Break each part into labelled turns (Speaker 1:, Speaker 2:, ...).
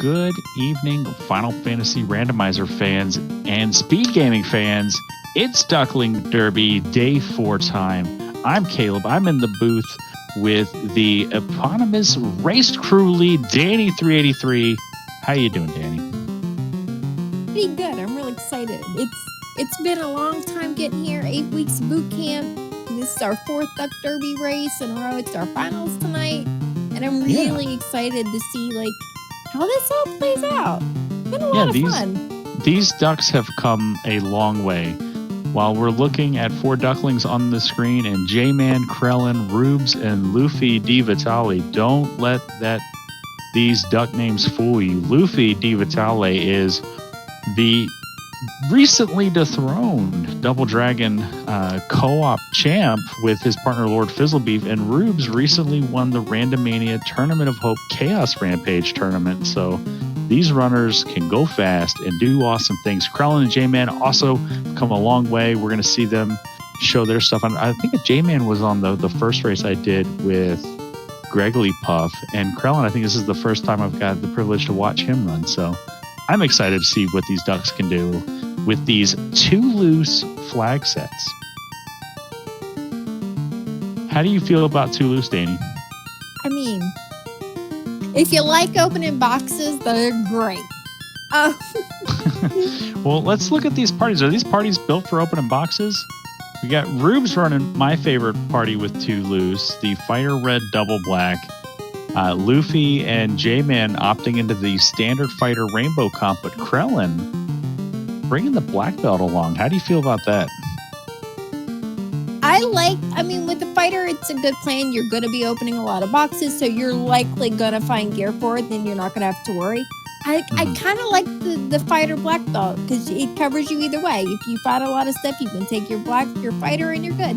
Speaker 1: Good evening, Final Fantasy Randomizer fans and SpeedGaming fans. It's Duckling Derby Day 4 time. I'm Caleb. I'm in the booth with the eponymous race crew lead, Danny383. How you doing, Danny?
Speaker 2: Pretty good. I'm really excited. It's been a long time getting here. 8 weeks of boot camp. This is our 4th Duck Derby race in a row. It's our finals tonight, and I'm really excited to see how this all plays out. It's been a lot of fun.
Speaker 1: These ducks have come a long way. While we're looking at 4 ducklings on the screen, and J-Man, Krellin, Rubes, and Luffy Di Vitale, don't let these duck names fool you. Luffy Di Vitale is the recently dethroned Double Dragon co-op champ with his partner Lord Fizzlebeef, and Rubes recently won the Randomania Tournament of Hope Chaos Rampage tournament. So these runners can go fast and do awesome things. Krellin and J-Man also come a long way. We're going to see them show their stuff. I think J-Man was on the first race I did with Gregory Puff, and Krellin, I think this is the first time I've got the privilege to watch him run. So I'm excited to see what these ducks can do with these 2 loose flag sets. How do you feel about 2 loose, Danny?
Speaker 2: I mean, if you like opening boxes, they're great.
Speaker 1: Well, let's look at these parties. Are these parties built for opening boxes? We got Rubes running my favorite party with 2 loose, the Fire Red Double Black. Luffy and J-Man opting into the Standard Fighter Rainbow Comp, but Krellin bringing the black belt along. How do you feel about that?
Speaker 2: With the fighter, it's a good plan. You're going to be opening a lot of boxes, so you're likely going to find gear for it, then you're not going to have to worry. I kind of like the fighter black belt because it covers you either way. If you fight a lot of stuff, you can take your fighter and you're good.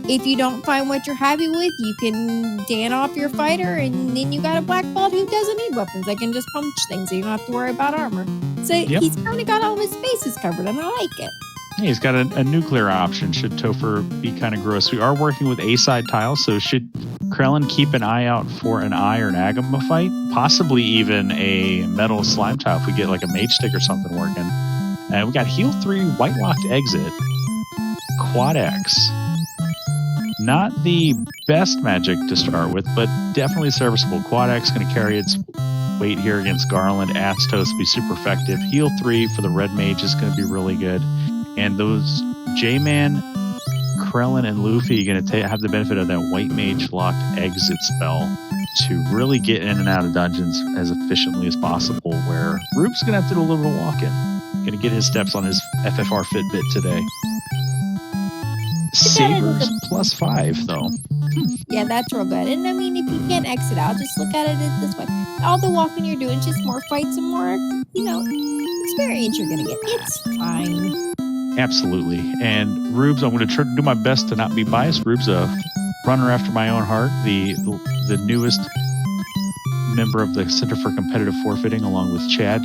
Speaker 2: If you don't find what you're happy with, you can dan off your fighter, and then you got a black belt who doesn't need weapons. They can just punch things, so you don't have to worry about armor. So He's kind of got all his bases covered, and I like it.
Speaker 1: Yeah, he's got a nuclear option should Topher be kind of gross. We are working with A-side tiles, so should Krellin keep an eye out for an Eye or an Agama fight? Possibly even a metal slime tile if we get like a mage stick or something working. And we got Heal 3, White Locked Exit, Quad X. Not the best magic to start with, but definitely serviceable. Quad X going to carry its weight here against Garland. Astos will be super effective. Heal 3 for the red mage is going to be really good. And those J-Man, Krellin, and Luffy are going to have the benefit of that white mage locked exit spell to really get in and out of dungeons as efficiently as possible, where Rube's going to have to do a little bit of walking. Going to get his steps on his FFR Fitbit today. Sabers +5 though.
Speaker 2: Yeah, that's real good. And if you can't exit out, just look at it this way. All the walking you're doing is just more fights and more, experience you're going to get. It's fine.
Speaker 1: Absolutely. And Rubes, I'm going to try to do my best to not be biased. Rubes, a runner after my own heart, the newest member of the Center for Competitive Forfeiting, along with Chad.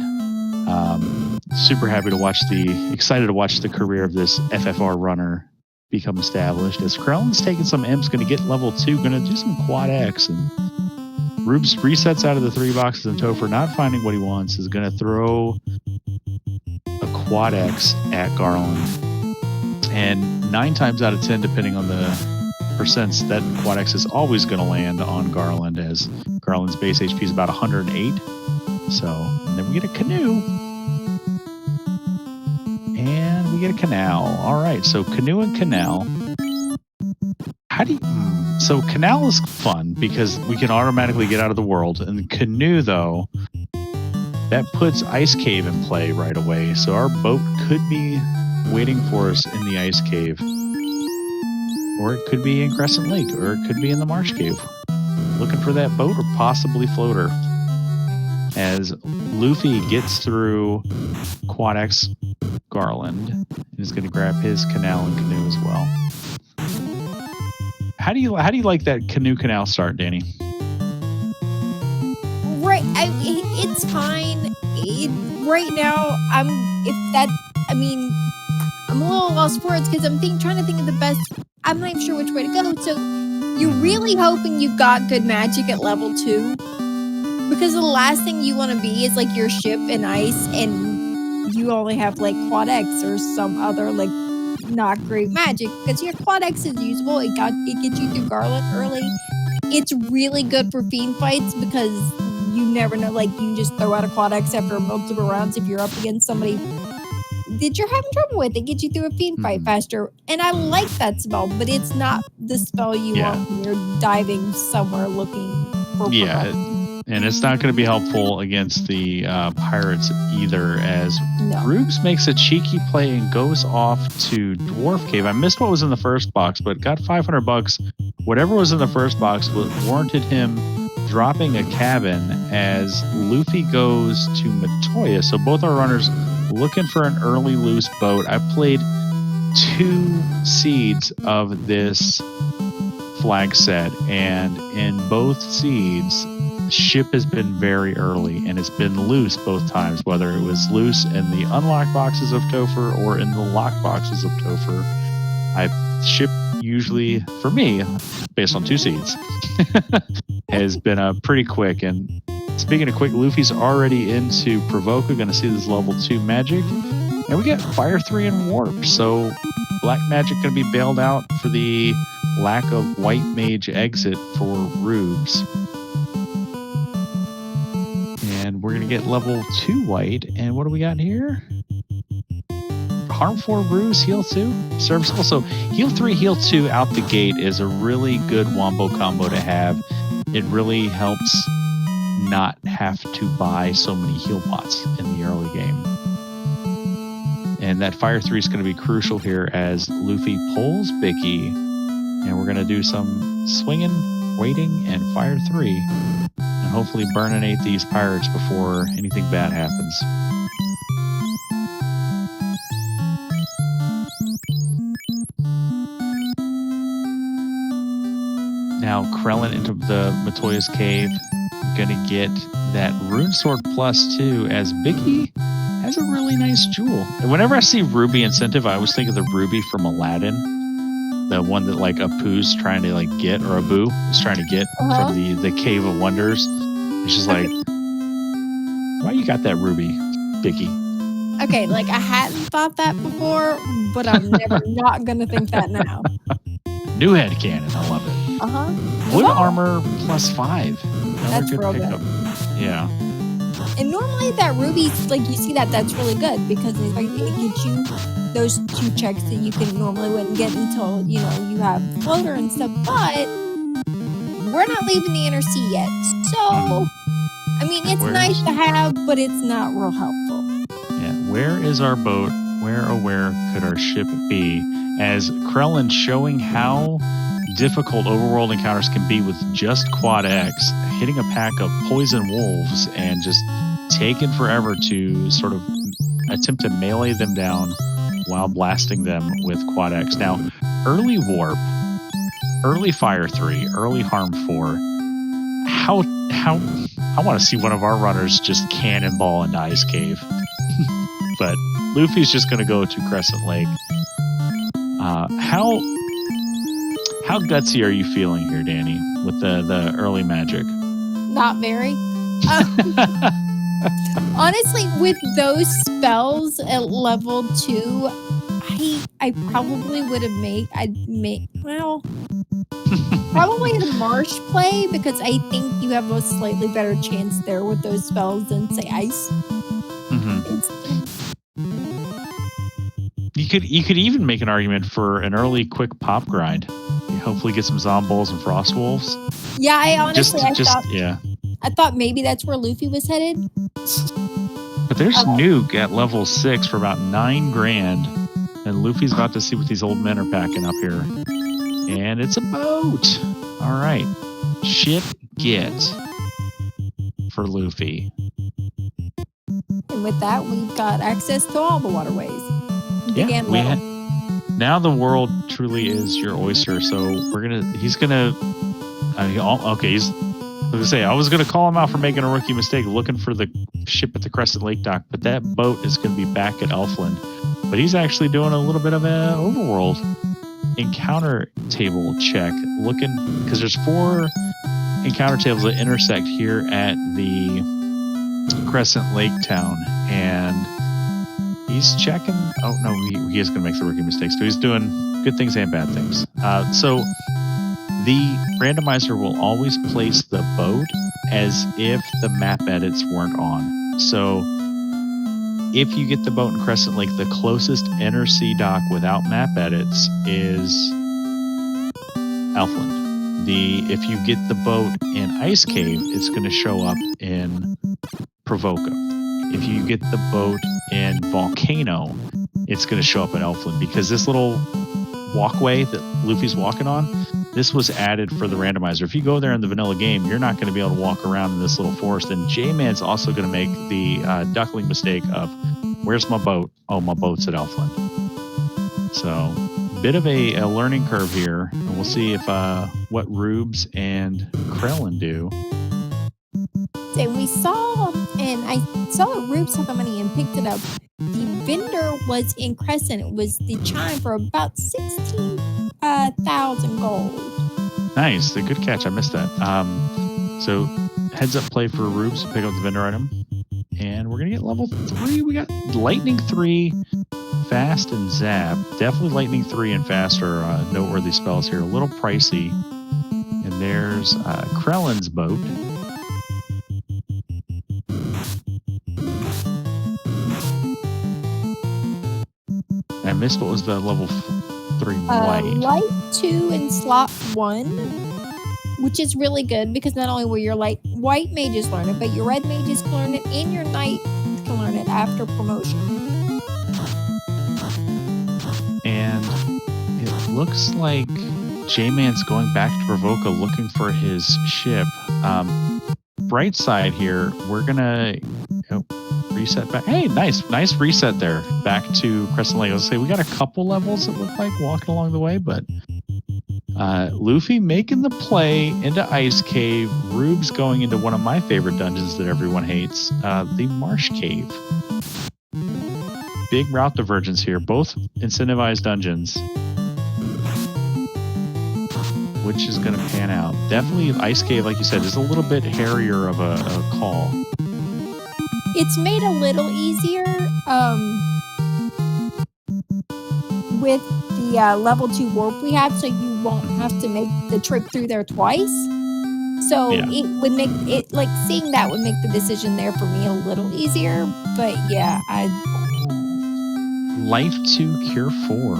Speaker 1: Super excited to watch the career of this FFR runner become established. As Krellin's taking some M's, going to get level 2, going to do some Quad X, and Rubes resets out of the 3 boxes, and Topher, not finding what he wants, is going to throw a Quad X at Garland. And 9 times out of 10, depending on the percents, that Quad X is always going to land on Garland, as Garland's base HP is about 108. So, and then we get a canoe. And we get a canal. All right, so canoe and canal. So canal is fun because we can automatically get out of the world. And canoe, though, that puts Ice Cave in play right away. So our boat could be waiting for us in the Ice Cave. Or it could be in Crescent Lake. Or it could be in the Marsh Cave. Looking for that boat or possibly floater. As Luffy gets through Quad X Garland and is going to grab his canal and canoe as well. How do you like that canoe canal start, Danny?
Speaker 2: Right, it's fine. Right now, I'm a little lost for words because I'm trying to think of the best. I'm not even sure which way to go. So you're really hoping you've got good magic at level 2. Because the last thing you want to be is like your ship in ice and you only have like Quad X or some other like not great magic. Because your Quad X is usable. It gets you through Garland early. It's really good for fiend fights because you never know. Like you can just throw out a Quad X after multiple rounds if you're up against somebody that you're having trouble with. It gets you through a fiend fight faster. And I like that spell, but it's not the spell you want when you're diving somewhere looking for
Speaker 1: and it's not going to be helpful against the pirates either, as Rubes makes a cheeky play and goes off to Dwarf Cave. I missed what was in the first box, but got $500. Whatever was in the first box warranted him dropping a cabin as Luffy goes to Matoya. So both our runners looking for an early loose boat. I played 2 seeds of this flag set, and in both seeds, ship has been very early, and it's been loose both times, whether it was loose in the unlocked boxes of Topher or in the locked boxes of Topher. Ship usually, for me, based on 2 seeds, has been pretty quick. And speaking of quick, Luffy's already into Provoke. We're going to see this level 2 magic. And we got Fire 3 and Warp. So Black Magic going to be bailed out for the lack of White Mage exit for Rubes. And we're going to get level 2 White. And what do we got here? Harm 4 Rubes, Heal 2. Serves also Heal 3, Heal 2 out the gate is a really good wombo combo to have. It really helps not have to buy so many heal pots in the early game. And that Fire 3 is going to be crucial here as Luffy pulls Bicky. And we're going to do some swinging, waiting, and Fire 3. And hopefully burninate these pirates before anything bad happens. Now Krellin into the Matoya's cave. Gonna get that Rune Sword +2 as Bicky has a really nice jewel. And whenever I see Ruby incentive, I always think of the Ruby from Aladdin. The one that like Apu's trying to like get, or Abu is trying to get from the Cave of Wonders. It's just like, why you got that Ruby, Bicky?
Speaker 2: Okay, like I hadn't thought that before, but I'm never not gonna think that now.
Speaker 1: New headcanon, I love it. Wood armor +5.
Speaker 2: That's real good.
Speaker 1: Yeah.
Speaker 2: And normally that Ruby, like you see that's really good because it gets you those 2 checks that you can normally wouldn't get until, you have floater and stuff. But we're not leaving the inner sea yet. So, I mean, it's nice to have, but it's not real helpful.
Speaker 1: Yeah. Where is our boat? Where could our ship be? As Krellin showing how difficult overworld encounters can be with just Quad X, hitting a pack of poison wolves and just taking forever to sort of attempt to melee them down while blasting them with Quad X. Now, early Warp, early Fire 3, early Harm 4, how I want to see one of our runners just cannonball into Ice Cave. But Luffy's just going to go to Crescent Lake. How gutsy are you feeling here, Danny, with the early magic?
Speaker 2: Not very. Honestly, with those spells at level 2, I probably would have probably the marsh play, because I think you have a slightly better chance there with those spells than, say, ice.
Speaker 1: You could even make an argument for an early quick pop grind. You hopefully get some Zomballs and Frost Wolves.
Speaker 2: Yeah, I honestly
Speaker 1: yeah.
Speaker 2: I thought maybe that's where Luffy was headed.
Speaker 1: But there's Nuke at level 6 for about $9,000, and Luffy's about to see what these old men are packing up here. And it's a boat. All right, ship get for Luffy.
Speaker 2: And with that, we've got access to all the waterways.
Speaker 1: Now the world truly is your oyster. So he's gonna I was gonna call him out for making a rookie mistake looking for the ship at the Crescent Lake dock, but that boat is gonna be back at Elfland. But he's actually doing a little bit of an overworld encounter table check, looking because there's 4 encounter tables that intersect here at the Crescent Lake Town, and he's checking. Oh no, he is going to make the rookie mistakes. So he's doing good things and bad things. So the randomizer will always place the boat as if the map edits weren't on. So if you get the boat in Crescent Lake, the closest inner sea dock without map edits is Elfland. If you get the boat in Ice Cave, it's going to show up in Provoca. If you get the boat in Volcano, it's going to show up in Elfland, because this little walkway that Luffy's walking on, this was added for the randomizer. If you go there in the vanilla game, you're not going to be able to walk around in this little forest. And J-Man's also going to make the duckling mistake of, where's my boat? Oh, my boat's at Elfland. So, bit of a learning curve here. And we'll see if what Rubes and Krellin do.
Speaker 2: And we saw, and I saw that Rubes had the money and picked it up. The vendor was in Crescent. It was the chime for about 16,000 gold.
Speaker 1: Nice. A good catch. I missed that. So heads up play for Rubes to pick up the vendor item. And we're going to get level 3. We got Lightning 3, Fast, and Zap. Definitely Lightning 3 and Fast are noteworthy spells here. A little pricey. And there's Krellin's boat. I missed what was the level 3 light.
Speaker 2: Light 2 in slot 1, which is really good because not only will your white mages learn it, but your red mages can learn it and your knight can learn it after promotion.
Speaker 1: And it looks like J-Man's going back to Provoca looking for his ship. Bright side here, we're going to reset back. Hey, nice reset there. Back to Crescent Lake. I was going to say, we got a couple levels that look like walking along the way, but Luffy making the play into Ice Cave. Rubes going into one of my favorite dungeons that everyone hates, the Marsh Cave. Big route divergence here. Both incentivized dungeons. Which is going to pan out. Definitely Ice Cave, like you said, is a little bit hairier of a call.
Speaker 2: It's made a little easier with the level 2 warp we have, so you won't have to make the trip through there twice. So it would make it, like, seeing that would make the decision there for me a little easier. But yeah,
Speaker 1: Life 2 Cure 4.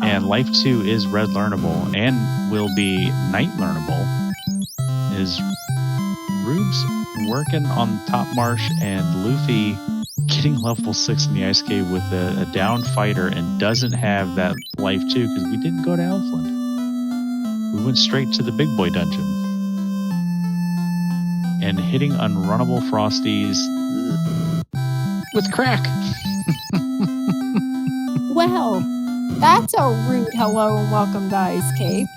Speaker 1: And Life 2 is red learnable and will be night learnable. Is Rubes working on top marsh and Luffy getting level 6 in the Ice Cave with a down fighter and doesn't have that Life 2 because we didn't go to Elfland. We went straight to the big boy dungeon. And hitting unrunnable Frosties with crack.
Speaker 2: Well, that's a rude hello and welcome to Ice Cave.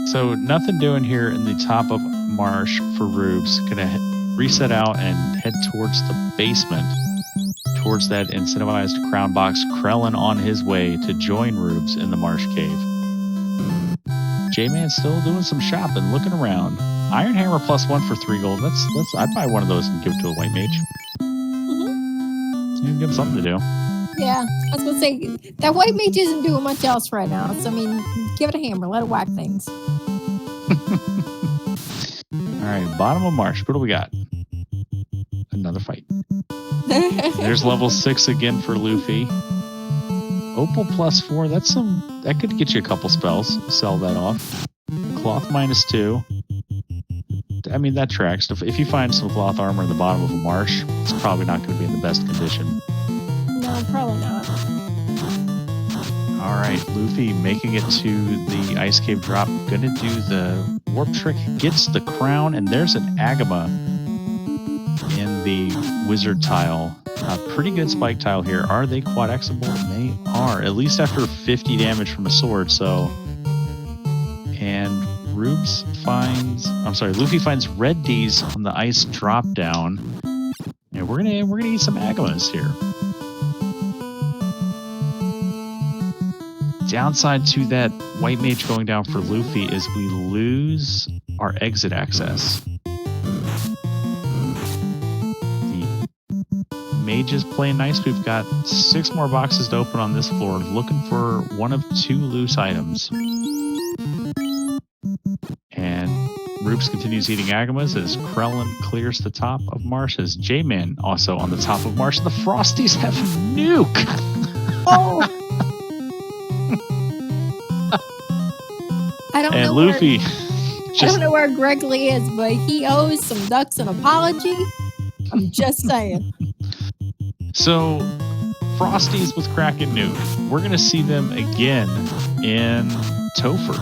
Speaker 1: So nothing doing here in the top of marsh for Rubes. Gonna reset out and head towards the basement, towards that incentivized crown box. Krellin on his way to join Rubes in the Marsh Cave. J-Man's still doing some shopping, looking around. Iron Hammer +1 for 3 gold. I'd buy one of those and give it to a white mage. You can give him something to do.
Speaker 2: Yeah, I was gonna say that white mage isn't doing much else right now. So I mean, give it a hammer, let it whack things.
Speaker 1: All right, bottom of marsh. What do we got? Another fight. There's level 6 again for Luffy. Opal +4. That could get you a couple spells. Sell that off. Cloth -2. I mean, that tracks. If you find some cloth armor in the bottom of a marsh, it's probably not going to be in the best condition.
Speaker 2: No, probably not.
Speaker 1: All right, Luffy making it to the Ice Cave drop. Gonna do the warp trick. Gets the crown, and there's an Agama in the wizard tile. Pretty good spike tile here. Are they quad-Xable? They are, at least after 50 damage from a sword. So, and Luffy finds red D's on the ice drop down. And we're gonna eat some Agamas here. Downside to that white mage going down for Luffy is we lose our exit access. The mage is playing nice. We've got 6 more boxes to open on this floor, looking for one of 2 loose items. And Roops continues eating Agamas as Krellin clears the top of Marsh, as J-Man also on the top of Marsh. The Frosties have nuke!
Speaker 2: Oh! I don't know
Speaker 1: Luffy
Speaker 2: I don't know where Greg Lee is, but he owes some ducks an apology. I'm just saying.
Speaker 1: So, Frosties with Kraken Nuke. We're going to see them again in Topher.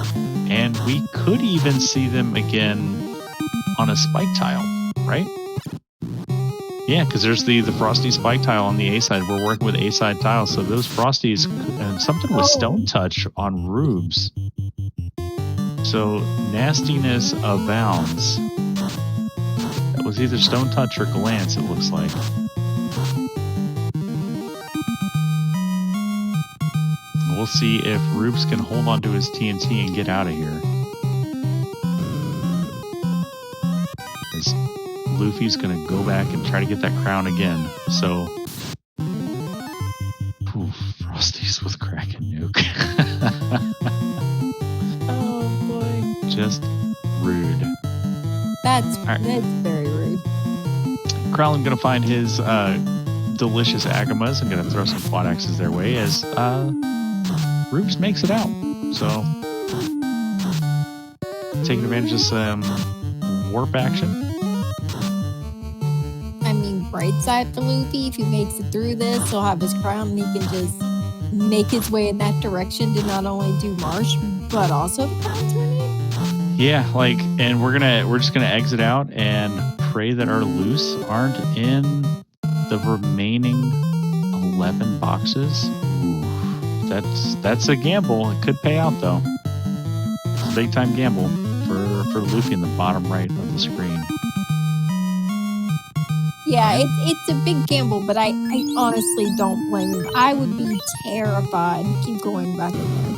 Speaker 1: And we could even see them again on a spike tile, right? Yeah, because there's the Frosty spike tile on the A side. We're working with A side tiles. So those Frosties, and something with Stone Touch on Rubes. So nastiness abounds. That was either Stone Touch or Glance, it looks like. We'll see if Rubes can hold on to his TNT and get out of here. As Luffy's going to go back and try to get that crown again. So, Frosties with Kraken Nuke.
Speaker 2: Oh, boy.
Speaker 1: Just rude.
Speaker 2: That's very rude.
Speaker 1: Krellin going to find his delicious Agamas and going to throw some quad axes their way as Rubes makes it out. So, taking advantage of some warp action.
Speaker 2: I mean, bright side for Luffy, if he makes it through this, he'll have his crown and he can just make his way in that direction to not only do Marsh, but also the crown's winning.
Speaker 1: Yeah, and we're just gonna exit out and pray that our loose aren't in the remaining 11 boxes. Ooh, that's a gamble. It could pay out though. It's a big time gamble for Luffy in the bottom right of the screen.
Speaker 2: Yeah, it's a big gamble, but I honestly don't blame him. I would be terrified to keep going back in there.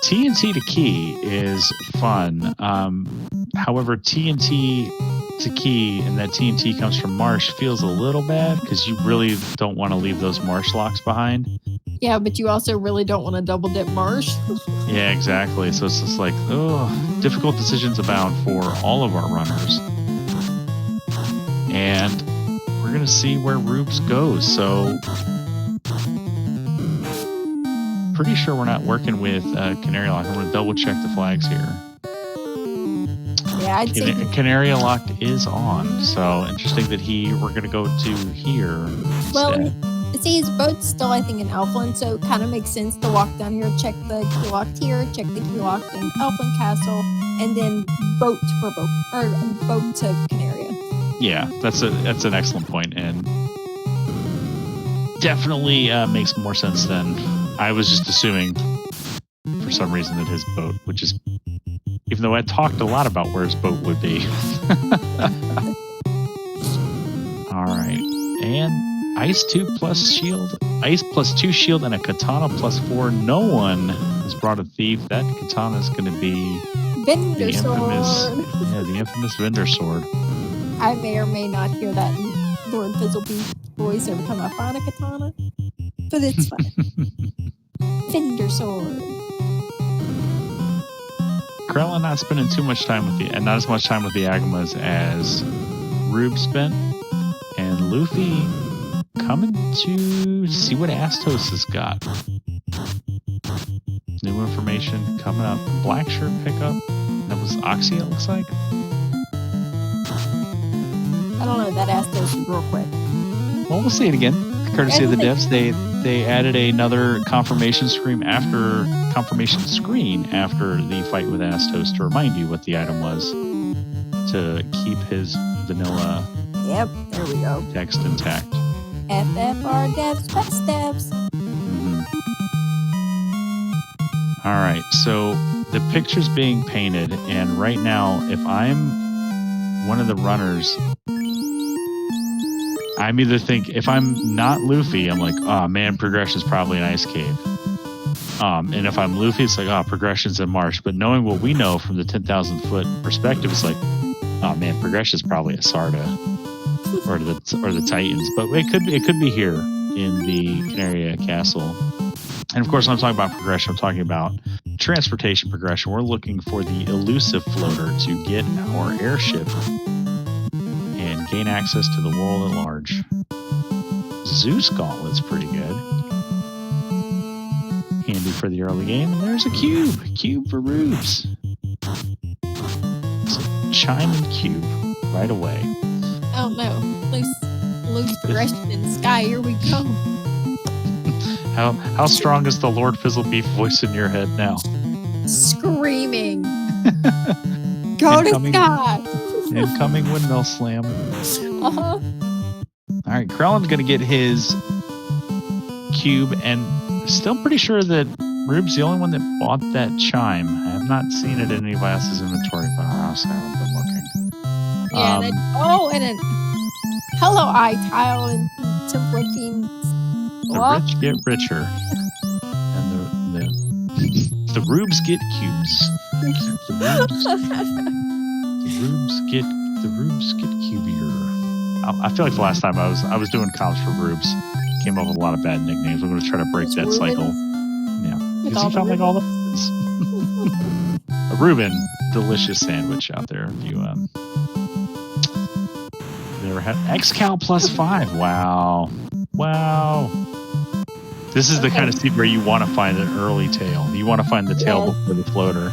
Speaker 1: TNT to key is fun. However, TNT to key and that TNT comes from Marsh feels a little bad because you really don't want to leave those Marsh locks behind.
Speaker 2: Yeah, but you also really don't want to double dip Marsh.
Speaker 1: Yeah, exactly. So it's just like, difficult decisions abound for all of our runners. And we're going to see where Rubes goes. So, pretty sure we're not working with Canary Lock. I'm going to double check the flags here.
Speaker 2: Yeah, I'd say
Speaker 1: Canary Lock is on. So, interesting that we're going to go to here instead.
Speaker 2: Well, see, his boat's still, I think, in Elfland, so it kind of makes sense to walk down here, check the key locked here, check the key locked in Elfland Castle, and then boat to Canaria.
Speaker 1: Yeah, that's an excellent point, and definitely makes more sense than I was just assuming for some reason that his boat, which is, even though I talked a lot about where his boat would be. All right, and Ice 2 plus shield, Ice plus 2 shield, and a katana plus 4. No one has brought a thief. That katana is going to be
Speaker 2: Vendor sword.
Speaker 1: The infamous vendor sword.
Speaker 2: I may or may not hear that in Lord Fizzlebee's voice every time I find a katana, but it's fine. Vendor sword.
Speaker 1: Krellin not spending not as much time with the Agamas as Rube spent, and Luffy coming to see what Astos has got. New information coming up. Black shirt pickup. That was Oxy, it looks like.
Speaker 2: I don't know, that Astos is real quick.
Speaker 1: Well, we'll see it again. Courtesy of the devs, they added another confirmation screen after the fight with Astos to remind you what the item was, to keep his vanilla
Speaker 2: there we go.
Speaker 1: text intact.
Speaker 2: FFR devs, best devs.
Speaker 1: Mm-hmm. All right, so the picture's being painted, and right now, if I'm one of the runners, I'm either if I'm not Luffy, I'm like, oh man, progression's probably an ice cave. And if I'm Luffy, it's like, progression's in March. But knowing what we know from the 10,000 foot perspective, it's like, oh man, progression's probably at Sarda or the Titans. But it could be here in the Canaria Castle. And of course, when I'm talking about progression, I'm talking about transportation progression. We're looking for the elusive floater to get our airship and gain access to the world at large. Zeus Gauntlet's pretty good. Handy for the early game. And there's a cube for Rubes. So chime and cube right away.
Speaker 2: Oh no, loose progression in the sky. Here we go.
Speaker 1: How strong is the Lord Fizzlebeef voice in your head now?
Speaker 2: Screaming. Go to sky.
Speaker 1: Incoming windmill slam.
Speaker 2: Uh-huh.
Speaker 1: All right, Krellen's going to get his cube, and still pretty sure that Rube's the only one that bought that chime. I have not seen it in anybody else's inventory, but I also haven't been looking.
Speaker 2: Yeah, and a hello eye tile and temple fiends.
Speaker 1: The rich get richer, and the Rubes get cubes. The Rubes get cubier. I feel like the last time I was doing comps for Rubes, came up with a lot of bad nicknames. I'm going to try to break that cycle. Yeah, because you found like all the a Reuben delicious sandwich out there. If you never had XCal +5. Wow. This is the kind of seed where you want to find an early tail. You want to find the tail before the floater.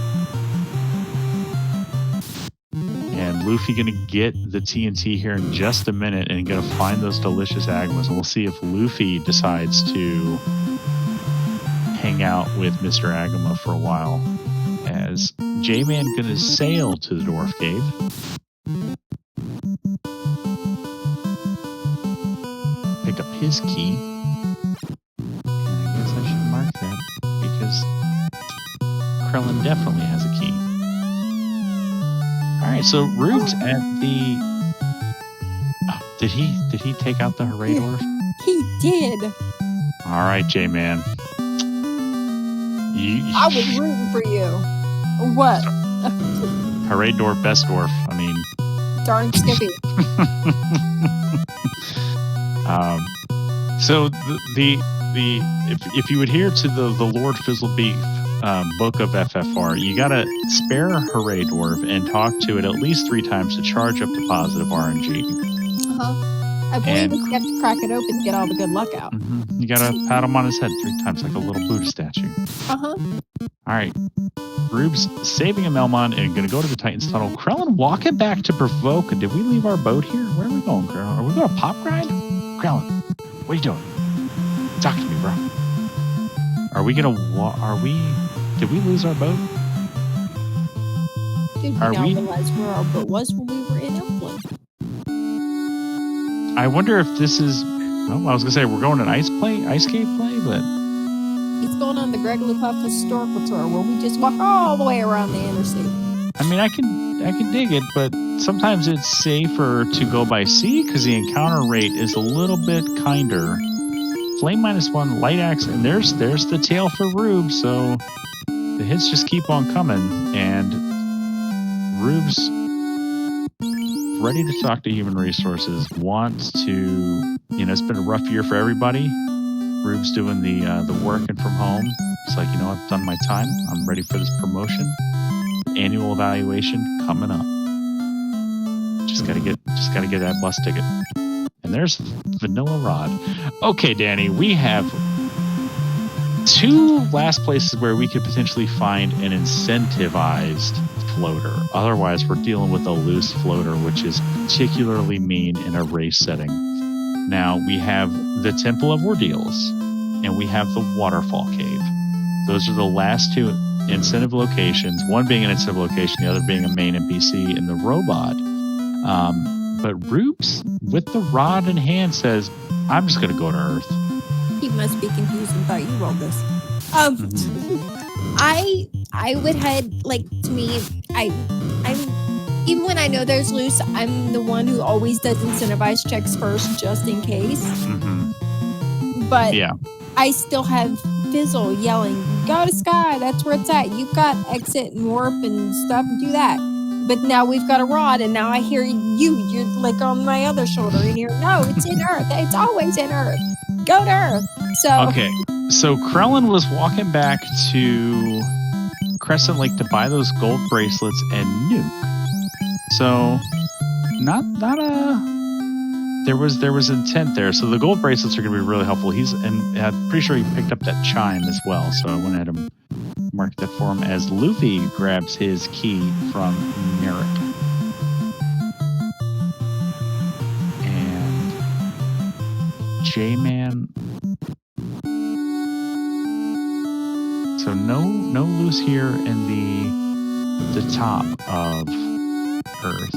Speaker 1: And Luffy going to get the TNT here in just a minute and going to find those delicious Agmas. And we'll see if Luffy decides to hang out with Mr. Agama for a while. As J-Man going to sail to the Dwarf Cave. Pick up his key. Krellen definitely has a key. All right, so Rube's at the. Oh, did he take out the Hooray Dwarf?
Speaker 2: He did.
Speaker 1: All right, J-Man.
Speaker 2: I was rooting for you. What?
Speaker 1: Hooray Dwarf, best dwarf. I mean.
Speaker 2: Darn Skippy.
Speaker 1: So if you adhere to the Lord Fizzlebeef book of FFR, you gotta spare Hooray Dwarf and talk to it at least 3 times to charge up the positive RNG.
Speaker 2: I believe you have to crack it open to get all the good luck out.
Speaker 1: Mm-hmm. You gotta pat him on his head 3 times like a little Buddha statue.
Speaker 2: All
Speaker 1: right. Rube's saving a Melmon and gonna go to the Titan's Tunnel. Krellen walking back to provoke. Did we leave our boat here? Where are we going, Krellen? Are we going to pop grind? Krellen, what are you doing? Talk to me, bro. Are we gonna did we lose our boat?
Speaker 2: Did we not realize where our boat was when we were in Elfland?
Speaker 1: I wonder if this is. Well, I was gonna say we're going an ice cave play, but
Speaker 2: it's going on the Greg Lupuff historical tour where we just walk all the way around the interstate.
Speaker 1: I mean, I can dig it, but sometimes it's safer to go by sea because the encounter rate is a little bit kinder. Flame -1, light axe, and there's the tail for Rube, so the hits just keep on coming, and Rube's ready to talk to human resources, wants to, it's been a rough year for everybody. Rube's doing the working from home. It's like, I've done my time. I'm ready for this promotion. Annual evaluation coming up. Just gotta get that bus ticket. And there's Vanilla Rod. Okay, Danny, we have 2 last places where we could potentially find an incentivized floater. Otherwise, we're dealing with a loose floater, which is particularly mean in a race setting. Now, we have the Temple of Ordeals, and we have the Waterfall Cave. Those are the last 2 incentive locations, one being an incentive location, the other being a main NPC in the robot. But Rubes, with the rod in hand, says, I'm just going to go to Earth.
Speaker 2: He must be confused and thought you rolled this. I would head, to me, I'm even when I know there's loose, I'm the one who always does incentivized checks first, just in case.
Speaker 1: Mm-hmm.
Speaker 2: But
Speaker 1: yeah.
Speaker 2: I still have Fizzle yelling, "Go to Sky! That's where it's at. You've got exit and warp and stuff. Do that." But now we've got a rod, and now I hear you. You're like on my other shoulder, and you're no, it's in Earth. It's always in Earth. Go to Earth. So
Speaker 1: okay. So Krellin was walking back to Crescent Lake to buy those gold bracelets and nuke. So not a. There was intent there. So the gold bracelets are going to be really helpful. I'm pretty sure he picked up that chime as well. So I went ahead and marked that for him as Luffy grabs his key from Merrick. And J-Man. So no loose here in the top of Earth.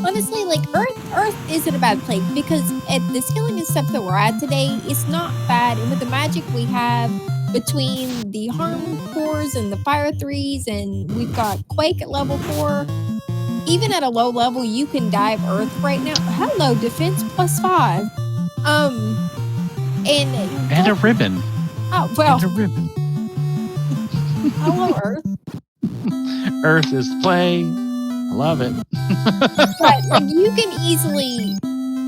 Speaker 2: Honestly, like Earth isn't a bad place because at the skilling and stuff that we're at today, it's not bad. And with the magic we have between the harm 4s and the fire 3s, and we've got Quake at level 4, even at a low level, you can dive Earth right now. Hello, defense +5.
Speaker 1: And a ribbon.
Speaker 2: Oh well.
Speaker 1: And a ribbon.
Speaker 2: Hello, Earth.
Speaker 1: Earth is the play. I love it.
Speaker 2: But like, you can easily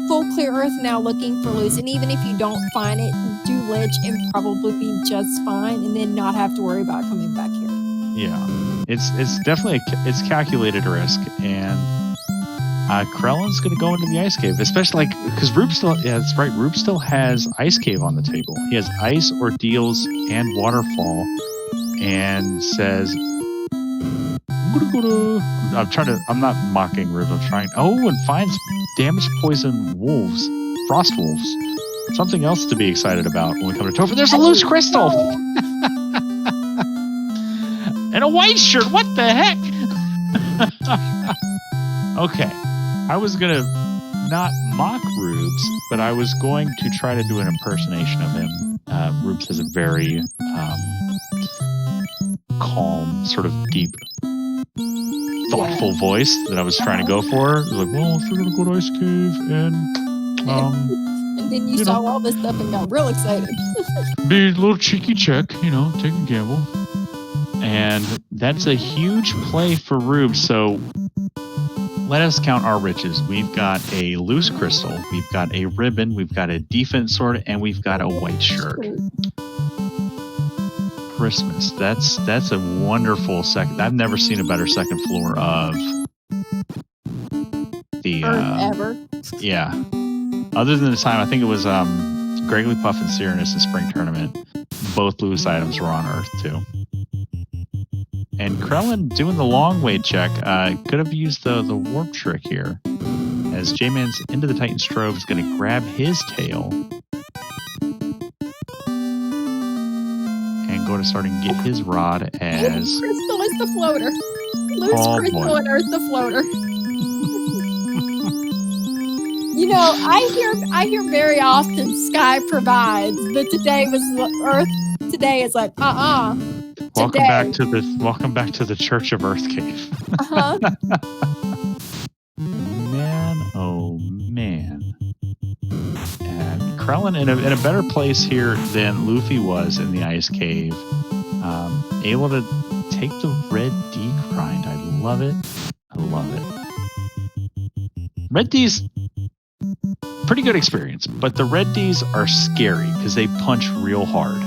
Speaker 2: full clear Earth now looking for loose, and even if you don't find it, do lich and probably be just fine, and then not have to worry about coming back here.
Speaker 1: Yeah, it's definitely it's calculated risk, and Krellin's going to go into the ice cave, especially because Rube still. Yeah, that's right. Rube still has ice cave on the table. He has ice, ordeals, and waterfall, and says. I'm not mocking Rube. I'm trying. Oh, and finds damaged poison wolves, frost wolves. Something else to be excited about when we come to Topher. There's a loose crystal and a white shirt. What the heck? Okay, I was gonna not mock Rubes, but I was going to try to do an impersonation of him. Rubes has a very calm, sort of deep. Thoughtful voice that I was trying to go for. It was like, well, if you're gonna go to Ice Cave
Speaker 2: and then you saw all this stuff and got real excited.
Speaker 1: Be a little cheeky check, take a gamble. And that's a huge play for Rube. So let us count our riches. We've got a loose crystal, we've got a ribbon, we've got a defense sword, and we've got a white shirt. Christmas. That's a wonderful second. I've never seen a better second floor of the
Speaker 2: ever.
Speaker 1: Yeah. Other than the time, I think it was Gregory Puff and Cyranus in spring tournament. Both loose items were on Earth too. And Krellin doing the long way check could have used the warp trick here. As J-Man's into the Titan Strove is going to grab his tail. Go to start and get his rod as
Speaker 2: Crystal is the floater. Loose crystal
Speaker 1: boy.
Speaker 2: and Earth the floater. I hear very often Sky provides, but today was Earth. Today is like
Speaker 1: Welcome back to the Church of Earth Cave. Man, oh man. And Krellin in a better place here than Luffy was in the ice cave. Able to take the red D grind. I love it. Red D's pretty good experience, but the red D's are scary because they punch real hard.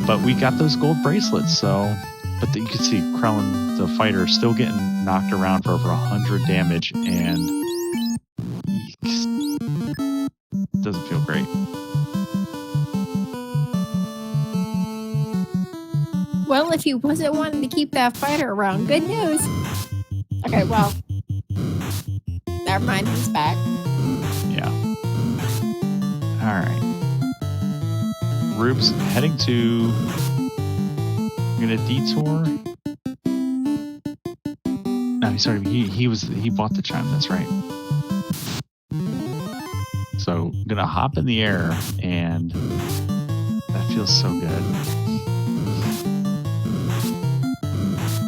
Speaker 1: But we got those gold bracelets, but you can see Krellin, the fighter, still getting knocked around for over 100 damage, and doesn't feel great.
Speaker 2: Well, if he wasn't wanting to keep that fighter around, good news. Okay, well, never mind, he's back.
Speaker 1: Yeah. All right. Rube's heading to. I'm gonna detour. No, he bought the chime. That's right. So gonna hop in the air, and that feels so good.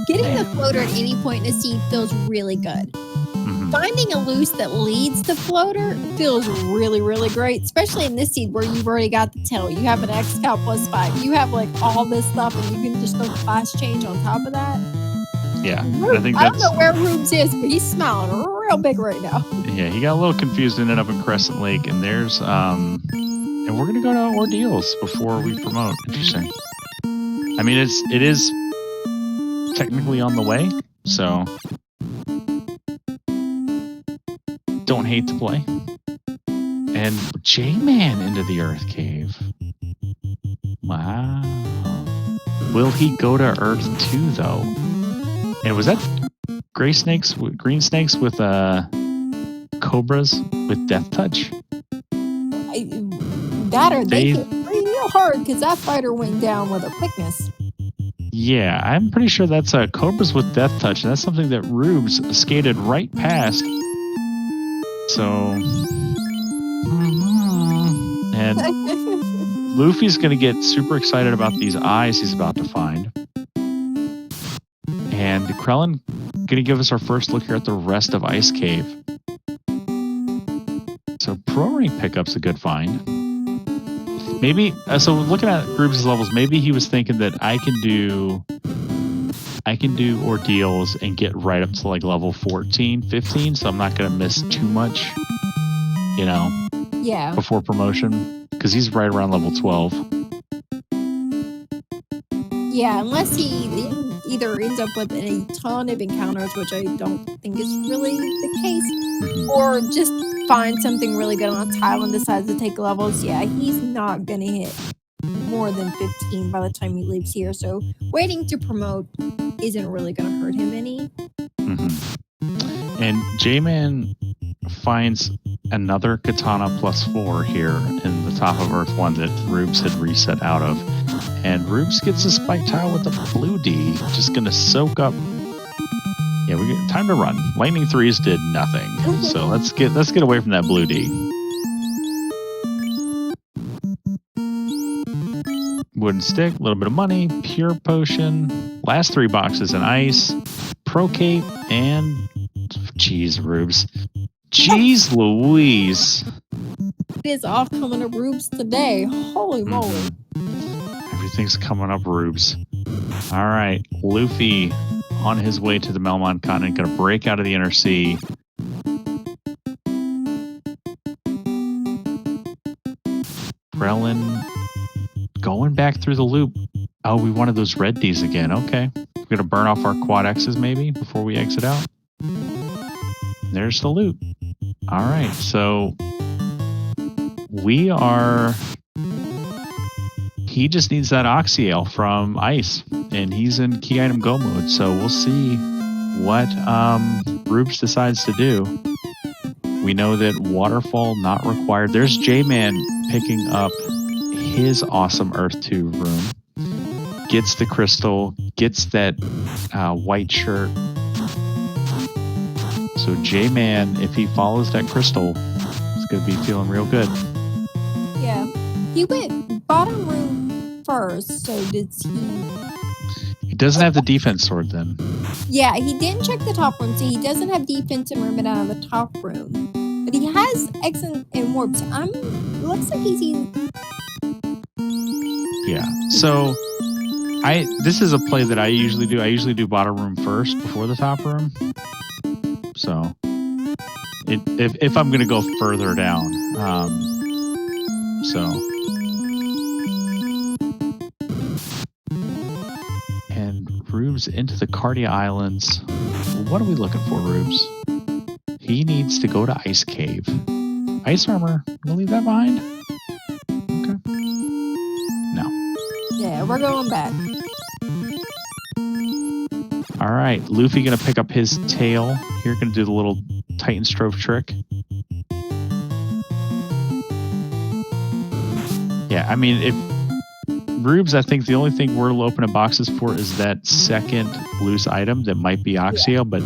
Speaker 2: Getting the floater at any point in a scene feels really good.
Speaker 1: Mm-hmm.
Speaker 2: finding a loose that leads to floater feels really, really great, especially in this seed where you've already got the tail. You have an X Scout +5. You have like all this stuff, and you can just go fast change on top of that.
Speaker 1: Yeah,
Speaker 2: I
Speaker 1: I think
Speaker 2: don't
Speaker 1: that's.
Speaker 2: know where Rubes is, but he's smiling real big right now.
Speaker 1: Yeah, he got a little confused ended up in Crescent Lake, and there's and we're gonna go to Ordeals before we promote. Interesting. I mean, it is technically on the way, so don't hate to play. And J-Man into the Earth Cave. Wow. Will he go to Earth too, though? And was that green snakes with cobras with death touch?
Speaker 2: They hit real hard because that fighter went down with a quickness.
Speaker 1: Yeah, I'm pretty sure that's cobras with death touch, and that's something that Rubes skated right past. So, and Luffy's gonna get super excited about these eyes he's about to find. And Krellin gonna give us our first look here at the rest of Ice Cave. So Pro Ring pickup's a good find. Maybe so looking at Rubes' levels, maybe he was thinking that I can do Ordeals and get right up to like level 14, 15, so I'm not gonna miss too much, you know.
Speaker 2: Yeah.
Speaker 1: Before promotion, because he's right around level 12.
Speaker 2: Yeah, unless he either ends up with a ton of encounters, which I don't think is really the case, or just find something really good on a tile and decides to take levels. Yeah, he's not going to hit more than 15 by the time he leaves here. So waiting to promote isn't really going to hurt him any.
Speaker 1: And J-Man finds another Katana +4 here in the top of Earth 1 that Rubes had reset out of. And Rubes gets a spike tile with a blue D. Just going to soak up. Yeah, we get time to run. Lightning 3s did nothing. So let's get away from that blue D. Wooden stick, a little bit of money, pure potion, last 3 boxes in ice, pro cape, and jeez, Rubes. Jeez Louise.
Speaker 2: It is all coming to Rubes today. Holy moly.
Speaker 1: Everything's coming up Rubes. All right, Luffy on his way to the Melmon continent, going to break out of the inner sea. Krellin going back through the loop. Oh, we wanted those red Ds again. Okay. We're going to burn off our quad X's maybe before we exit out. There's the loot. All right. So we are... He just needs that Oxyale from Ice, and he's in key item go mode. So we'll see what Rubes decides to do. We know that waterfall not required. There's J-Man picking up his awesome Earth 2 room. Gets the crystal, gets that white shirt. So J-Man, if he follows that crystal, is going to be feeling real good.
Speaker 2: Yeah. He went bottom room first, so did he...
Speaker 1: He doesn't have the defense sword then.
Speaker 2: Yeah, he didn't check the top room, so he doesn't have defense and movement out of the top room. But he has X and warps. Looks like he's using...
Speaker 1: Yeah, so this is a play that I usually do. I usually do bottom room first before the top room. So if I'm going to go further down, and Rubes into the Cardia Islands. What are we looking for, Rubes? He needs to go to Ice Cave. Ice armor, we'll leave that behind. Okay. No.
Speaker 2: Yeah, we're going back.
Speaker 1: All right, Luffy gonna pick up his tail. Here, gonna do the little Titan Stroke trick. Yeah, I mean, if Rubes, I think the only thing we're opening boxes for is that second loose item that might be Oxyale, but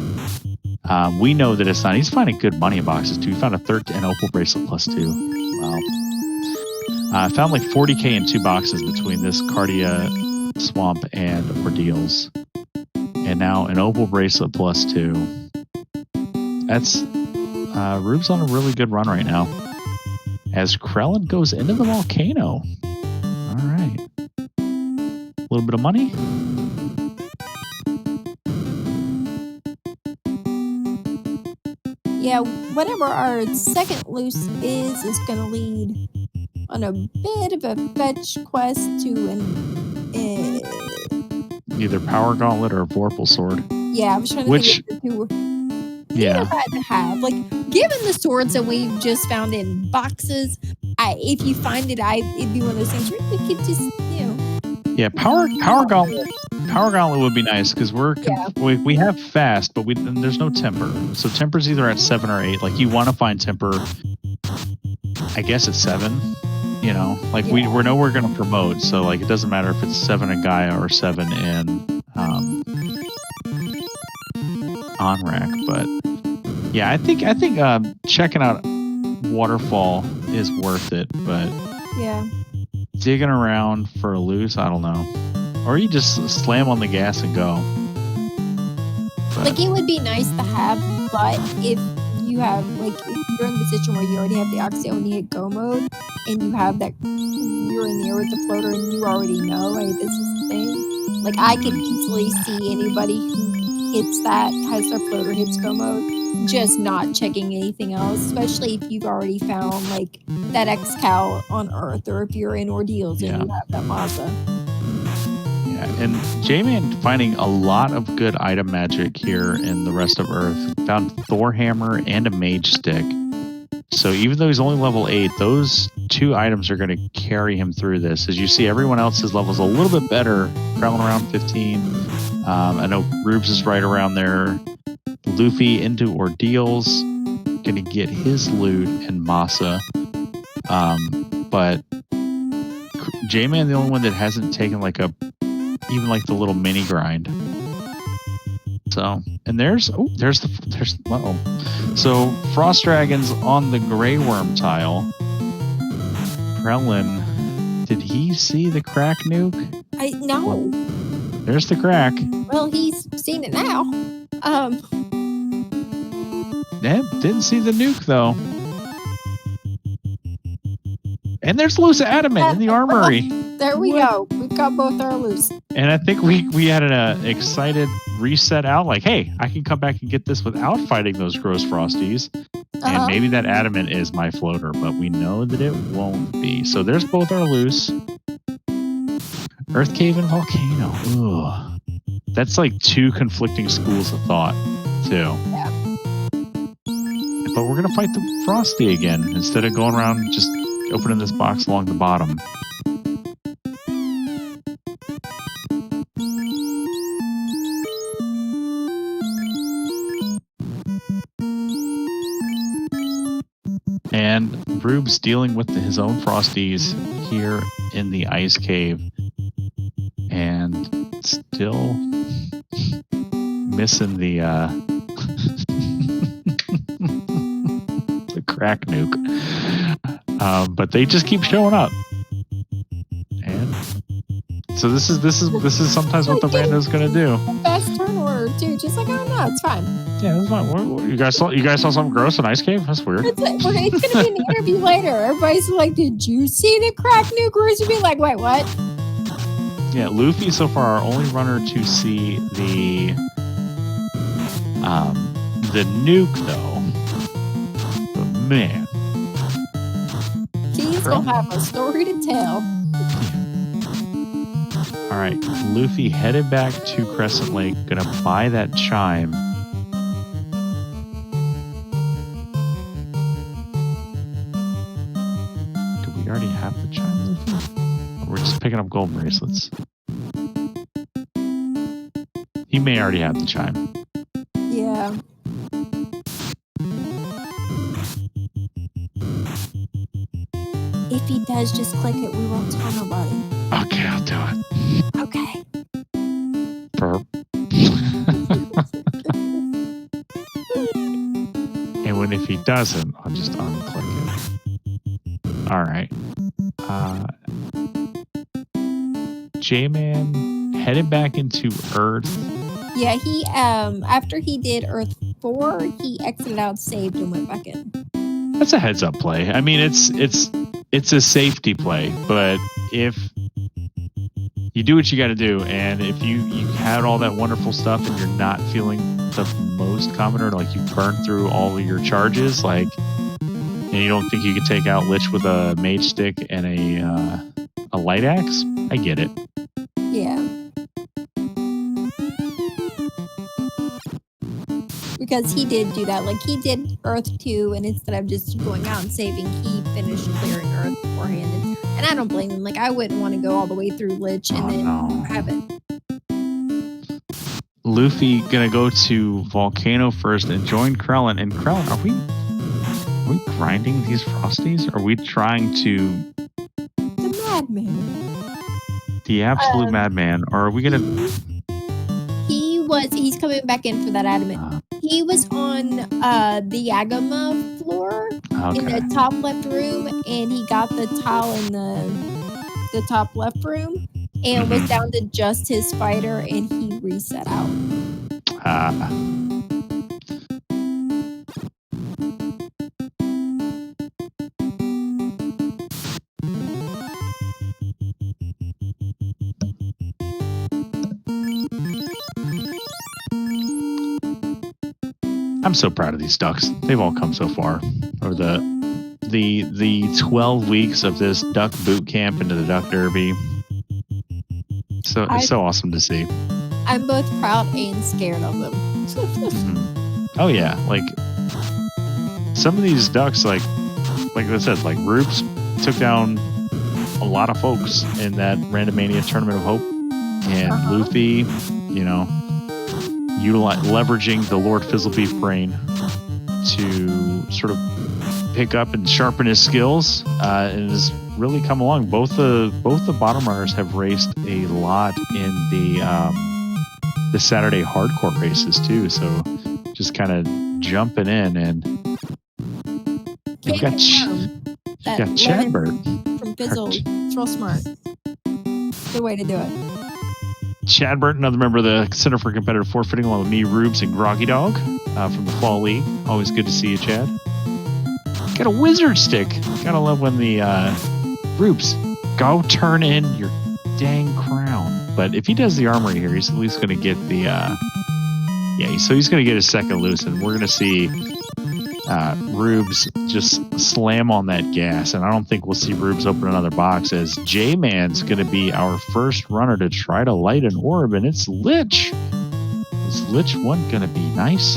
Speaker 1: we know that it's not. He's finding good money in boxes too. He found an opal bracelet +2. Wow. I found like 40K in 2 boxes between this Cardia Swamp and Ordeals. And now an opal bracelet +2. Rube's on a really good run right now. As Krellin goes into the volcano. All right. A little bit of money.
Speaker 2: Yeah, whatever our second loose is going to lead on a bit of a fetch quest to
Speaker 1: either Power Gauntlet or Vorpal Sword.
Speaker 2: Yeah, I was trying to think of the two. Neither bad to have. Like, given the swords that we've just found in boxes, if you find it, it'd be one of those things where you could just,
Speaker 1: Yeah, Power Gauntlet. Power Gauntlet would be nice because we have fast, but there's no temper. So temper's either at 7 or 8. Like you want to find temper, I guess it's 7. We know we're going to promote, so like it doesn't matter if it's 7 in Gaia or 7 in Onrak. But yeah, I think checking out Waterfall is worth it. But
Speaker 2: yeah,
Speaker 1: digging around for a loose, I don't know. Or you just slam on the gas and go. But,
Speaker 2: like, it would be nice to have, but if you have, like, if you're in the position where you already have the Oxio and you hit go mode, and you have that, you're in the air with the floater and you already know, hey, this is the thing. Like, I could easily see anybody who hits that, has their floater hits go mode, just not checking anything else, especially if you've already found, like, that X-Cal on Earth, or if you're in Ordeals and you have that Mazda.
Speaker 1: Yeah, and J-Man finding a lot of good item magic here in the rest of Earth. Found Thor Hammer and a Mage Stick. So even though he's only level 8, those 2 items are going to carry him through this. As you see, everyone else's level's a little bit better, crawling around 15. I know Rubes is right around there. Luffy into Ordeals, going to get his loot, and Masa. But J-Man, the only one that hasn't taken even the little mini grind. So, and so Frost Dragon's on the Grey Worm tile. Krellin, did he see the crack nuke?
Speaker 2: No.
Speaker 1: There's the crack.
Speaker 2: Well, he's seen it now.
Speaker 1: Yeah, didn't see the nuke though. And there's loose adamant in the armory.
Speaker 2: There we go. We've got both our loose.
Speaker 1: And I think we had an excited reset out, like, hey, I can come back and get this without fighting those gross frosties. And maybe that adamant is my floater, but we know that it won't be. So there's both our loose. Earth Cave and Volcano. Ugh. That's like 2 conflicting schools of thought, too.
Speaker 2: Yeah.
Speaker 1: But we're going to fight the Frosty again instead of going around just opening this box along the bottom. And Rube's dealing with his own Frosties here in the ice cave. And still missing the the crack nuke. But they just keep showing up. And so this is sometimes what the rando's gonna do.
Speaker 2: Fast turn order too, just like, oh no, it's fine.
Speaker 1: Yeah, it's fine. You guys saw something gross in Ice Cave? That's weird.
Speaker 2: It's gonna be an interview later. Everybody's like, did you see the crack nuke? Where's you be like, wait, what?
Speaker 1: Yeah, Luffy so far our only runner to see the nuke though. But man,
Speaker 2: He's gonna have a story to tell.
Speaker 1: All right, Luffy headed back to Crescent Lake, gonna buy that chime. Do we already have the chime, Luffy? Or we're just picking up gold bracelets. He may already have the chime.
Speaker 2: Yeah. If he does, just click it. We won't tell nobody.
Speaker 1: Okay, I'll do it.
Speaker 2: Okay.
Speaker 1: Burp. And if he doesn't, I'll just unclick it. All right. J-Man headed back into Earth.
Speaker 2: Yeah, he after he did Earth before he exited out, saved, and went back in.
Speaker 1: That's a heads up play. I mean, it's a safety play, but if you do what you got to do, and if you had all that wonderful stuff and you're not feeling the most confident, like you burned through all of your charges, like, and you don't think you could take out Lich with a mage stick and a light axe, I get it.
Speaker 2: Yeah. Because he did do that. Like, he did Earth 2, and instead of just going out and saving, he finished clearing Earth beforehand. And I don't blame him. Like, I wouldn't want to go all the way through Lich and have it.
Speaker 1: Luffy gonna go to Volcano first and join Krellin. And Krellin, are we grinding these Frosties? Are we trying to...
Speaker 2: The madman.
Speaker 1: The absolute madman. Or are we gonna...
Speaker 2: He's coming back in for that adamant. He was on the Agama floor in the top left room, and he got the tile in the top left room, and was down to just his fighter, and he reset out.
Speaker 1: I'm so proud of these ducks. They've all come so far. Or the 12 weeks of this duck boot camp into the duck derby. So it's so awesome to see.
Speaker 2: I'm both proud and scared of them.
Speaker 1: Oh yeah, like some of these ducks, like I said, like Rubes took down a lot of folks in that Randomania Tournament of Hope, and Luffy, you know, leveraging the Lord Fizzlebeef brain to sort of pick up and sharpen his skills, and has really come along. Both the bottom runners have raced a lot in the Saturday hardcore races too. So just kind of jumping in, and you got Chadbert
Speaker 2: from Fizzle. It's real smart. Good way to do it.
Speaker 1: Chadbert, another member of the Center for Competitive Forfeiting, along with me, Rubes, and Groggy Dog from the Fall League. Always good to see you, Chad. Got a wizard stick. Gotta love when the Rubes, go turn in your dang crown. But if he does the armory here, he's at least going to get the so he's going to get his second loose, and we're going to see Rubes just slam on that gas. And I don't think we'll see Rubes open another box, as J-Man's going to be our first runner to try to light an orb, and it's Lich. Is Lich 1 going to be nice?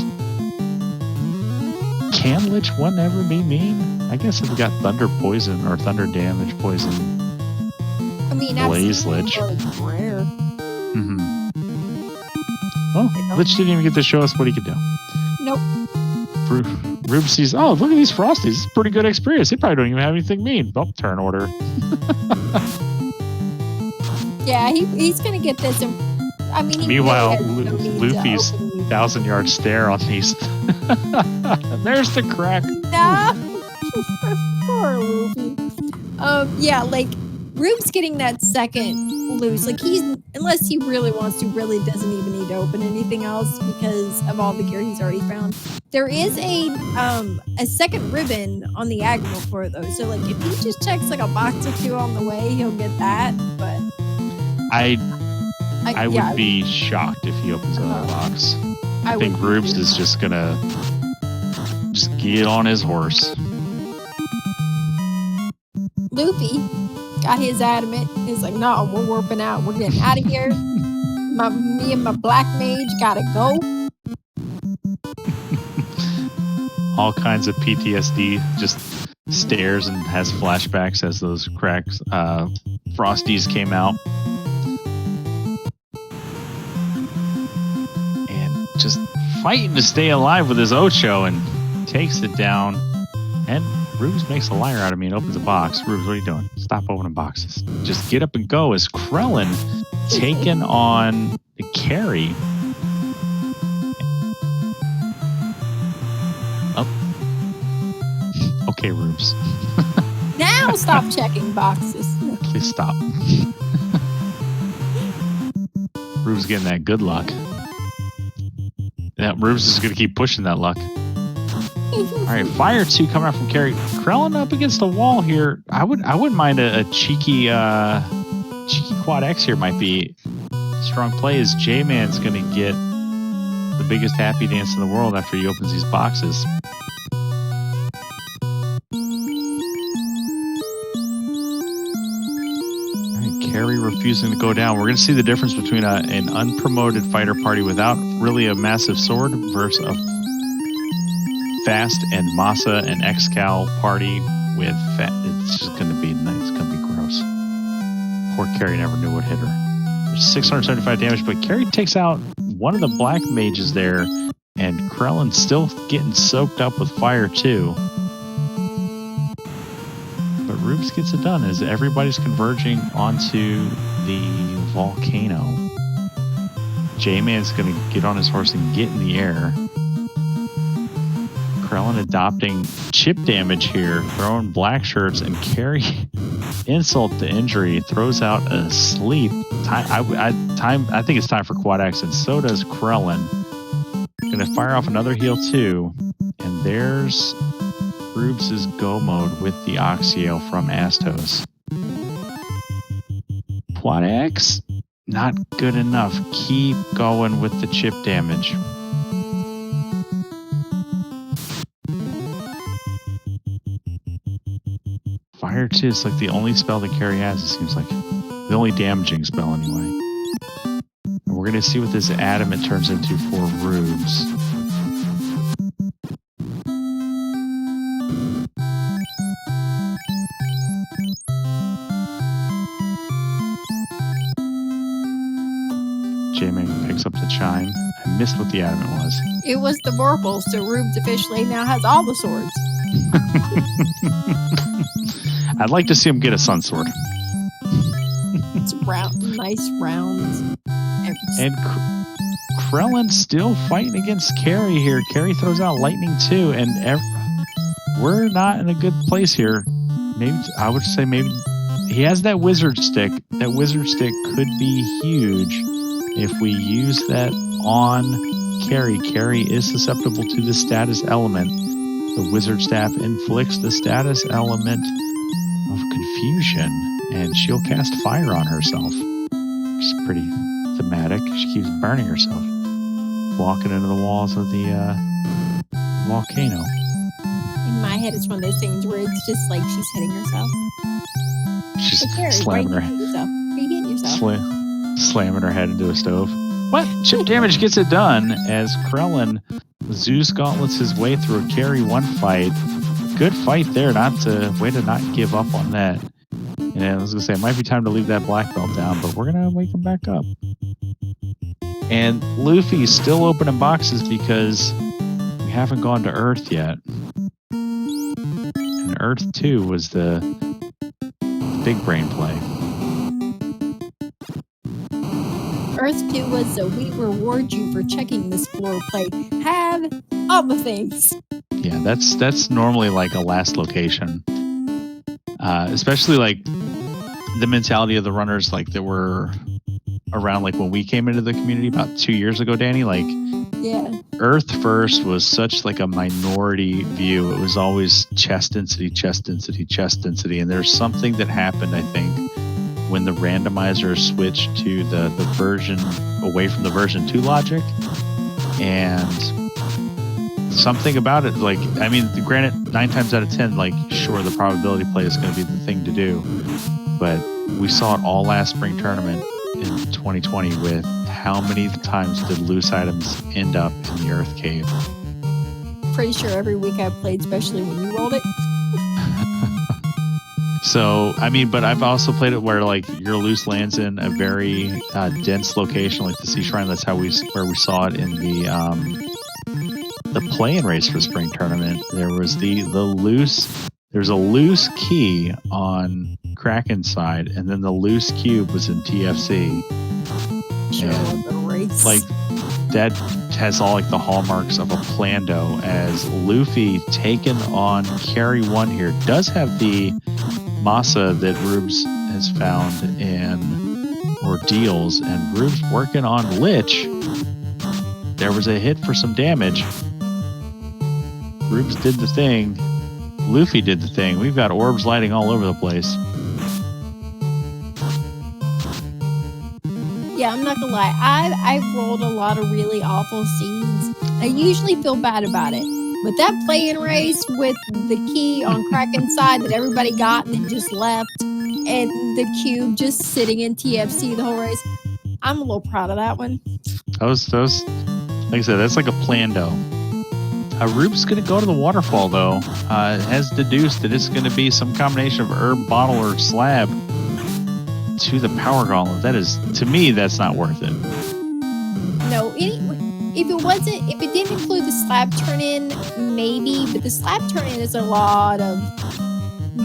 Speaker 1: Can Lich 1 ever be mean? I guess if we got Thunder Poison or Thunder Damage Poison.
Speaker 2: I mean,
Speaker 1: Blaze Lich.
Speaker 2: Rare.
Speaker 1: Well, Lich didn't even get to show us what he could do.
Speaker 2: Nope.
Speaker 1: Rubes sees, oh, look at these Frosties. This is pretty good experience. They probably don't even have anything mean. Oh, turn order.
Speaker 2: Yeah, he's going to get this. I mean,
Speaker 1: meanwhile, Luffy's 1,000-yard stare on these. There's the crack.
Speaker 2: No. Poor Luffy. Yeah, like, Rubes getting that second loose. Like, unless he really wants to, really doesn't even need to open anything else because of all the gear he's already found. There is a second ribbon on the Agma floor, though. So, like, if he just checks, like, a box or two on the way, he'll get that. But
Speaker 1: I would be shocked if he opens another box. I think Rubes is just gonna just get on his horse.
Speaker 2: Luffy got his adamant. He's like, no, we're warping out. We're getting out of here. Me and my black mage gotta go.
Speaker 1: All kinds of PTSD, just stares and has flashbacks as those cracks, Frosties came out. And just fighting to stay alive with his Ocho, and takes it down. And Rubes makes a liar out of me and opens a box. Rubes, what are you doing? Stop opening boxes. Just get up and go, as Krellin taking on the carry. Oh. Okay, Rubes.
Speaker 2: Now stop checking boxes.
Speaker 1: Please stop. Rubes getting that good luck. Yeah, Rubes is going to keep pushing that luck. All right, Fire 2 coming out from Carrie. Krellin up against the wall here. I wouldn't mind a cheeky Quad X here. Might be a strong play as J-Man's going to get the biggest happy dance in the world after he opens these boxes. Carrie refusing to go down. We're going to see the difference between an unpromoted fighter party without really a massive sword versus a fast and Masa and Excal party with fat. It's just going to be nice. It's going to be gross. Poor Carrie never knew what hit her. There's 675 damage, but Carrie takes out one of the black mages there, and Krellin's still getting soaked up with fire too. But Rubes gets it done as everybody's converging onto the volcano. J-Man's going to get on his horse and get in the air. Krellin adopting chip damage here, throwing black shirts, and Carrie, insult to injury, throws out a sleep. I think it's time for Quad X, and so does Krellin. Going to fire off another heal too, and there's Rubes' go mode with the Oxyale from Astos. Quad X, not good enough. Keep going with the chip damage. Fire 2 is like the only spell that Carrie has, it seems like. The only damaging spell anyway. And we're going to see what this adamant turns into for Rubes. J-Man picks up the chime. I missed what the adamant was.
Speaker 2: It was the Vorpal, so Rubes officially now has all the swords.
Speaker 1: I'd like to see him get a sun sword.
Speaker 2: It's round, nice rounds.
Speaker 1: And Krellin still fighting against Carrie here. Carrie throws out lightning too, and we're not in a good place here. Maybe I would say maybe he has that wizard stick. That wizard stick could be huge if we use that on Carrie. Carrie is susceptible to the status element. The wizard staff inflicts the status element of confusion, and she'll cast fire on herself. It's pretty thematic. She keeps burning herself, walking into the walls of the volcano.
Speaker 2: In my head, it's one of those things where it's just like she's hitting herself.
Speaker 1: She's
Speaker 2: Carrie,
Speaker 1: slamming her.
Speaker 2: Are you getting yourself?
Speaker 1: Slamming her head into a stove. What? Chip damage gets it done as Krellin Zeus gauntlets his way through a Carrie 1 fight. Good fight there, way to not give up on that. And I was going to say, it might be time to leave that black belt down, but we're going to wake him back up. And Luffy's still opening boxes because we haven't gone to Earth yet. And Earth 2 was the big brain play.
Speaker 2: Earth 2 was so we reward you for checking this floor plate. Have all the things.
Speaker 1: Yeah, that's normally like a last location. Especially like the mentality of the runners like that were around like when we came into the community about 2 years ago, Danny. Like,
Speaker 2: yeah,
Speaker 1: Earth first was such like a minority view. It was always chest density, chest density, chest density. And there's something that happened, I think, when the randomizer switched to the version away from the version 2 logic. And something about it, like, I mean, granted, 9 times out of 10, like, sure, the probability play is going to be the thing to do. But we saw it all last spring tournament in 2020 with how many times did loose items end up in the Earth Cave?
Speaker 2: Pretty sure every week I've played, especially when you rolled it.
Speaker 1: So, I mean, but I've also played it where like your loose lands in a very dense location, like the Sea Shrine. That's where we saw it in the play-in race for spring tournament. There was there's a loose key on Kraken side, and then the loose cube was in TFC.
Speaker 2: Sure, the race.
Speaker 1: Like that has all like the hallmarks of a Plando, as Luffy taken on Carry 1 here does have the Masa that Rubes has found in Ordeals, and Rubes working on Lich. there was a hit for some damage. Rubes did the thing. Luffy did the thing. We've got orbs lighting all over the place.
Speaker 2: Yeah, I'm not gonna lie. I've rolled a lot of really awful scenes. I usually feel bad about it. But that play-in race with the key on Kraken's side that everybody got and then just left, and the cube just sitting in TFC the whole race, I'm a little proud of that one.
Speaker 1: Those, like I said, that's like a plando. Rube's going to go to the waterfall, though. Has deduced that it's going to be some combination of herb, bottle, or slab to the power gauntlet. That is, to me, that's not worth it.
Speaker 2: No, if it didn't include the slab turn-in, maybe, but the slab turn-in is a lot of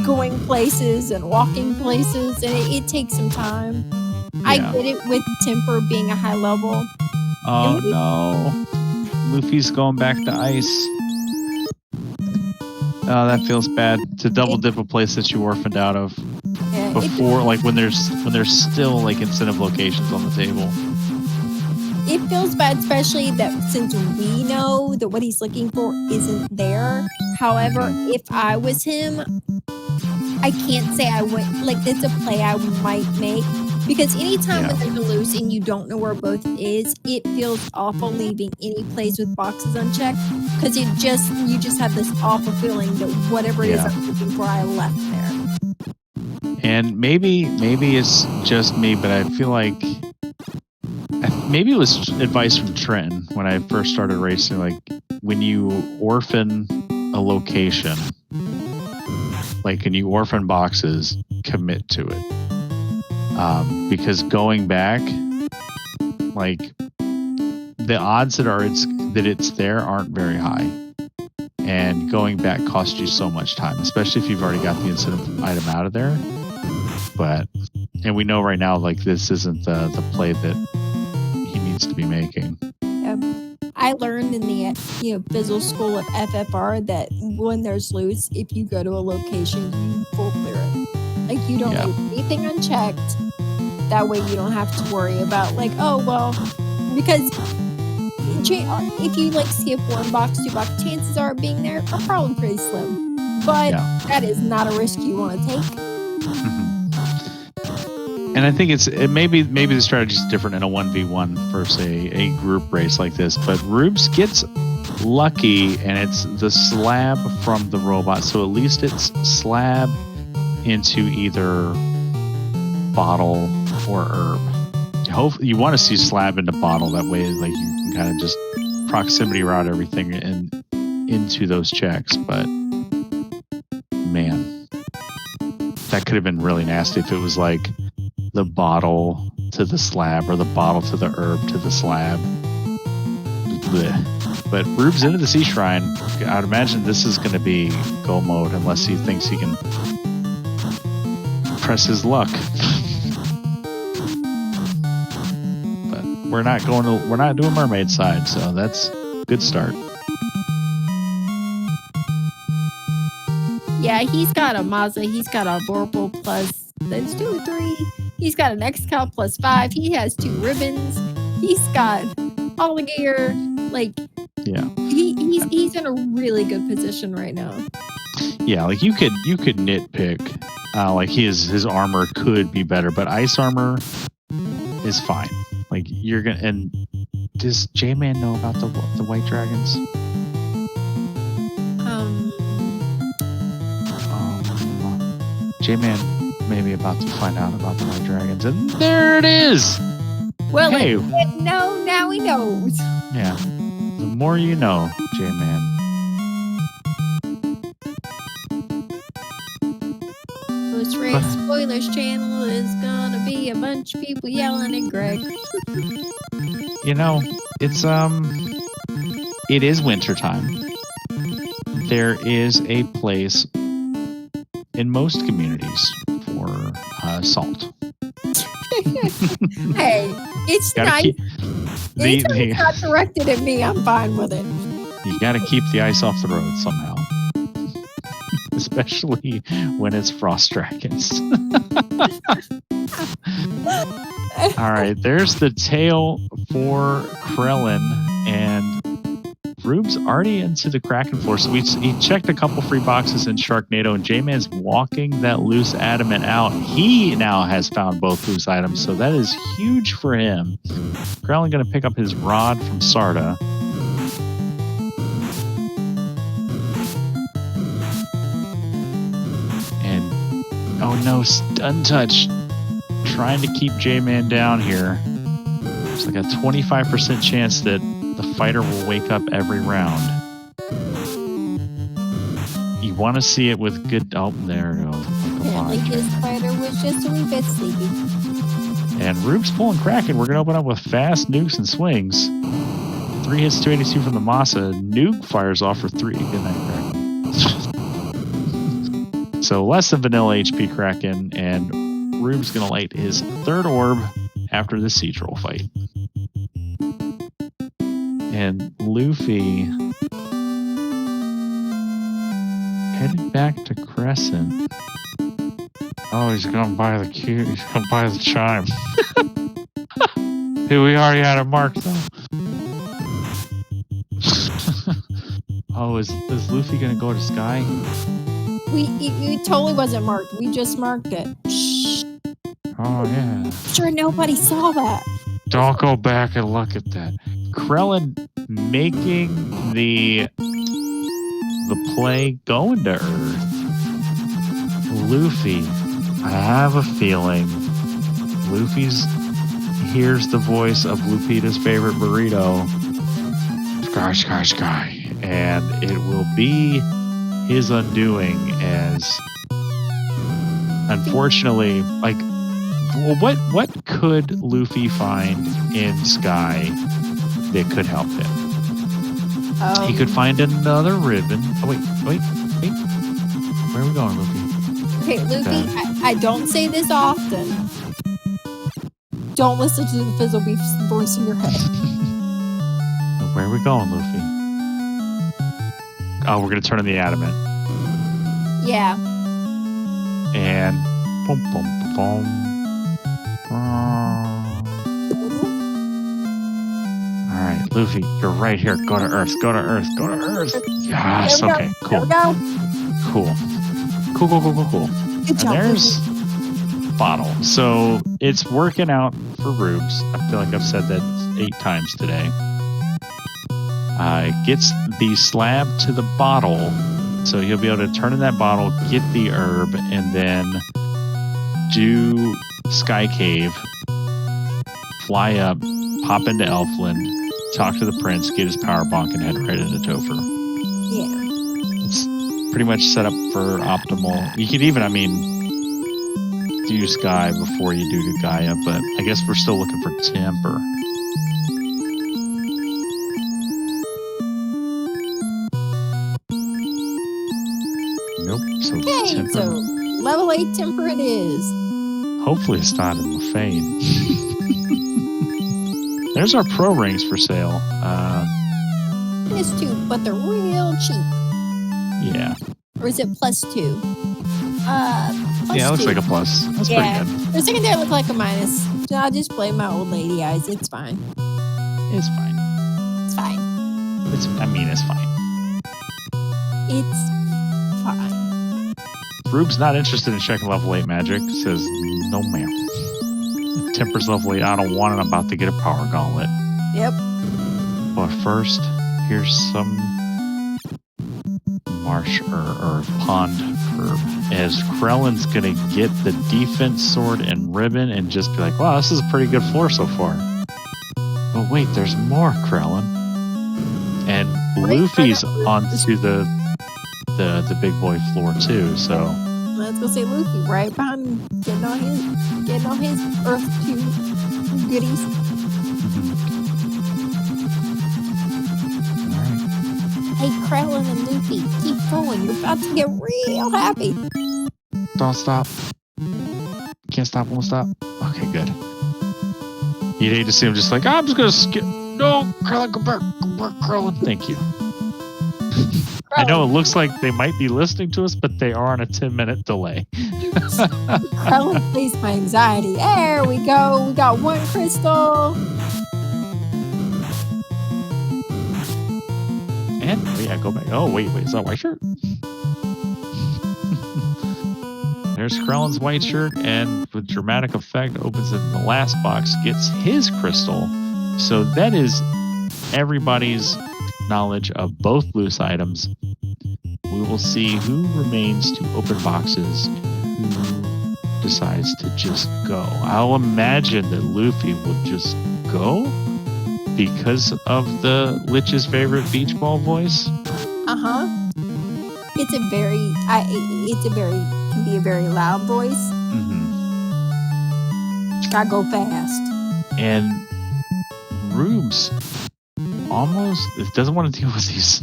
Speaker 2: going places and walking places, and it takes some time. Yeah. I get it with temper being a high level.
Speaker 1: Oh, no. Luffy's going back to ice. Oh, that feels bad. To double dip a place that you orphaned out of. Yeah, before, like when there's still like incentive locations on the table.
Speaker 2: It feels bad, especially that since we know that what he's looking for isn't there. However, if I was him, I can't say I would. Like, that's a play I might make. Because anytime when there's a loose and you don't know where both is, it feels awful leaving any place with boxes unchecked. Because you just have this awful feeling that whatever it is I'm looking for, I left there.
Speaker 1: And maybe it's just me, but I feel like maybe it was advice from Trenton when I first started racing. Like, when you orphan a location, like, and you orphan boxes, commit to it. Because going back, like, the odds that it's there aren't very high. And going back costs you so much time, especially if you've already got the incentive item out of there. And we know right now, like, this isn't the play that he needs to be making.
Speaker 2: I learned in the Fizzle School at FFR that when there's loose, if you go to a location, you full clear it. Like, you don't leave anything unchecked. That way you don't have to worry about, like, oh, well, because if you, like, skip 1 box, 2 box, chances are being there are probably pretty slim. But that is not a risk you want to take.
Speaker 1: And I think maybe the strategy is different in a 1v1 versus a group race like this. But Rubes gets lucky, and it's the slab from the robot. So at least it's slab into either bottle or herb. You want to see slab into bottle. That way, like, you can kind of just proximity route everything into those checks. But man, that could have been really nasty if it was like the bottle to the slab or the bottle to the herb to the slab. Blech. But Rubes into the Sea Shrine. I'd imagine this is going to be go mode unless he thinks he can press his luck. But we're not doing mermaid side, so that's a good start.
Speaker 2: Yeah, he's got a Mazda, he's got a Vorpal plus that's 2 or 3. He's got an X-Cal plus 5. He has 2 ribbons. He's got all the gear. Like, he's in a really good position right now.
Speaker 1: Yeah, like you could nitpick. Like his armor could be better, but ice armor is fine. Like, you're gonna. And does J-Man know about the white dragons? J-Man may be about to find out about the white dragons, and there it is.
Speaker 2: Well, hey, now he knows.
Speaker 1: Yeah, the more you know, J-Man.
Speaker 2: Spoilers channel is gonna be a bunch of people yelling at Greg.
Speaker 1: It is wintertime. There is a place in most communities for salt.
Speaker 2: Hey, it's nice. It's not directed at me. I'm fine with it.
Speaker 1: You got to keep the ice off the road somehow. especially when it's frost dragons. All right, there's the tail for Krellin, and Rube's already into the Kraken floor. So he checked a couple free boxes in Sharknado, and J-Man's walking that loose adamant out. He now has found both loose items, so that is huge for him. Krellin going to pick up his rod from Sarda. And, oh no, stun touch. Trying to keep J-Man down here. There's like a 25% chance that the fighter will wake up every round. You want to see it with good... Oh, there it goes.
Speaker 2: Apparently his fighter was just a wee bit sleepy.
Speaker 1: And Rube's pulling Kraken. We're going to open up with fast nukes and swings. 3 hits, 282 from the Masa. Nuke fires off for 3. Good night, Kraken. So less than vanilla HP Kraken, and Rube's going to light his 3rd orb after the siege roll fight. And Luffy headed back to Crescent. Oh, he's going to buy the cue. He's going to buy the chime. Hey, we already had it marked, though. Oh, is Luffy going to go to Sky?
Speaker 2: It totally wasn't marked. We just marked it. Shh.
Speaker 1: Oh, yeah.
Speaker 2: I'm sure nobody saw that.
Speaker 1: Don't go back and look at that. Krellin making the play going to Earth. Luffy, I have a feeling Luffy's hears the voice of Lupita's favorite burrito. Sky. And it will be his undoing as, unfortunately, like, well, what could Luffy find in Sky that could help him? He could find another ribbon. Oh, wait. Where are we going, Luffy?
Speaker 2: Okay, Luffy, I don't say this often. Don't listen to the Fizzlebeef voice in your head.
Speaker 1: Where are we going, Luffy? Oh, we're going to turn on the adamant.
Speaker 2: Yeah.
Speaker 1: And boom, boom, boom. All right, Luffy, you're right here. Go to Earth. Yes. Okay. Cool. Cool.
Speaker 2: Good job,
Speaker 1: there's Bottle. So it's working out for Rubes. I feel like I've said that 8 times today. Gets the slab to the bottle, so he'll be able to turn in that bottle, get the herb, and then do Sky Cave, fly up, pop into Elfland, talk to the prince, get his power bonk, and head right into Topher.
Speaker 2: Yeah.
Speaker 1: It's pretty much set up for optimal. You could even, do Sky before you do to Gaia, but I guess we're still looking for Temper. Nope. So
Speaker 2: Okay,
Speaker 1: Temper.
Speaker 2: so level 8 Temper it is.
Speaker 1: Hopefully it's not in Lefane. There's our pro rings for sale.
Speaker 2: It's 2, but they're real cheap.
Speaker 1: Yeah.
Speaker 2: Or is it +2? Plus
Speaker 1: Yeah, it looks
Speaker 2: 2.
Speaker 1: like a plus. That's
Speaker 2: Yeah.
Speaker 1: pretty good.
Speaker 2: For a second there, it looked like a minus. So I'll just blame my old lady eyes. It's fine.
Speaker 1: It's fine.
Speaker 2: It's fine.
Speaker 1: It's fine.
Speaker 2: It's fine.
Speaker 1: Rube's not interested in checking level 8 magic. Says, no ma'am. If Temper's level 8, I don't want it. I'm about to get a power gauntlet.
Speaker 2: Yep.
Speaker 1: But first, here's some marsh or pond herb. As Krellin's gonna get the defense sword and ribbon and just be like, wow, this is a pretty good floor so far. But wait, there's more, Krellin. And Luffy's onto the big boy floor too, so
Speaker 2: Let's go say Luffy right behind him, getting all his Earth 2 goodies. Hey, Krellin and Luffy, keep going. You're about to get real happy.
Speaker 1: Don't stop. Can't stop, won't stop. Okay, good. You'd hate to see him just like, I'm just gonna skip. No, Krellin, go back, Krellin. Thank you. I know it looks like they might be listening to us, but they are on a 10-minute delay.
Speaker 2: Krellin plays my anxiety. There we go. We got one crystal.
Speaker 1: And yeah, go back. Oh, wait, is that white shirt? There's Krellin's white shirt, and with dramatic effect, opens it in the last box, gets his crystal. So that is everybody's knowledge of both loose items. We will see who remains to open boxes, who decides to just go. I'll imagine that Luffy will just go because of the Lich's favorite beach ball voice.
Speaker 2: Uh-huh. It's a very can be a very loud voice.
Speaker 1: Mm-hmm.
Speaker 2: Gotta go fast.
Speaker 1: And Rubes almost doesn't want to deal with these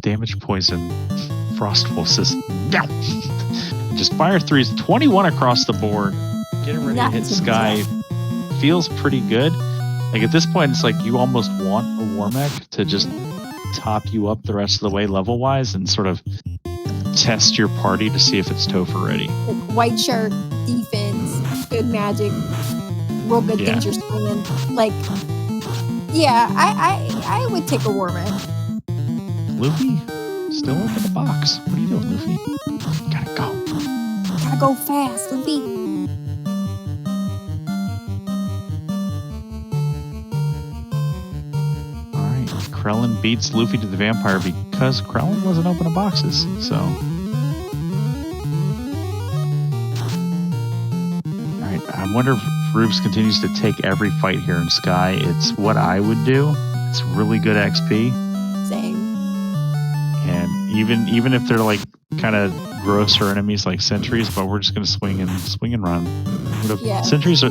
Speaker 1: damage poison frostful system. Just fire threes, 21 across the board. Getting ready to hit Sky. Feels pretty good. Like at this point, it's like you almost want a Warmech to just top you up the rest of the way level wise and sort of test your party to see if it's Topher ready.
Speaker 2: Like white shirt, defense, good magic, real good things you're swinging. Like, yeah, I would take a Warmech.
Speaker 1: Luffy, still open the box. What are you doing, Luffy? Gotta go.
Speaker 2: Gotta go fast, Luffy.
Speaker 1: Krellin beats Luffy to the vampire because Krellin wasn't opening boxes. So, all right. I wonder if Rubes continues to take every fight here in Sky. It's what I would do. It's really good XP. Same. And even if they're like kind of grosser enemies like sentries, but we're just gonna swing and run. Sentries are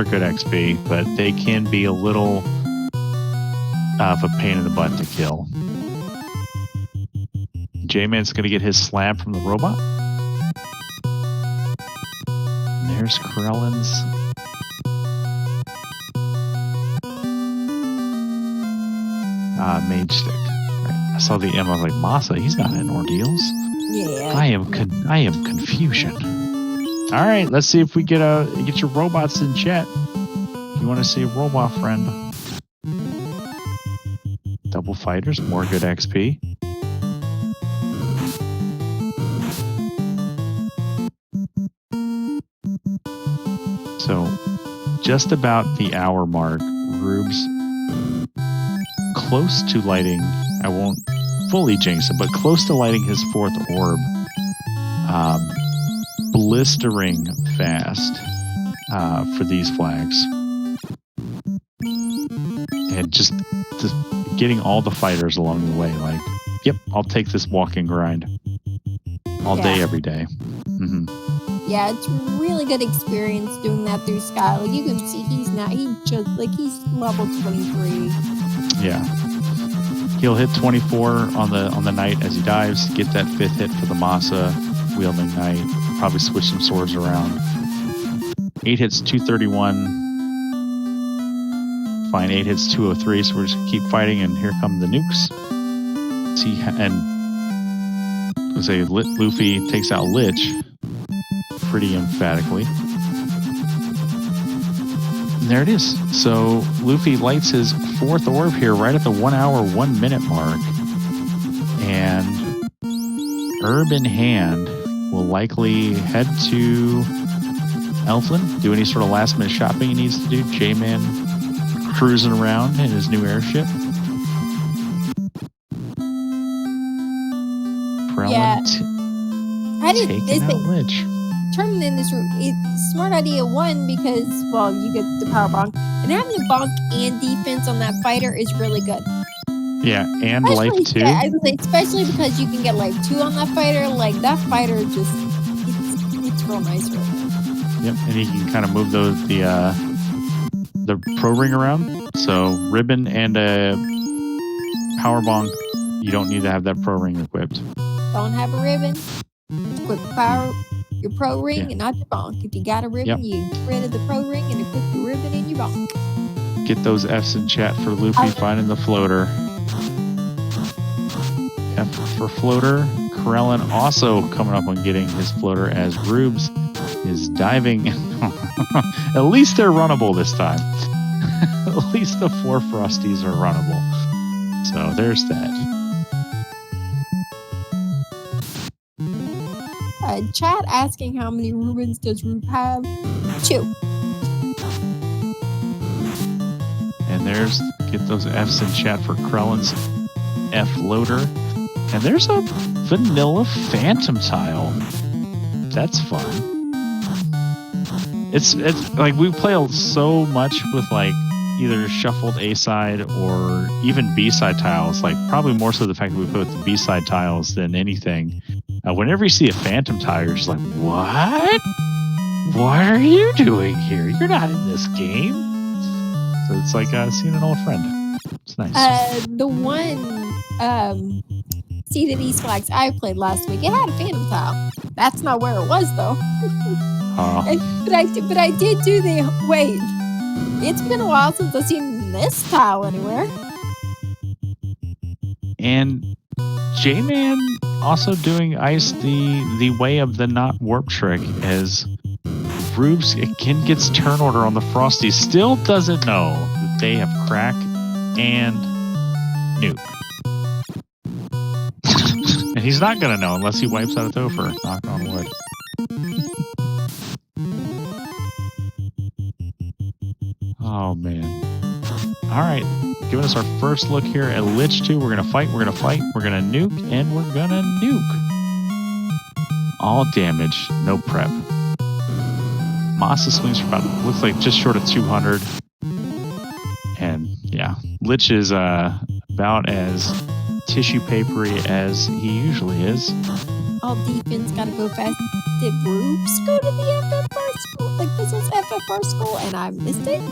Speaker 1: good XP, but they can be a little of a pain in the butt to kill. J-Man's going to get his slam from the robot. And there's Krellin's. Mage stick. Right. I saw the M. I was like, Masa, he's not in ordeals.
Speaker 2: Yeah.
Speaker 1: I am confusion. All right, let's see if we get your robots in chat. If you want to see a robot friend. Double fighters, more good XP. So, just about the hour mark, Rubes close to lighting, I won't fully jinx it, but close to lighting his fourth orb. Blistering fast for these flags. And just getting all the fighters along the way. Like, yep, I'll take this walking grind all day, every day. Mm-hmm.
Speaker 2: Yeah, it's really good experience doing that through Sky. Like, you can see he's level 23.
Speaker 1: Yeah. He'll hit 24 on the night as he dives, get that fifth hit for the Masa wielding knight, probably switch some swords around. 8 hits, 231. Fine, 8 hits, 203, so we're just gonna keep fighting, and here come the nukes. See, and let's say Luffy takes out Lich pretty emphatically. And there it is. So Luffy lights his fourth orb here right at the 1 hour, 1 minute mark. And Herb in hand will likely head to Elfland, do any sort of last minute shopping he needs to do. J-Man cruising around in his new airship. Krellin taking out Lich.
Speaker 2: Turning in this route, it's smart idea one because, well, you get the power bonk, and having the bonk and defense on that fighter is really good.
Speaker 1: Yeah, and especially, life too.
Speaker 2: I would say, especially because you can get life 2 on that fighter. Like, that fighter just, it's real nice right now.
Speaker 1: Yep, and you can kind of move the pro ring around. So ribbon and a power bonk, you don't need to have that pro ring equipped.
Speaker 2: Don't have a ribbon. Equip your pro ring and not your bonk. If you got a ribbon, you get rid of the pro ring and equip your ribbon and your bonk.
Speaker 1: Get those F's in chat for Luffy finding the floater. F for floater. Krellin also coming up on getting his floater as Rubes is diving. At least they're runnable this time. At least the 4 Frosties are runnable. So there's that.
Speaker 2: Chat asking how many Rubens does Rube have? 2.
Speaker 1: And there's, get those F's in chat for Krellin's F loader. And there's a vanilla phantom tile. That's fun. It's like we play so much with like either shuffled A side or even B side tiles. Like probably more so the fact that we play with the B side tiles than anything. Whenever you see a phantom tile, you're just like, what? What are you doing here? You're not in this game. So it's like seeing an old friend. It's nice.
Speaker 2: The one Seed of East Flags I played last week, it had a phantom tile. That's not where it was though. But I did do the wait. It's been a while since I've seen this tile anywhere.
Speaker 1: And J-Man also doing Ice the way of the not warp trick as Rubes again gets turn order on the Frosties. Still doesn't know that they have Crack and Nuke. And he's not going to know unless he wipes out a Topher. Knock on wood. Oh, man. All right. Giving us our first look here at Lich 2. We're going to fight, we're going to fight, we're going to nuke, and we're going to nuke. All damage, no prep. Masa swings for about, looks like just short of 200. And yeah, Lich is about as tissue papery as he usually is.
Speaker 2: All defense gotta go fast. Did Rubes go to the FFR school? Like this was FFR school and I missed it?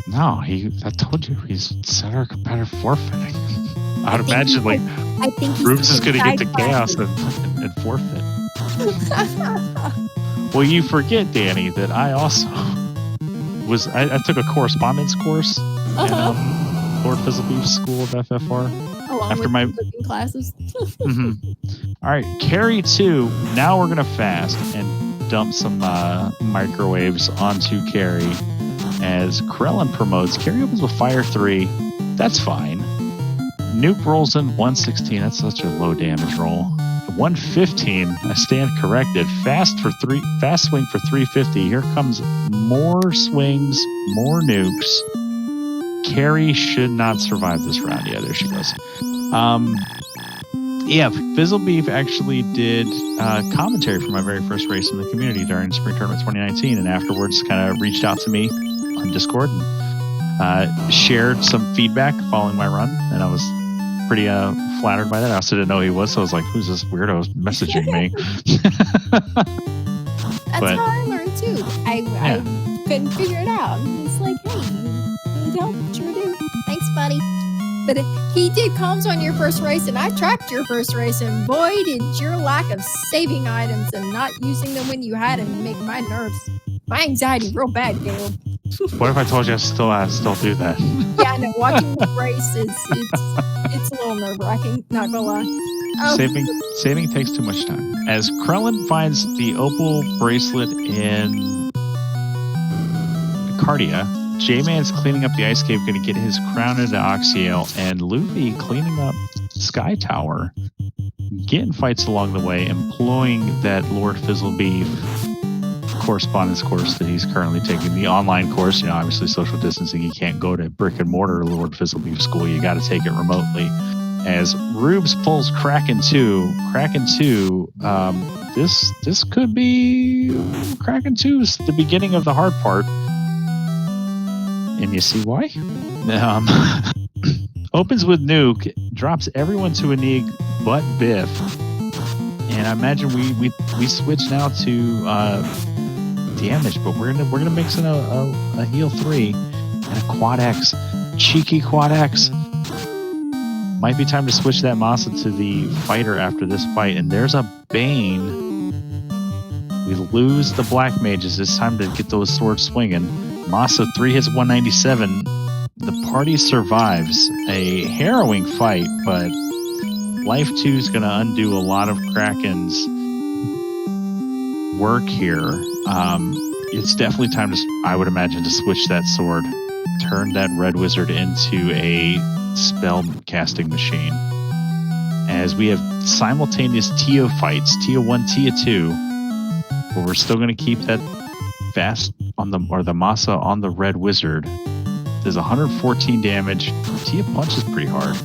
Speaker 1: No, I told you, he's set our competitive forfeiting. I would imagine like
Speaker 2: I think
Speaker 1: Rubes is going to get the chaos and forfeit. Well, you forget, Danny, that I also was, I took a correspondence course in Lord Fizzlebeef's School of FFR.
Speaker 2: Along
Speaker 1: after
Speaker 2: with
Speaker 1: my
Speaker 2: cooking classes.
Speaker 1: All right, Carry 2. Now we're going to fast and dump some microwaves onto Carry as Krellin promotes. Carry opens with Fire 3. That's fine. Nuke rolls in 116. That's such a low damage roll. 115. I stand corrected. Fast swing for 350. Here comes more swings, more nukes. Carrie should not survive this round. Yeah, there she goes. Yeah, Fizzlebeef actually did commentary for my very first race in the community during Spring Tournament 2019, and afterwards kind of reached out to me on Discord and shared some feedback following my run, and I was pretty flattered by that. I also didn't know who he was, so I was like, who's this weirdo messaging me?
Speaker 2: That's how I learned too. I couldn't figure it out. It's like, hey, you need help? Sure do. Thanks, buddy. But he did comms on your first race, and I tracked your first race, and boy, did your lack of saving items and not using them when you had them make my nerves, my anxiety real bad, Caleb.
Speaker 1: What if I told you I still do that?
Speaker 2: Yeah, I know. Watching the race it's a little nerve-wracking, not gonna lie.
Speaker 1: Saving takes too much time. As Krellin finds the opal bracelet in Cardia, J-Man's cleaning up the ice cave, going to get his crown into Oxyale, and Luffy cleaning up Sky Tower, getting fights along the way, employing that Lord Fizzlebeef correspondence course that he's currently taking, the online course. You know, obviously social distancing, you can't go to brick and mortar Lord Fizzlebeef school, you got to take it remotely. As Rubes pulls Kraken 2, this could be Kraken 2's the beginning of the hard part. And you see why? Opens with Nuke, drops everyone to a Neeg but Biff. And I imagine we switch now to damage, but we're gonna mix in a heal 3 and a Quad X. Cheeky Quad X. Might be time to switch that Masa to the fighter after this fight. And there's a Bane. We lose the Black Mages. It's time to get those swords swinging. Masa 3 hits 197. The party survives a harrowing fight, but Life 2 is going to undo a lot of Kraken's work here. It's definitely time to, I would imagine, to switch that sword. Turn that red wizard into a spell casting machine. As we have simultaneous Tia fights, Tia 1, Tia 2, but we're still going to keep that fast on the Masa on the red wizard. Does 114 damage. Tia punches pretty hard.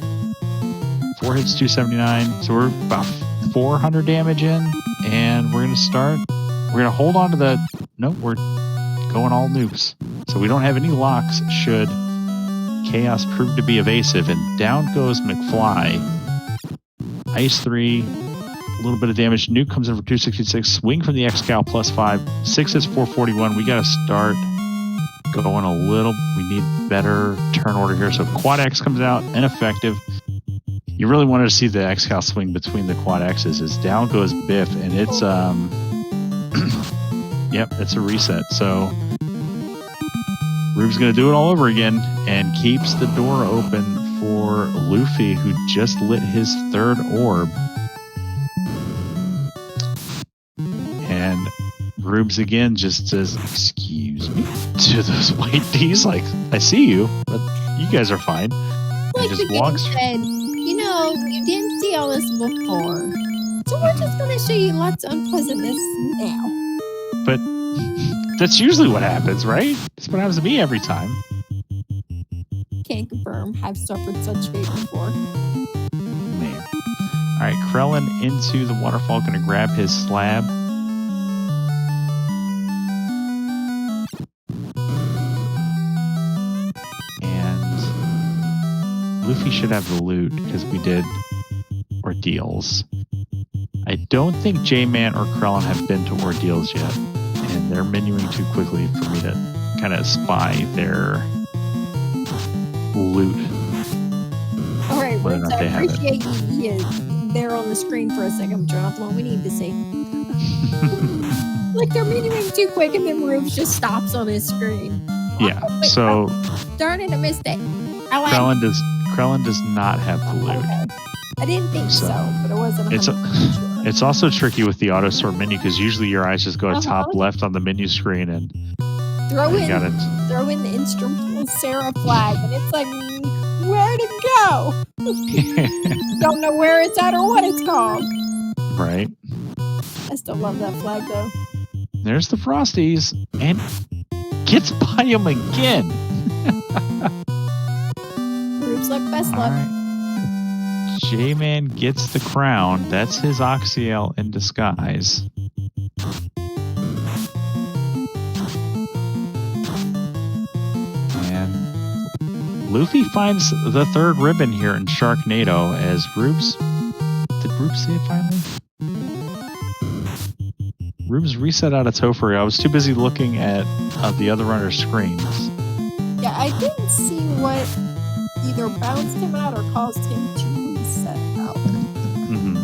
Speaker 1: 4 hits, 279. So we're about 400 damage in, and we're going to start. We're going to hold on to the. Nope, we're going all nukes. So we don't have any locks should Chaos prove to be evasive. And down goes McFly. Ice 3, a little bit of damage. Nuke comes in for 266. Swing from the X-Cal +5. 6 hits, 441. We got to start going a little. We need better turn order here. So Quad X comes out, ineffective. You really wanted to see the X-Cal swing between the Quad X's. As down goes Biff, and it's yep, it's a reset. So Rube's going to do it all over again and keeps the door open for Luffy, who just lit his third orb. And Rubes again just says, "Excuse me," to those white D's, like, "I see you, but you guys are fine."
Speaker 2: Like
Speaker 1: and just
Speaker 2: the
Speaker 1: walks.
Speaker 2: game said, you know, you didn't see all this before. So we're just going to show you lots of unpleasantness now.
Speaker 1: But that's usually what happens, right? That's what happens to me every time.
Speaker 2: Can't confirm. I've suffered such fate before.
Speaker 1: Man. All right, Krellin into the waterfall, going to grab his slab. And Luffy should have the loot because we did ordeals. I don't think J-Man or Krellin have been to ordeals yet, and they're menuing too quickly for me to kind of spy their loot.
Speaker 2: All right,
Speaker 1: Whether or
Speaker 2: Roots,
Speaker 1: not
Speaker 2: I
Speaker 1: they have it.
Speaker 2: appreciate you there on the screen for a second, but you're not the one we need to see. Like they're menuing too quick, and then Roots just stops on his screen.
Speaker 1: Yeah,
Speaker 2: Oh, wait,
Speaker 1: so
Speaker 2: darn it, I missed it. I like
Speaker 1: Krellin does not have the loot.
Speaker 2: Okay. I didn't think so, but it wasn't 100% sure.
Speaker 1: It's also tricky with the auto sort menu because usually your eyes just go to top left on the menu screen and
Speaker 2: throw
Speaker 1: you got it.
Speaker 2: Throw in the instrumental Sarah flag, and it's like, where'd it go? Don't know where it's at or what it's called.
Speaker 1: Right.
Speaker 2: I still love that flag though.
Speaker 1: There's the Frosties and gets by him again.
Speaker 2: Groups luck, best
Speaker 1: All
Speaker 2: luck.
Speaker 1: right. J-Man gets the crown. That's his Oxyel in disguise. And Luffy finds the third ribbon here in Sharknado as Rubes. Did Rubes see it finally? Rubes reset out of Topher. I was too busy looking at the other runner's screens.
Speaker 2: Yeah, I didn't see what either bounced him out or caused him to reset out.
Speaker 1: Mm-hmm.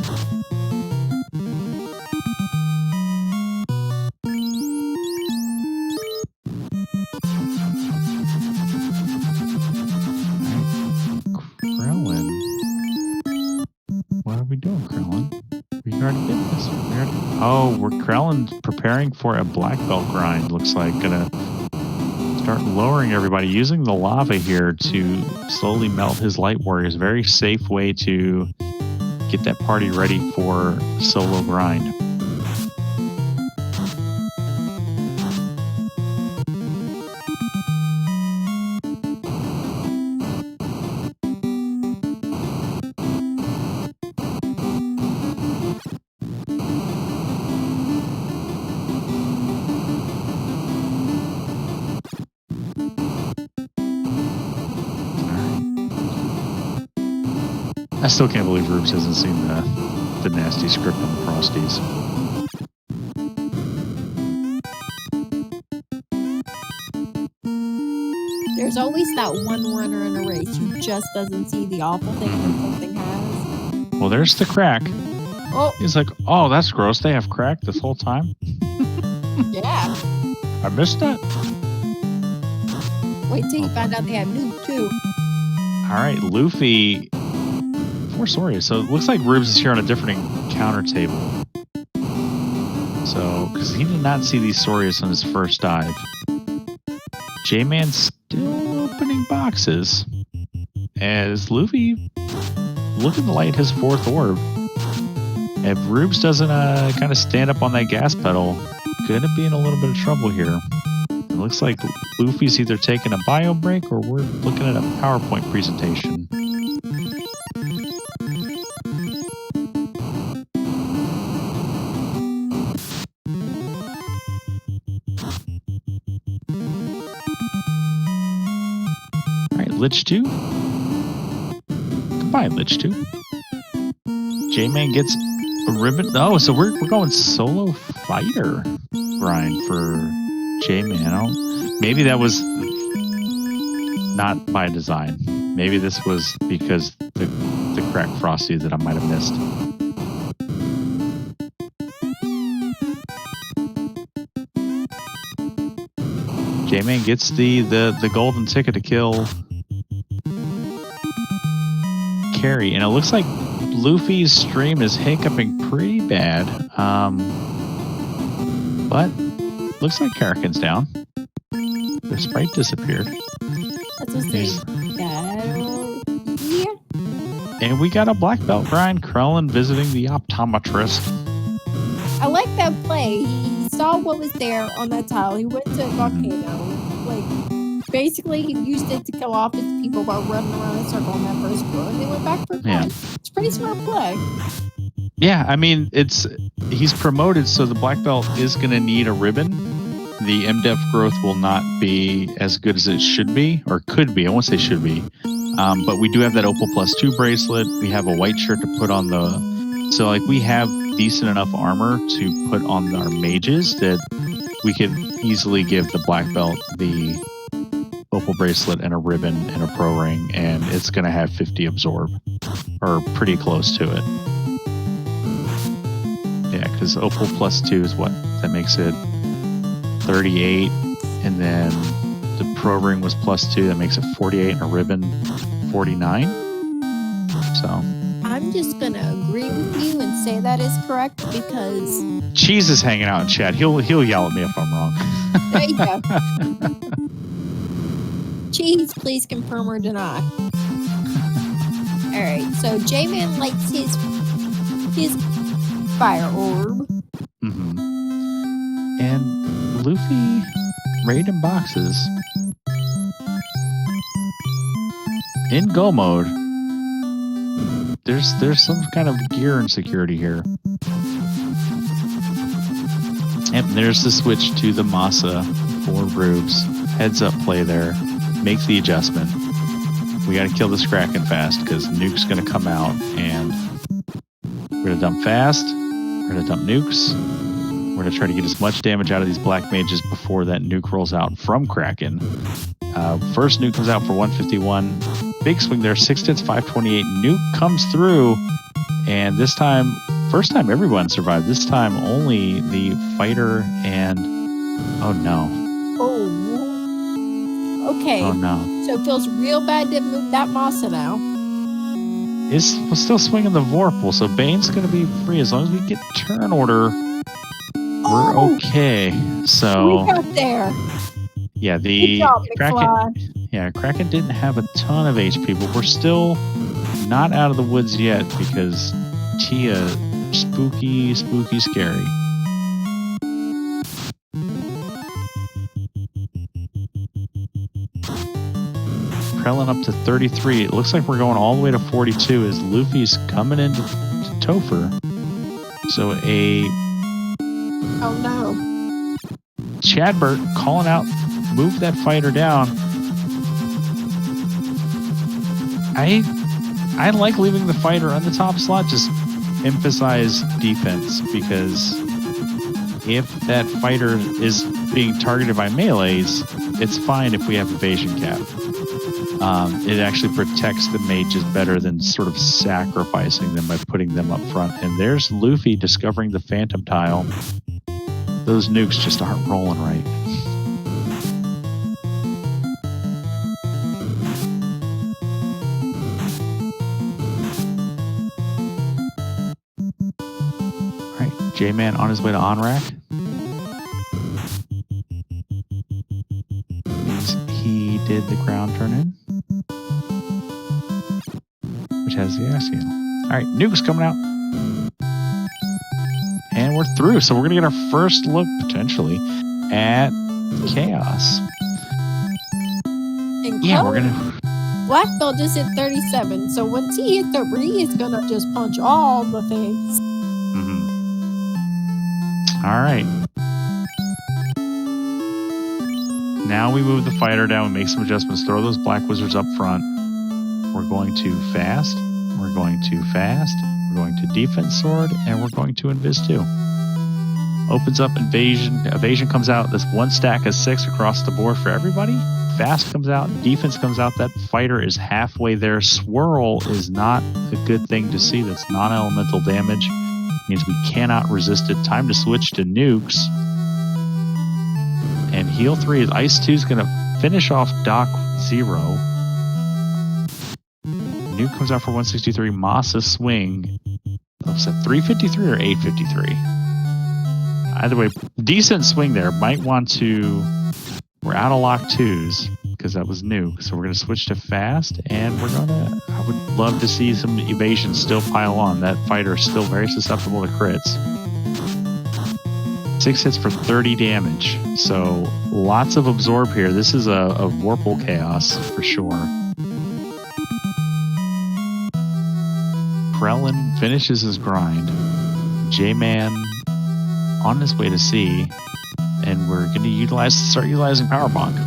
Speaker 1: Krellin. What are we doing, Krellin? We already did this. We're Krellin's preparing for a black belt grind. Looks like gonna start lowering everybody using the lava here to slowly melt his light warriors. Very safe way to get that party ready for solo grind. I still can't believe Rubes hasn't seen the nasty script on the Frosties.
Speaker 2: There's always that one runner in a race who just doesn't see the awful thing that something has.
Speaker 1: Well, there's the crack.
Speaker 2: Oh,
Speaker 1: He's like, oh, that's gross. They have crack this whole time?
Speaker 2: yeah.
Speaker 1: I missed that.
Speaker 2: Wait till you find out they have nuke too.
Speaker 1: All right, Luffy 4 Sorias. So it looks like Rubes is here on a different encounter table. So, because he did not see these Sorias on his first dive. J-Man's still opening boxes. As Luffy looking to light his 4th orb. If Rubes doesn't kind of stand up on that gas pedal, gonna be in a little bit of trouble here. It looks like Luffy's either taking a bio break or we're looking at a PowerPoint presentation. Alright, Lich 2. Goodbye, Lich 2. J-Man gets a ribbon. Oh, so we're going solo fighter grind for J-Man. Maybe that was not by design. Maybe this was because the crack Frosty that I might have missed. J-Man gets the golden ticket to kill Carrie, and it looks like Luffy's stream is hiccuping pretty bad. But looks like Karakin's down. The sprite disappeared.
Speaker 2: That's what they yeah.
Speaker 1: And we got a black belt grind. Krellin visiting the optometrist.
Speaker 2: I like that play. He saw what was there on that tile. He went to a volcano. Like, basically, he used it to kill off his people while running around in a circle on that first floor. And they went back for a
Speaker 1: Yeah.
Speaker 2: It's pretty smart play.
Speaker 1: Yeah, I mean, he's promoted, so the black belt is going to need a ribbon. The MDEF growth will not be as good as it should be, or could be. I won't say should be. But we do have that Opal +2 bracelet. We have a white shirt to put on the... So, like, we have decent enough armor to put on our mages that we could easily give the black belt the Opal bracelet and a ribbon and a pro ring, and it's going to have 50 absorb, or pretty close to it. Yeah, because Opal +2 is what? That makes it 38, and then the pro ring was +2, that makes it 48, and a ribbon 49. So
Speaker 2: I'm just going to agree with you and say that is correct because...
Speaker 1: Cheese is hanging out in chat. He'll yell at me if I'm wrong.
Speaker 2: There you go. Cheese, please confirm or deny. Alright, so J-Man lights his fire orb.
Speaker 1: Mm-hmm. And Luffy raiding boxes. In go mode, there's some kind of gear insecurity here. And there's the switch to the Masa for Rubes. Heads up play there. Make the adjustment. We gotta kill this Kraken fast because Nuke's gonna come out, and we're gonna dump fast. We're gonna dump nukes. We're gonna try to get as much damage out of these black mages before that nuke rolls out from Kraken. First nuke comes out for 151. Big swing there, 6 hits, 528. Nuke comes through, and this time, first time everyone survived. This time only the fighter and... Oh no.
Speaker 2: Oh. Okay.
Speaker 1: Oh no.
Speaker 2: So it feels real bad to move that Masa now.
Speaker 1: Is still swinging the Vorpal, so Bane's going to be free as long as we get turn order. We're okay. So
Speaker 2: we got there.
Speaker 1: Yeah, the
Speaker 2: Good job,
Speaker 1: Kraken.
Speaker 2: McFly.
Speaker 1: Yeah, Kraken didn't have a ton of HP, but we're still not out of the woods yet because Tia, spooky, scary. Krellin up to 33. It looks like we're going all the way to 42 as Luffy's coming into Topher. So
Speaker 2: Oh no.
Speaker 1: Chadbert calling out, move that fighter down. I like leaving the fighter on the top slot, just emphasize defense, because if that fighter is being targeted by melees, it's fine if we have evasion cap. It actually protects the mages better than sort of sacrificing them by putting them up front. And there's Luffy discovering the Phantom Tile. Those nukes just aren't rolling right. J-Man on his way to on-rack. He did the ground turn in, which has the ice seal. All right, Nuke's coming out. And we're through. So we're going to get our first look, potentially, at Chaos.
Speaker 2: And
Speaker 1: Yeah, we're going to...
Speaker 2: Black Belt just hit 37. So once he hits 30, he's going to just punch all the things.
Speaker 1: Mm-hmm. All right. Now we move the fighter down, we make some adjustments, throw those black wizards up front. We're going to fast, we're going to fast, we're going to defense sword, and we're going to invis 2. Opens up invasion, evasion comes out. This one stack is 6 across the board for everybody. Fast comes out, defense comes out. That fighter is halfway there. Swirl is not a good thing to see. That's non-elemental damage. Means we cannot resist it. Time to switch to nukes. And heal 3 is Ice 2 is going to finish off Doc 0. Nuke comes out for 163. Masa swing. Was that 353 or 853? Either way, decent swing there. Might want to... We're out of lock 2s because that was nuke. So we're going to switch to fast. And we're going to... I would love to see some evasion still pile on. That fighter is still very susceptible to crits. 6 hits for 30 damage. So lots of absorb here. This is a Vorpal Chaos for sure. Krellin finishes his grind. J-Man on his way to C. And we're going to start utilizing Power Bonk.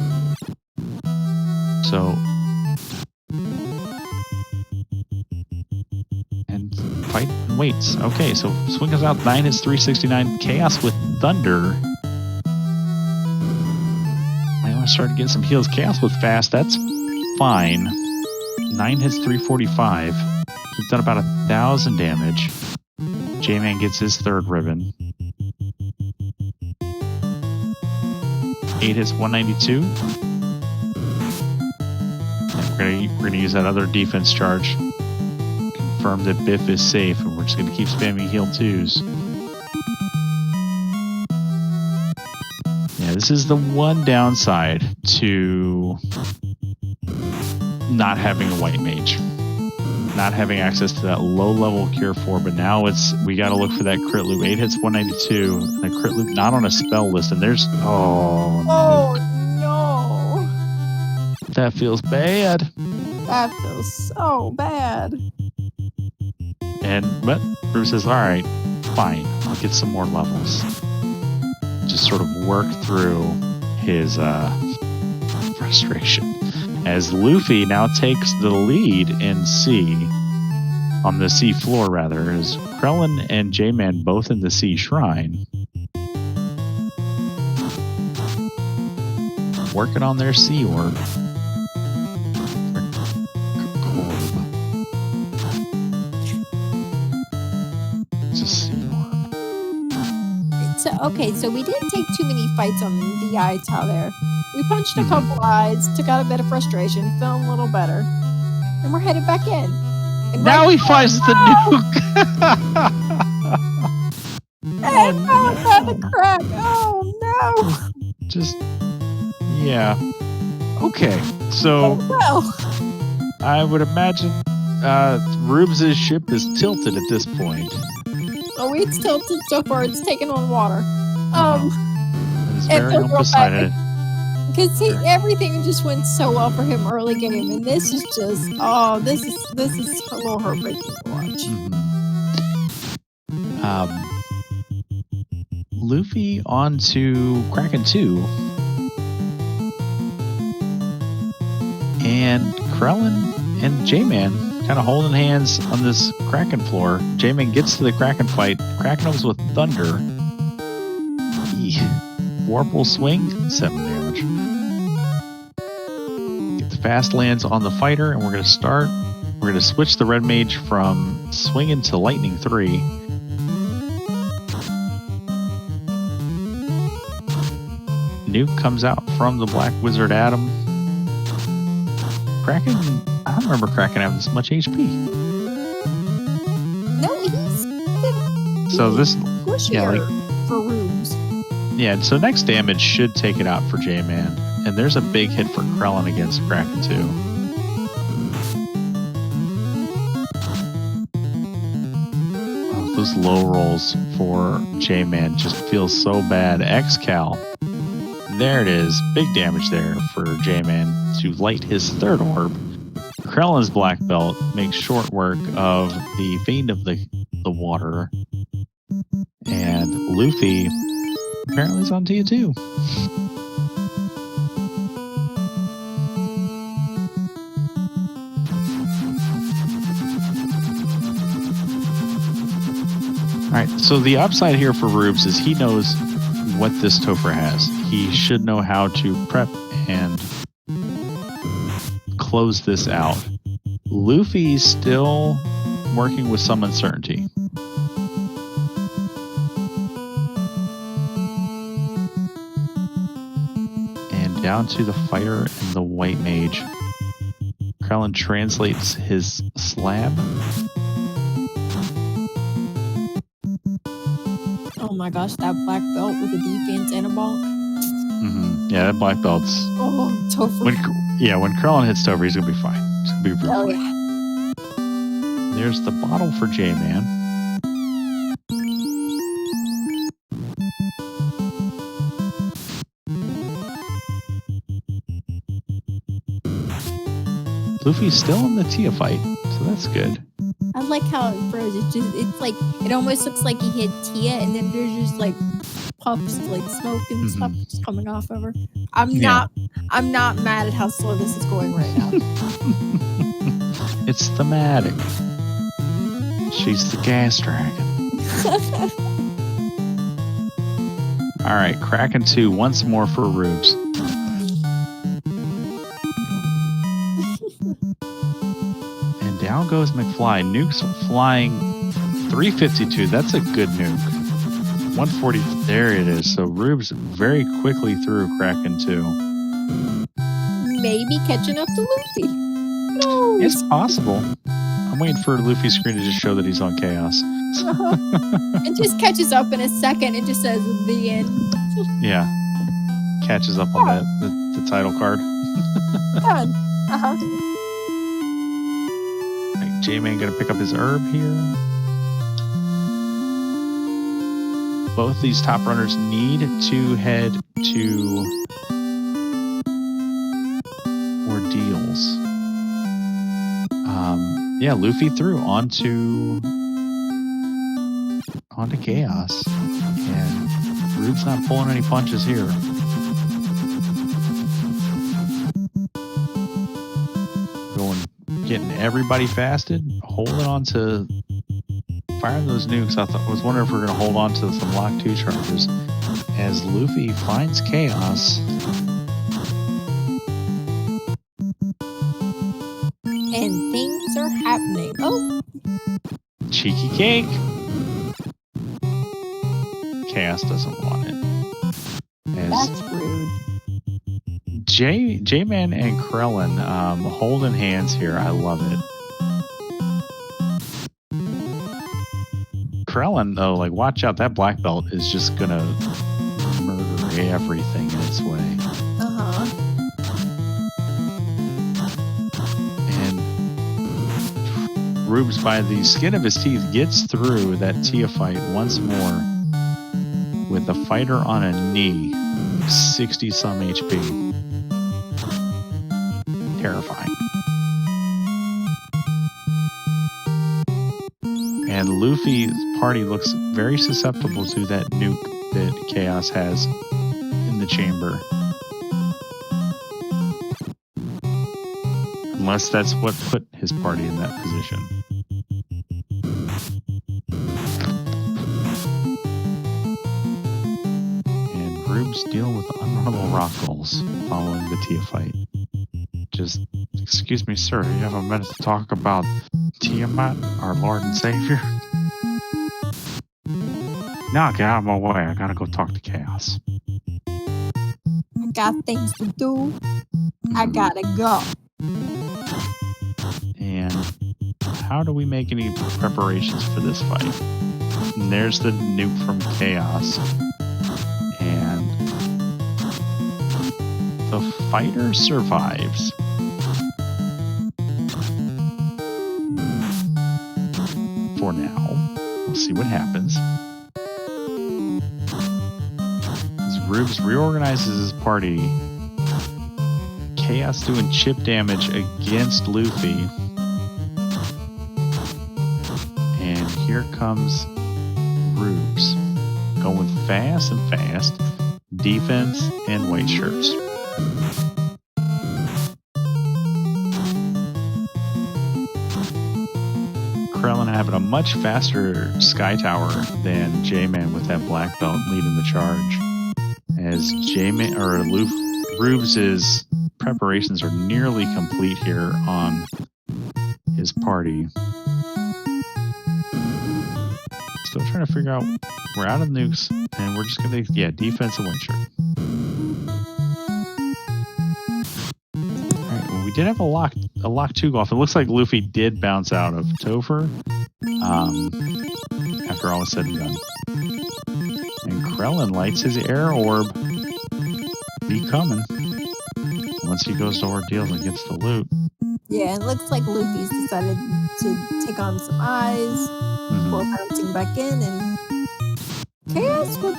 Speaker 1: So... And fight and waits. Okay, so swing comes out. 9 hits, 369. Chaos with Thunder. I want to start to get some heals. Chaos with Fast, that's fine. 9 hits, 345. We've done about 1,000 damage. J-Man gets his 3rd ribbon. 8 hits, 192. And we're gonna use that other defense charge. Confirm that Biff is safe, and we're just gonna keep spamming heal 2s. Yeah, this is the one downside to not having a white mage. Not having access to that low-level Cure 4, but now we got to look for that crit loop. 8 hits, 192. And a crit loop not on a spell list, and there's... Oh,
Speaker 2: no.
Speaker 1: That feels bad.
Speaker 2: That feels so bad.
Speaker 1: But Bruce says, all right, fine, I'll get some more levels. Just sort of work through his frustration. As Luffy now takes the lead in C, on the C floor rather, as Krellin and J-Man both in the C shrine. Working on their C orb. It's a C orb.
Speaker 2: Okay, so we didn't take too many fights on the eye tile there. We punched a couple eyes, took out a bit of frustration, feeling a little better, and we're headed back in. And
Speaker 1: now he finds the nuke.
Speaker 2: And by the crack. Oh no!
Speaker 1: Just yeah. Okay, so I would imagine Rubes' ship is tilted at this point.
Speaker 2: Oh, it's tilted so far; it's taken on water.
Speaker 1: It's very undecided.
Speaker 2: Because everything just went so well for him early game, and this is just this is a little heartbreaking to watch.
Speaker 1: Luffy on to Kraken 2, and Krellin and J-Man kind of holding hands on this Kraken floor. J-Man gets to the Kraken fight. Kraken opens with Thunder. Vorpal swing, 7 damage. Get the fast lands on the fighter, and we're going to start. We're going to switch the red mage from swinging to lightning 3. Nuke comes out from the black wizard Adam. Kraken, I don't remember Kraken having this much HP.
Speaker 2: No, he's
Speaker 1: So this
Speaker 2: pushier for Rubes.
Speaker 1: Yeah, so next damage should take it out for J-Man. And there's a big hit for Krellin against Kraken too. Oh, those low rolls for J-Man just feel so bad. X-Cal. There it is. Big damage there for J-Man to light his third orb. Krellin's black belt makes short work of the Fiend of the Water. And Luffy apparently is on to you too. Alright, so the upside here for Rubes is he knows what this Topher has. He should know how to prep and close this out. Luffy's still working with some uncertainty. And down to the fighter and the white mage. Krellin translates his slab.
Speaker 2: Oh my gosh, that black belt with a defense and a bonk.
Speaker 1: Mm-hmm. Yeah, that black belt's...
Speaker 2: Oh, Topher.
Speaker 1: When Krellin hits Topher, he's going to be fine. He's going to be real fine.
Speaker 2: Yeah.
Speaker 1: There's the bottle for J-Man. Luffy's still in the Tia fight, so that's good.
Speaker 2: I like how it froze. It's like, it almost looks like he hit Tia, and then there's just like puffs, like smoke and stuff just coming off of her. I'm not mad at how slow this is going right now.
Speaker 1: It's thematic. She's the gas dragon. All right, Kraken 2 once more for Rubes. And down goes McFly. Nuke's flying 352. That's a good nuke. 140. There it is. So Rubes very quickly through Kraken 2.
Speaker 2: Maybe catching up to Luffy. No.
Speaker 1: It's possible. I'm waiting for Luffy's screen to just show that he's on Chaos.
Speaker 2: It just catches up in a second. It just says the end.
Speaker 1: Yeah. Catches up on that the title card.
Speaker 2: Done.
Speaker 1: Right, J-Man gonna pick up his herb here. Both these top runners need to head to ordeals. Yeah, Luffy through onto Chaos. And Rube's not pulling any punches here. Getting everybody fasted, holding on to firing those nukes. I was wondering if we we're going to hold on to some Lock 2 charges as Luffy finds Chaos.
Speaker 2: And things are happening. Oh.
Speaker 1: Cheeky cake. Chaos doesn't want it.
Speaker 2: That's rude.
Speaker 1: J-Man and Krellin holding hands here. I love it. Krellin, though, like, watch out. That black belt is just going to murder everything in its way. And Rubes, by the skin of his teeth, gets through that Tia fight once more with a fighter on a knee. 60-some HP. Terrifying. And Luffy's party looks very susceptible to that nuke that Chaos has in the chamber. Unless that's what put his party in that position. And Rubes dealing with unrunnable rock goals following the Tia fight. Just, excuse me, sir, you have a minute to talk about Tiamat, our Lord and Savior? No, get out of my way. I gotta go talk to Chaos.
Speaker 2: I got things to do. I gotta go.
Speaker 1: And how do we make any preparations for this fight? And there's the nuke from Chaos. And the fighter survives. For now. We'll see what happens. As Rubes reorganizes his party, Chaos doing chip damage against Luffy. And here comes Rubes. Going fast and fast. Defense and white shirts. Krellin having a much faster Sky Tower than J-Man with that black belt leading the charge. As J-Man or Rubes' preparations are nearly complete here on his party. Still trying to figure out, we're out of nukes and we're just gonna, defense and white shirt. Alright, well, we did have a lock 2 golf. It looks like Luffy did bounce out of Topher after all was said and done. And Krellin lights his air orb. Be coming. Once he goes to Ordeals and gets the loot.
Speaker 2: Yeah, it looks like Luffy's decided to take on some eyes before bouncing back in, and Chaos would,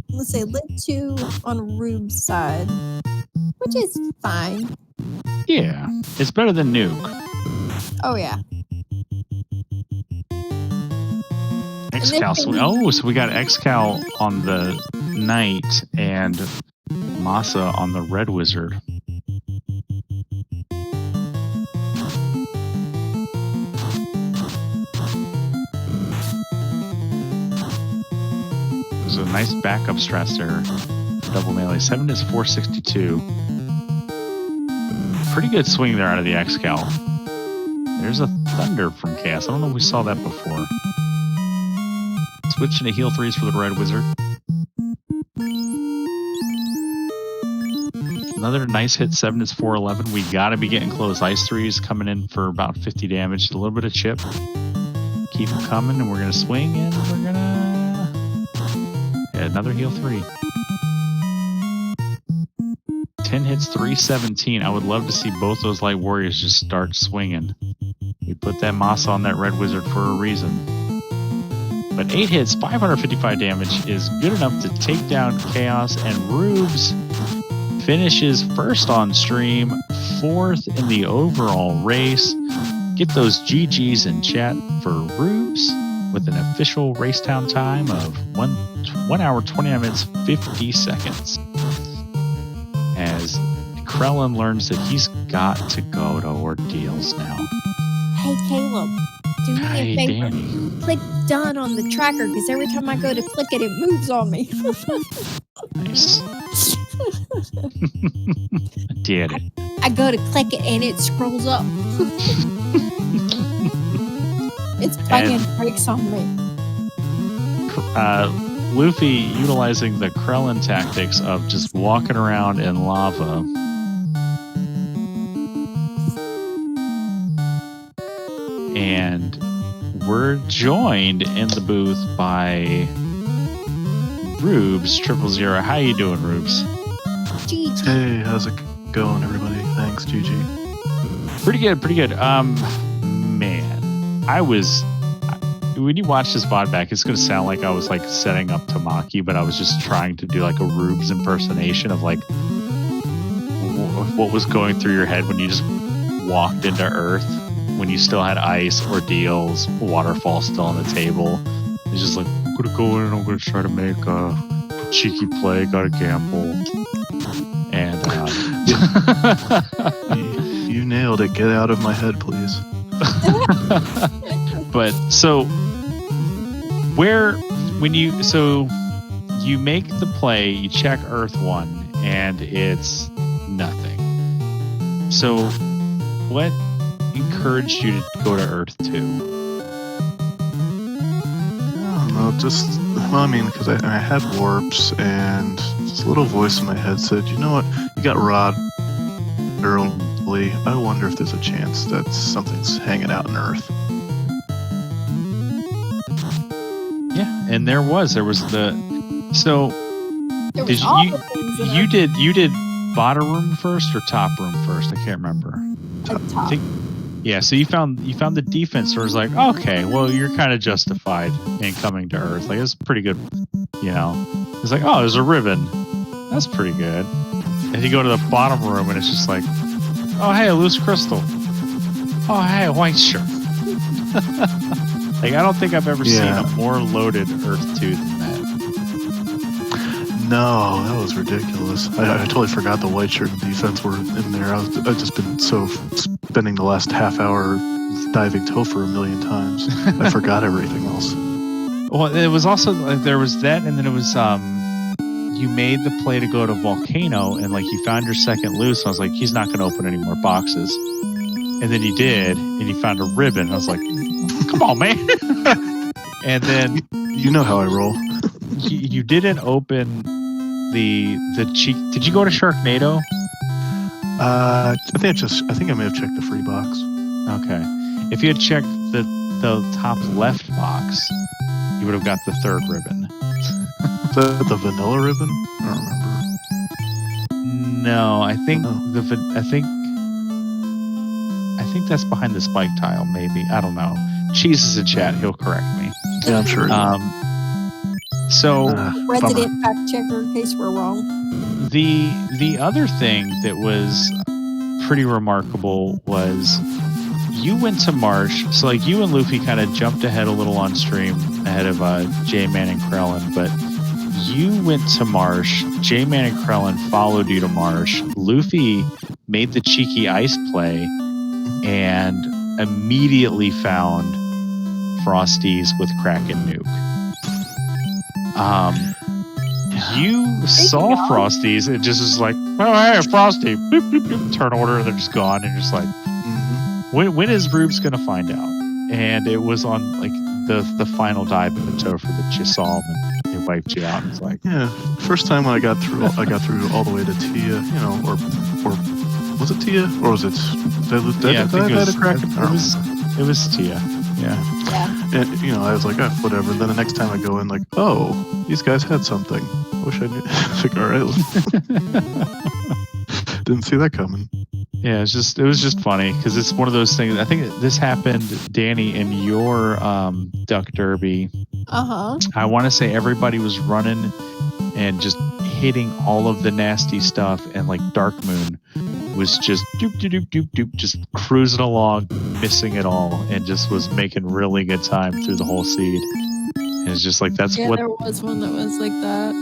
Speaker 2: let's say, lit 2 on Rube's side, which is fine.
Speaker 1: Yeah, it's better than Nuke.
Speaker 2: Oh, yeah.
Speaker 1: X-Cal. Oh, so we got X-Cal on the Knight and Masa on the Red Wizard. There's a nice backup stress there. Double melee. 7 is 462. Pretty good swing there out of the X-Cal. There's a Thunder from Chaos. I don't know if we saw that before. Switching to heal 3s for the Red Wizard. Another nice hit. 7 is 411. We gotta be getting close. Ice 3s coming in for about 50 damage. A little bit of chip. Keep them coming, and we're gonna swing, and we're gonna... Yeah, another heal 3. 10 hits, 317. I would love to see both those Light Warriors just start swinging. We put that Masa on that Red Wizard for a reason. But 8 hits, 555 damage is good enough to take down Chaos, and Rubes finishes first on stream, 4th in the overall race. Get those GGs in chat for Rubes with an official Racetown time of 1 hour, 29 minutes, 50 seconds. As Krellin learns that he's got to go to Ordeals now.
Speaker 2: Hey, Caleb, do me a favor.
Speaker 1: Danny.
Speaker 2: Click done on the tracker, because every time I go to click it, it moves on me.
Speaker 1: Nice. Did it.
Speaker 2: I go to click it, and it scrolls up. It's playing tricks on me.
Speaker 1: Luffy utilizing the Krellin tactics of just walking around in lava. And we're joined in the booth by Rubes 000. How you doing, Rubes?
Speaker 2: GG.
Speaker 3: Hey, how's it going, everybody? Thanks, GG.
Speaker 1: Pretty good, pretty good. Man, I was... When you watch this VOD back, it's going to sound like I was like setting up Tamaki, but I was just trying to do like a Rubes impersonation of like what was going through your head when you just walked into Earth, when you still had ice, Ordeals, waterfall still on the table. It's just like, I'm going to go in and I'm going to try to make a cheeky play, got to gamble. And
Speaker 3: You nailed it. Get out of my head, please.
Speaker 1: But so you make the play, you check Earth 1, and it's nothing. So what encouraged you to go to Earth 2?
Speaker 3: I don't know, because I had warps, and this little voice in my head said, you know what, you got Rod early. I wonder if there's a chance that something's hanging out in Earth.
Speaker 1: Yeah, and there was the so
Speaker 2: There
Speaker 1: did
Speaker 2: was all
Speaker 1: you
Speaker 2: the things in
Speaker 1: you did bottom room first or top room first? I can't remember.
Speaker 2: our top.
Speaker 1: Yeah, so you found the defense was like, okay, well, you're kind of justified in coming to Earth. Like, it's pretty good, you know. It's like, oh, there's a ribbon. That's pretty good. And you go to the bottom room, and it's just like, oh, hey, a loose crystal. Oh, hey, a white shirt. Like, I don't think I've ever seen a more loaded Earth 2 than that.
Speaker 3: No, that was ridiculous. I totally forgot the white shirt and defense were in there. I've just been so spending the last half hour diving Topher a million times. I forgot everything else.
Speaker 1: Well, it was also there was that, and then it was you made the play to go to Volcano, and like you found your second loose. I was like, he's not going to open any more boxes, and then you did, and you found a ribbon. I was like, come on, man. And then
Speaker 3: you know how I roll.
Speaker 1: You didn't open the cheek. Did you go to Sharknado?
Speaker 3: I think I may have checked the free box. Okay.
Speaker 1: If you had checked the top left box, you would have got the third ribbon.
Speaker 3: The vanilla ribbon? I don't remember.
Speaker 1: No, I think I think that's behind the spike tile. Maybe, I don't know. Cheese is in chat. He'll correct me.
Speaker 3: Yeah, I'm sure.
Speaker 1: So
Speaker 2: resident fact checker in case we're wrong.
Speaker 1: The other thing that was pretty remarkable was you went to Marsh. So like you and Luffy kind of jumped ahead a little on stream ahead of J-Man and Krellin, but you went to Marsh. J-Man and Krellin followed you to Marsh. Luffy made the cheeky ice play and immediately found Frosties with Kraken Nuke. You saw Frosties and just was like, oh, hey, Frosty, boop, boop, boop, turn order, and they're just gone, and you're just like, when is Rubes going to find out? And it was on like the final dive in the Topher that you saw him, and they wiped you out. It's like,
Speaker 3: yeah, first time when I got through all the way to Tia, you know, or was it Tia or was it? It was
Speaker 1: Tia. Yeah.
Speaker 3: And, you know, I was like, oh, whatever. Then the next time I go in, like, oh, these guys had something. I wish I knew. Like, all right. Didn't see that coming.
Speaker 1: Yeah, it was just funny because it's one of those things. I think this happened, Danny, in your Duck Derby. I want to say everybody was running and just hitting all of the nasty stuff, and like Dark Moon was just doop doop doop doop doop, just cruising along, missing it all, and just was making really good time through the whole seed. And it's just like there
Speaker 2: was one that was like that.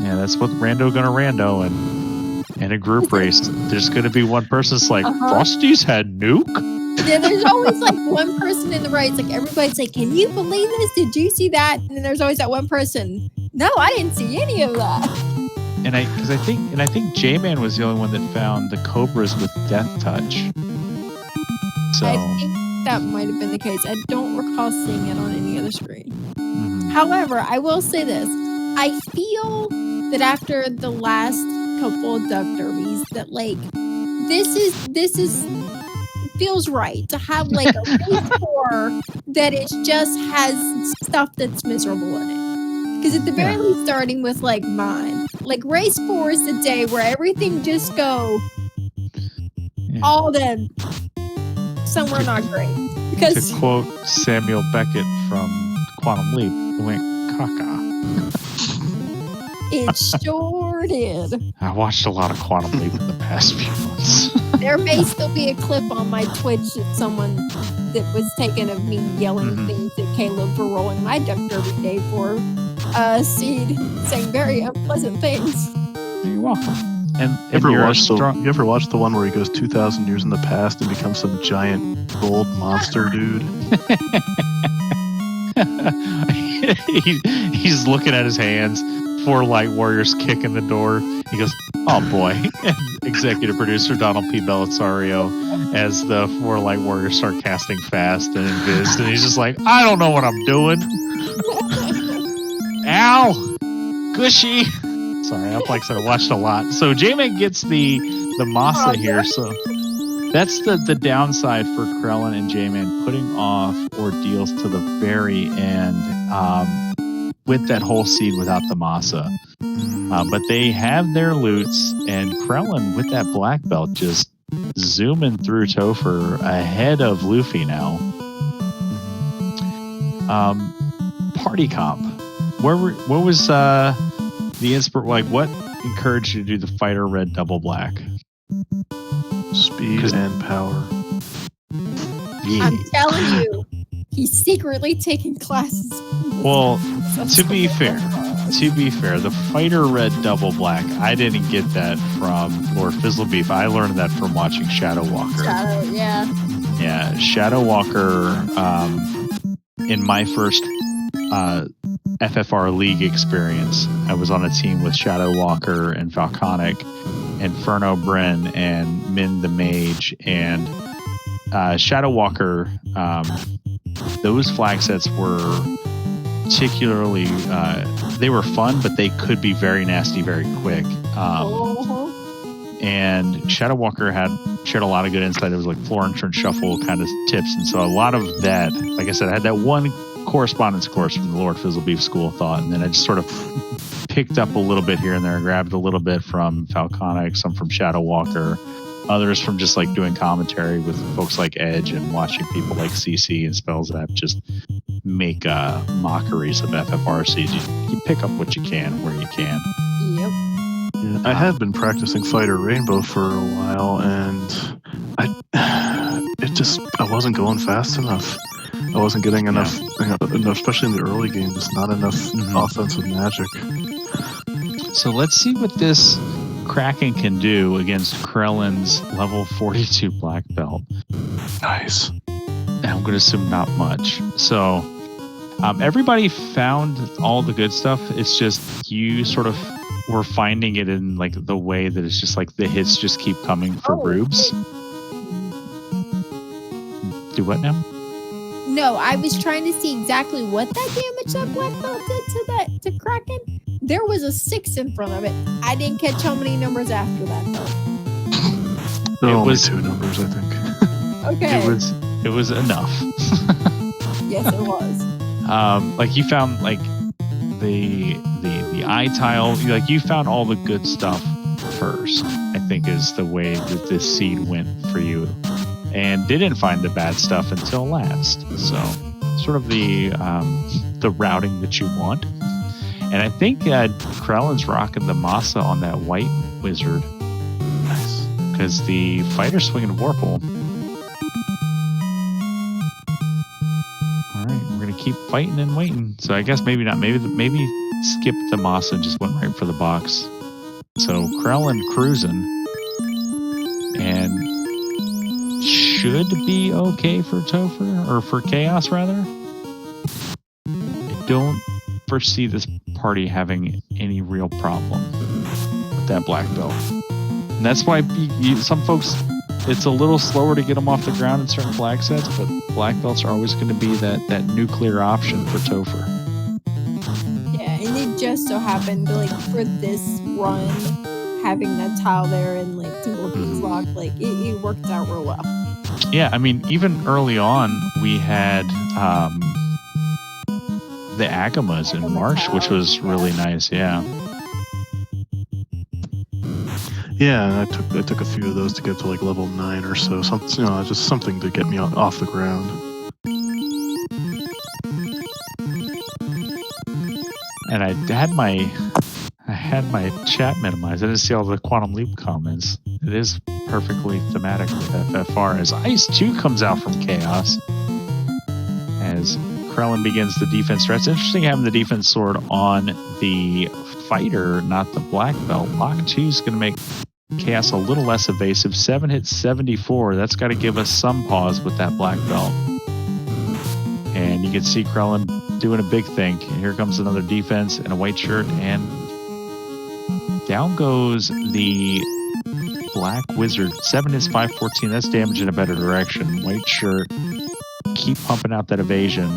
Speaker 1: Yeah, that's what Rando gonna Rando, and in a group race, there's gonna be one person that's like, Frosties had Nuke.
Speaker 2: Yeah, there's always like one person in the right. It's like everybody's like, can you believe this? Did you see that? And then there's always that one person. No, I didn't see any of that.
Speaker 1: And I think J-Man was the only one that found the Cobras with Death Touch. So
Speaker 2: I think that might have been the case. I don't recall seeing it on any other screen. However, I will say this. I feel that after the last couple of Duck Derbies that like this is feels right to have like a race 4 that it just has stuff that's miserable in it. Because at the very least, starting with like mine, like race 4 is the day where everything just go all then somewhere not great. Because
Speaker 1: to quote Samuel Beckett from Quantum Leap, it went caca.
Speaker 2: It sure did.
Speaker 1: I watched a lot of Quantum Leap in the past few months.
Speaker 2: There may still be a clip on my Twitch that someone that was taken of me yelling things at Caleb for rolling my Duck Derby day for Seed, saying very unpleasant things.
Speaker 1: You're welcome. And
Speaker 3: you ever watch the one where he goes 2,000 years in the past and becomes some giant gold monster dude?
Speaker 1: He's looking at his hands. 4 light warriors kick in the door. He goes, oh boy. And executive producer Donald P. Belisario as the 4 light warriors start casting fast and invis. And he's just like, I don't know what I'm doing. Ow! Gushy! Sorry, like I said, I watched a lot. So J-Man gets the Masa here. So that's the downside for Krellin and J-Man putting off ordeals to the very end. with that whole seed without the masa. But they have their loots, and Krellin with that black belt just zooming through Topher ahead of Luffy now. Party comp. What was the like? What encouraged you to do the fighter red double black?
Speaker 3: Speed and power.
Speaker 1: Yeah.
Speaker 2: I'm telling you, he's secretly taking classes.
Speaker 1: Well, to be fair, the fighter red double black, I didn't get that from Lord Fizzlebeef. I learned that from watching Shadow Walker. Yeah, Shadow Walker. In my first FFR League experience, I was on a team with Shadow Walker and Falconic, Inferno Bryn, and Min the Mage, and Shadow Walker. Those flag sets were particularly they were fun, but they could be very nasty very quick. And Shadow Walker shared a lot of good insight. It was like floor entrance shuffle kind of tips, and so a lot of that, like I said, I had that one correspondence course from the Lord Fizzlebeef School of Thought, and then I just sort of picked up a little bit here and there, grabbed a little bit from Falconic, some from Shadow Walker, others from just like doing commentary with folks like Edge and watching people like CC and Spellzap just make mockeries of FFRCs. You pick up what you can where you can.
Speaker 2: Yep.
Speaker 3: Yeah, I have been practicing Fighter Rainbow for a while, and I wasn't going fast enough. I wasn't getting enough, especially in the early game, just not enough offensive magic.
Speaker 1: So let's see what this Kraken can do against Krellin's level 42 black belt.
Speaker 3: Nice.
Speaker 1: And I'm going to assume not much. So everybody found all the good stuff. It's just you sort of were finding it in like the way that it's just like the hits just keep coming for Rubes. Do what now?
Speaker 2: No, I was trying to see exactly what that damage that black belt did to Kraken. There was a 6 in front of it. I didn't catch how many numbers after that though.
Speaker 3: There were only 2 numbers, I think.
Speaker 2: Okay.
Speaker 1: It was enough.
Speaker 2: Yes, it was.
Speaker 1: Like you found like the eye tile, like you found all the good stuff first, I think is the way that this seed went for you, and didn't find the bad stuff until last. So sort of the routing that you want. And I think Krellin's rocking the Masa on that white wizard.
Speaker 3: Nice.
Speaker 1: Because the fighter's swinging Vorpal. All right, we're going to keep fighting and waiting. So I guess maybe not. Maybe skip the Masa and just went right for the box. So Krellin cruising. And should be okay for Topher, or for Chaos rather. I don't foresee this party having any real problem with that black belt. And that's why some folks, it's a little slower to get them off the ground in certain flag sets, but black belts are always going to be that nuclear option for Topher.
Speaker 2: Yeah, and it just so happened like for this run, having that tile there and like single piece lock, like it worked out real well.
Speaker 1: Yeah, I mean, even early on, we had the Agamas in Marsh, which was really nice. Yeah.
Speaker 3: Yeah, and I took a few of those to get to like level 9 or so. Something, just something to get me off the ground.
Speaker 1: And I had my chat minimized. I didn't see all the Quantum Leap comments. It is perfectly thematic with FFR as Ice 2 comes out from Chaos. As Krellin begins the defense stretch. It's interesting having the defense sword on the fighter, not the black belt. Lock 2 is going to make Chaos a little less evasive. 7 hits 74. That's got to give us some pause with that black belt. And you can see Krellin doing a big thing. And here comes another defense and a white shirt, and down goes the black wizard. 7 hits 514. That's damage in a better direction. White shirt. Keep pumping out that evasion.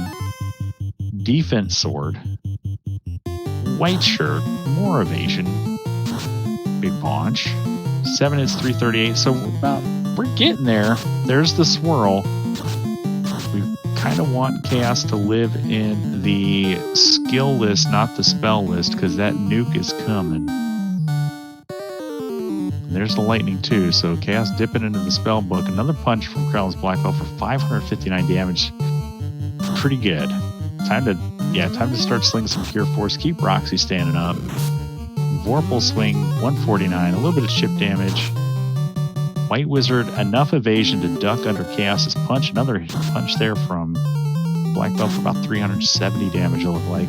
Speaker 1: Defense sword. White shirt. More evasion. Big paunch. 7 hits 338. So we're getting there. There's the swirl. We've kind of want Chaos to live in the skill list, not the spell list, because that nuke is coming. And there's the lightning too, so Chaos dipping into the spell book. Another punch from Krellin's Black Belt for 559 damage. Pretty good. Time to start slinging some Cure Force. Keep Roxy standing up. Vorpal swing 149, a little bit of chip damage. White Wizard, enough evasion to duck under Chaos's punch. Another punch there from Black Belt for about 370 damage, it'll look like.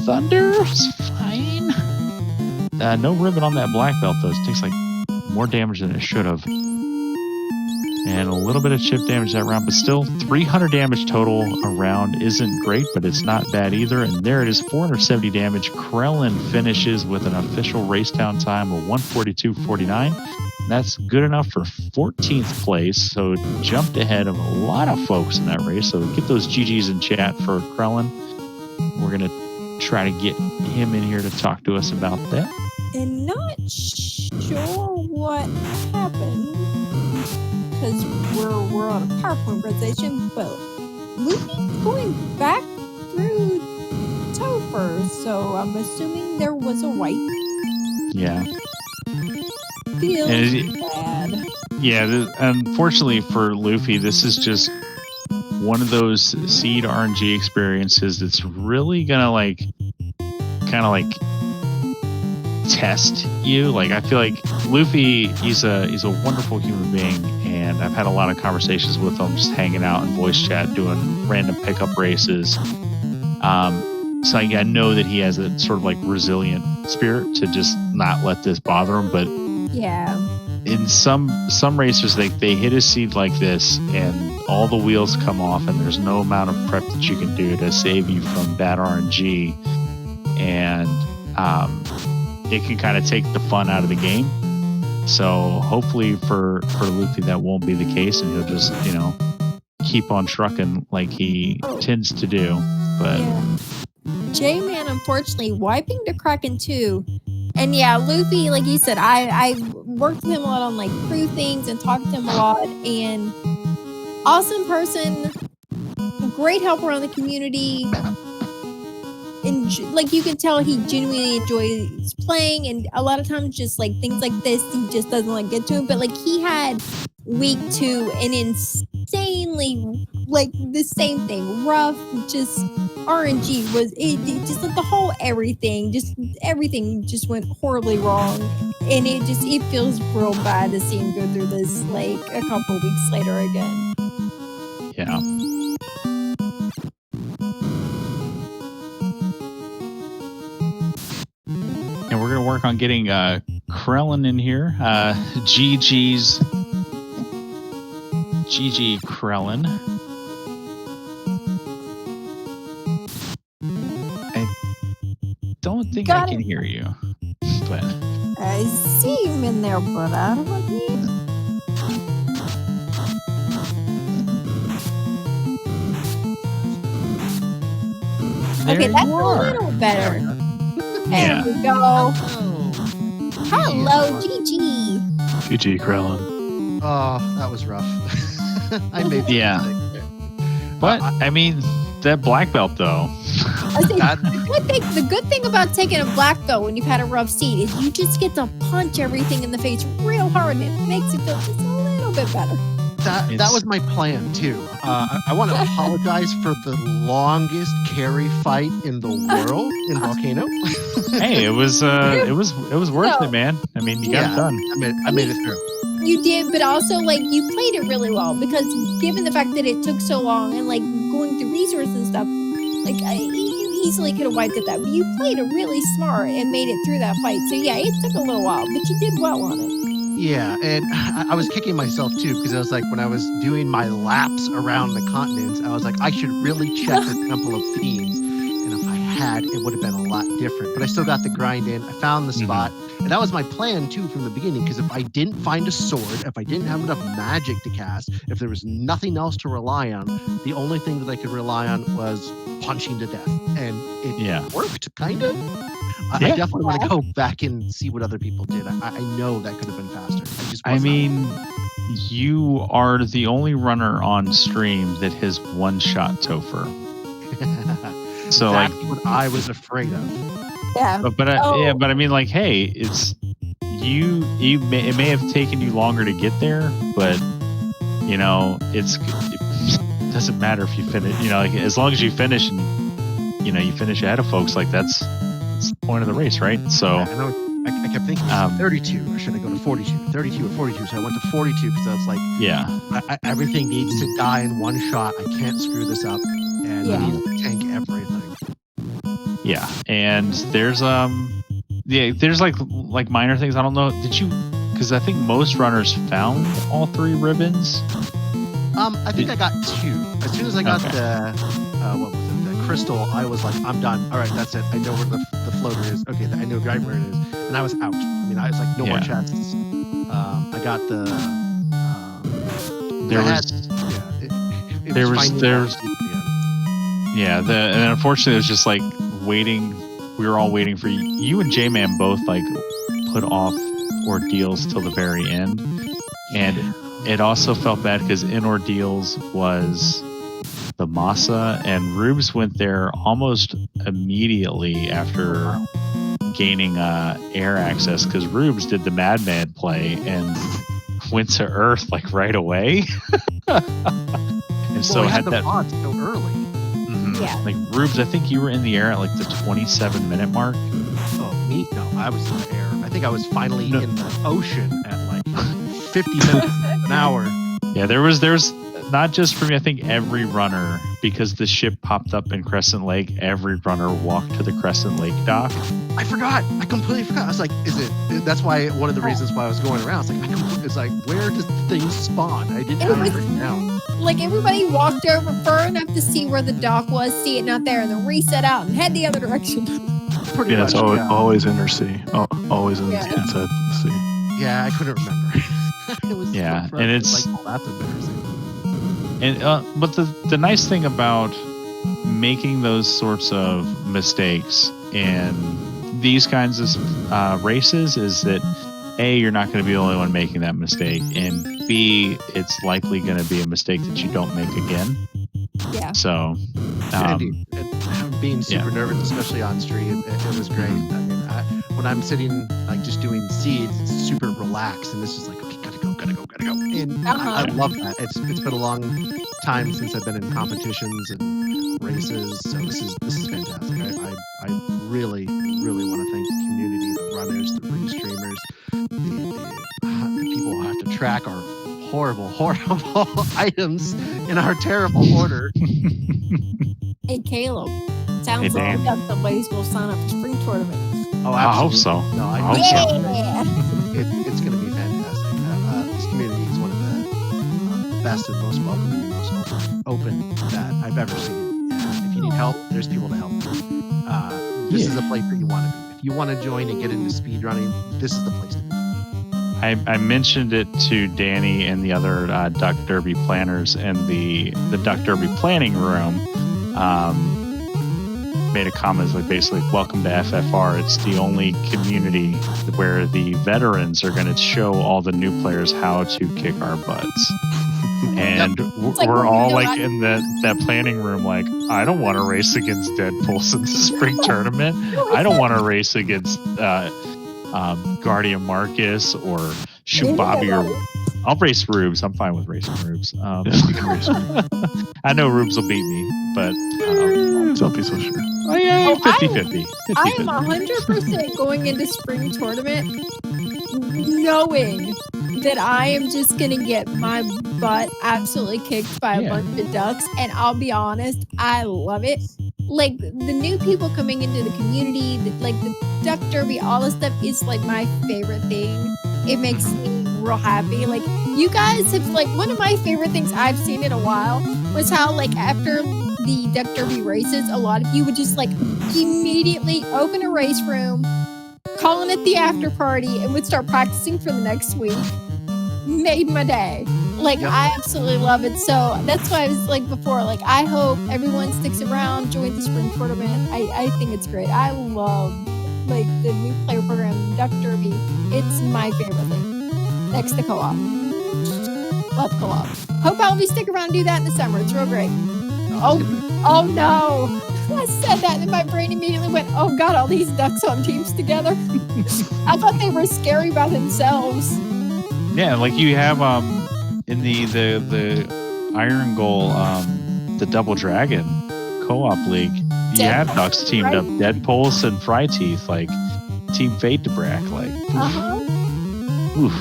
Speaker 1: Thunder is fine. No ribbon on that Black Belt, though. It takes like more damage than it should have. And a little bit of chip damage that round, but still 300 damage total around isn't great, but it's not bad either. And there it is, 470 damage. Krellin finishes with an official race down time of 142.49. That's good enough for 14th place, so jumped ahead of a lot of folks in that race. So get those GGs in chat for Krellin. We're going to try to get him in here to talk to us about that.
Speaker 2: And not sure what happened, because we're on a PowerPoint presentation, but Luffy's going back through Topher, so I'm assuming there was a wipe.
Speaker 1: Yeah.
Speaker 2: Feels bad.
Speaker 1: Yeah, unfortunately for Luffy, this is just one of those seed RNG experiences that's really gonna kind of test you. Like, I feel like Luffy, he's a wonderful human being, and I've had a lot of conversations with him, just hanging out in voice chat, doing random pickup races. So I know that he has a sort of like resilient spirit to just not let this bother him. But
Speaker 2: yeah,
Speaker 1: in some racers, they hit a seed like this, and all the wheels come off, and there's no amount of prep that you can do to save you from bad RNG, and it can kind of take the fun out of the game. So hopefully for Luffy that won't be the case, and he'll just keep on trucking like he tends to do. But
Speaker 2: yeah. J-Man, unfortunately, wiping the Kraken too. And yeah, Luffy, like you said, I worked with him a lot on like crew things and talked to him a lot. And awesome person, great help around the community. And like you can tell, he genuinely enjoys playing. And a lot of times, just like things like this, he just doesn't like get to him. But like he had week 2 an insanely like the same thing, rough, just RNG was it just like the whole everything just went horribly wrong, and it feels real bad to see him go through this like a couple weeks later again.
Speaker 1: Yeah. And we're gonna work on getting Krellin in here. GG Krellin. I don't think I can hear you, but
Speaker 2: I see him in there, but I don't know. Okay, that's a little better. There we go. Hello, GG.
Speaker 3: GG Krellin.
Speaker 4: Oh, that was rough. I made
Speaker 1: but I mean, that black belt though.
Speaker 2: The good thing about taking a black belt when you've had a rough seat is you just get to punch everything in the face real hard, and it makes it feel just a little bit better.
Speaker 4: That was my plan too. I want to apologize for the longest carry fight in the world in Volcano.
Speaker 1: Hey, it was worth it, man. I mean, you got it done.
Speaker 4: I made it through.
Speaker 2: You did, but also like you played it really well, because given the fact that it took so long and like going through resources and stuff, like you easily could have wiped it that. But you played it really smart and made it through that fight. So yeah, it took a little while, but you did well on it.
Speaker 4: Yeah, and I was kicking myself too, because I was like, when I was doing my laps around the continents, I was like, I should really check the Temple of Fiends, and if I had, it would have been a lot different. But I still got the grind in. I found the spot, and that was my plan too from the beginning, because if I didn't find a sword, if I didn't have enough magic to cast, if there was nothing else to rely on, the only thing that I could rely on was punching to death, and it worked, kind of. I definitely want to go back and see what other people did. I know that could have been faster.
Speaker 1: you are the only runner on stream that has one-shot Topher. So
Speaker 4: That's
Speaker 1: like,
Speaker 4: what I was afraid of.
Speaker 2: Yeah.
Speaker 1: but I mean, like, hey, it's it may have taken you longer to get there, but you know, it doesn't matter if you finish. You know, like as long as you finish and you know you finish ahead of folks, like that's the point of the race, right? So
Speaker 4: I know. I kept thinking 32. Or should I go to 42? 32 or 42? So I went to 42 because I was like,
Speaker 1: yeah,
Speaker 4: everything needs to die in one shot. I can't screw this up, and I need to tank everything.
Speaker 1: yeah, and there's there's like minor things. I don't know. Did you? Because I think most runners found all 3 ribbons.
Speaker 4: I think I got 2. As soon as I got the what was it? The crystal, I was like, I'm done. All right, that's it. I know where the floater is. Okay, I know right where it is, and I was out. I mean, I was like, no more chests. I got the.
Speaker 1: And unfortunately, it was just like waiting. We were all waiting for you. You and J-Man both like put off ordeals till the very end, and it also felt bad because in ordeals was the Masa, and Rubes went there almost immediately after gaining air access because Rubes did the Madman play and went to Earth like right away. And so
Speaker 4: I had the mod so early.
Speaker 1: Mm-hmm.
Speaker 2: Yeah.
Speaker 1: Like Rubes, I think you were in the air at like the 27-minute mark.
Speaker 4: Oh, me? No, I was in the air. I think I was finally in the ocean at like 50 minutes an hour.
Speaker 1: Yeah, there's not just for me. I think every runner, because the ship popped up in Crescent Lake, every runner walked to the Crescent Lake dock.
Speaker 4: I forgot. I completely forgot. I was like, that's why one of the reasons why I was going around. It's like, where does the thing spawn? I didn't have it written down.
Speaker 2: Like everybody walked over far enough to see where the dock was, see it not there, and then reset out and head the other direction.
Speaker 4: Pretty much.
Speaker 3: It's always inner sea. Always inside the sea.
Speaker 4: Yeah, I couldn't remember. It was
Speaker 1: and it's
Speaker 4: like, that's embarrassing.
Speaker 1: And but the nice thing about making those sorts of mistakes in these kinds of races is that A, you're not going to be the only one making that mistake, and B, it's likely going to be a mistake that you don't make again.
Speaker 2: Yeah.
Speaker 1: So,
Speaker 4: Indeed. Being super nervous, especially on stream, it was great. I mean, when I'm sitting like just doing seeds, it's super relaxed, and this is like, okay, gotta go. And I love that. It's been a long time since I've been in competitions and races, so this is fantastic. I really want to thank the community, the runners, the streamers, the people who have to track our horrible items in our terrible order.
Speaker 2: Hey, Caleb. Sounds like we got the ways we'll sign up for spring tournament.
Speaker 1: Oh, I hope so.
Speaker 4: No, I
Speaker 1: hope
Speaker 2: so.
Speaker 4: It's going to be fantastic. This community is one of the best and most welcoming and most open that I've ever seen. And if you need help, there's people to help. This is a place that you want to be. If you want to join and get into speedrunning, this is the place to be.
Speaker 1: I mentioned it to Danny and the other Duck Derby planners, and the Duck Derby planning room made a comment like basically, welcome to FFR. It's the only community where the veterans are going to show all the new players how to kick our butts. And we're all like in that planning room like, I don't want to race against Deadpools in the spring tournament. I don't want to race against Guardian Marcus or Shubabi or I'll race Rubes. I'm fine with racing Rubes. I know Rubes will beat me, but
Speaker 3: don't be so sure.
Speaker 1: Oh yeah, 50-50.
Speaker 2: I am 100% going into spring tournament knowing that I am just going to get my butt absolutely kicked by a bunch of ducks. And I'll be honest, I love it. Like the new people coming into the community, like the Duck Derby, all this stuff is like my favorite thing. It makes me real happy. Like you guys have like one of my favorite things I've seen in a while was how like after the Duck Derby races, a lot of you would just like immediately open a race room, calling it the after party, and would start practicing for the next week. Made my day. Like I absolutely love it. So that's why I was like before, like I hope everyone sticks around, join the spring tournament. I think it's great. I love like the new player program, Duck Derby. It's my favorite thing. Next to co-op. Love co-op. Hope I'll stick around and do that in the summer. It's real great. Oh no. I said that and my brain immediately went, oh God, all these ducks on teams together. I thought they were scary by themselves.
Speaker 1: Yeah, like you have in the Iron Goal, the Double Dragon co-op league, you have ducks teamed up, Dead Pulse and Fry Teeth, like Team Fade to Brack, like oof.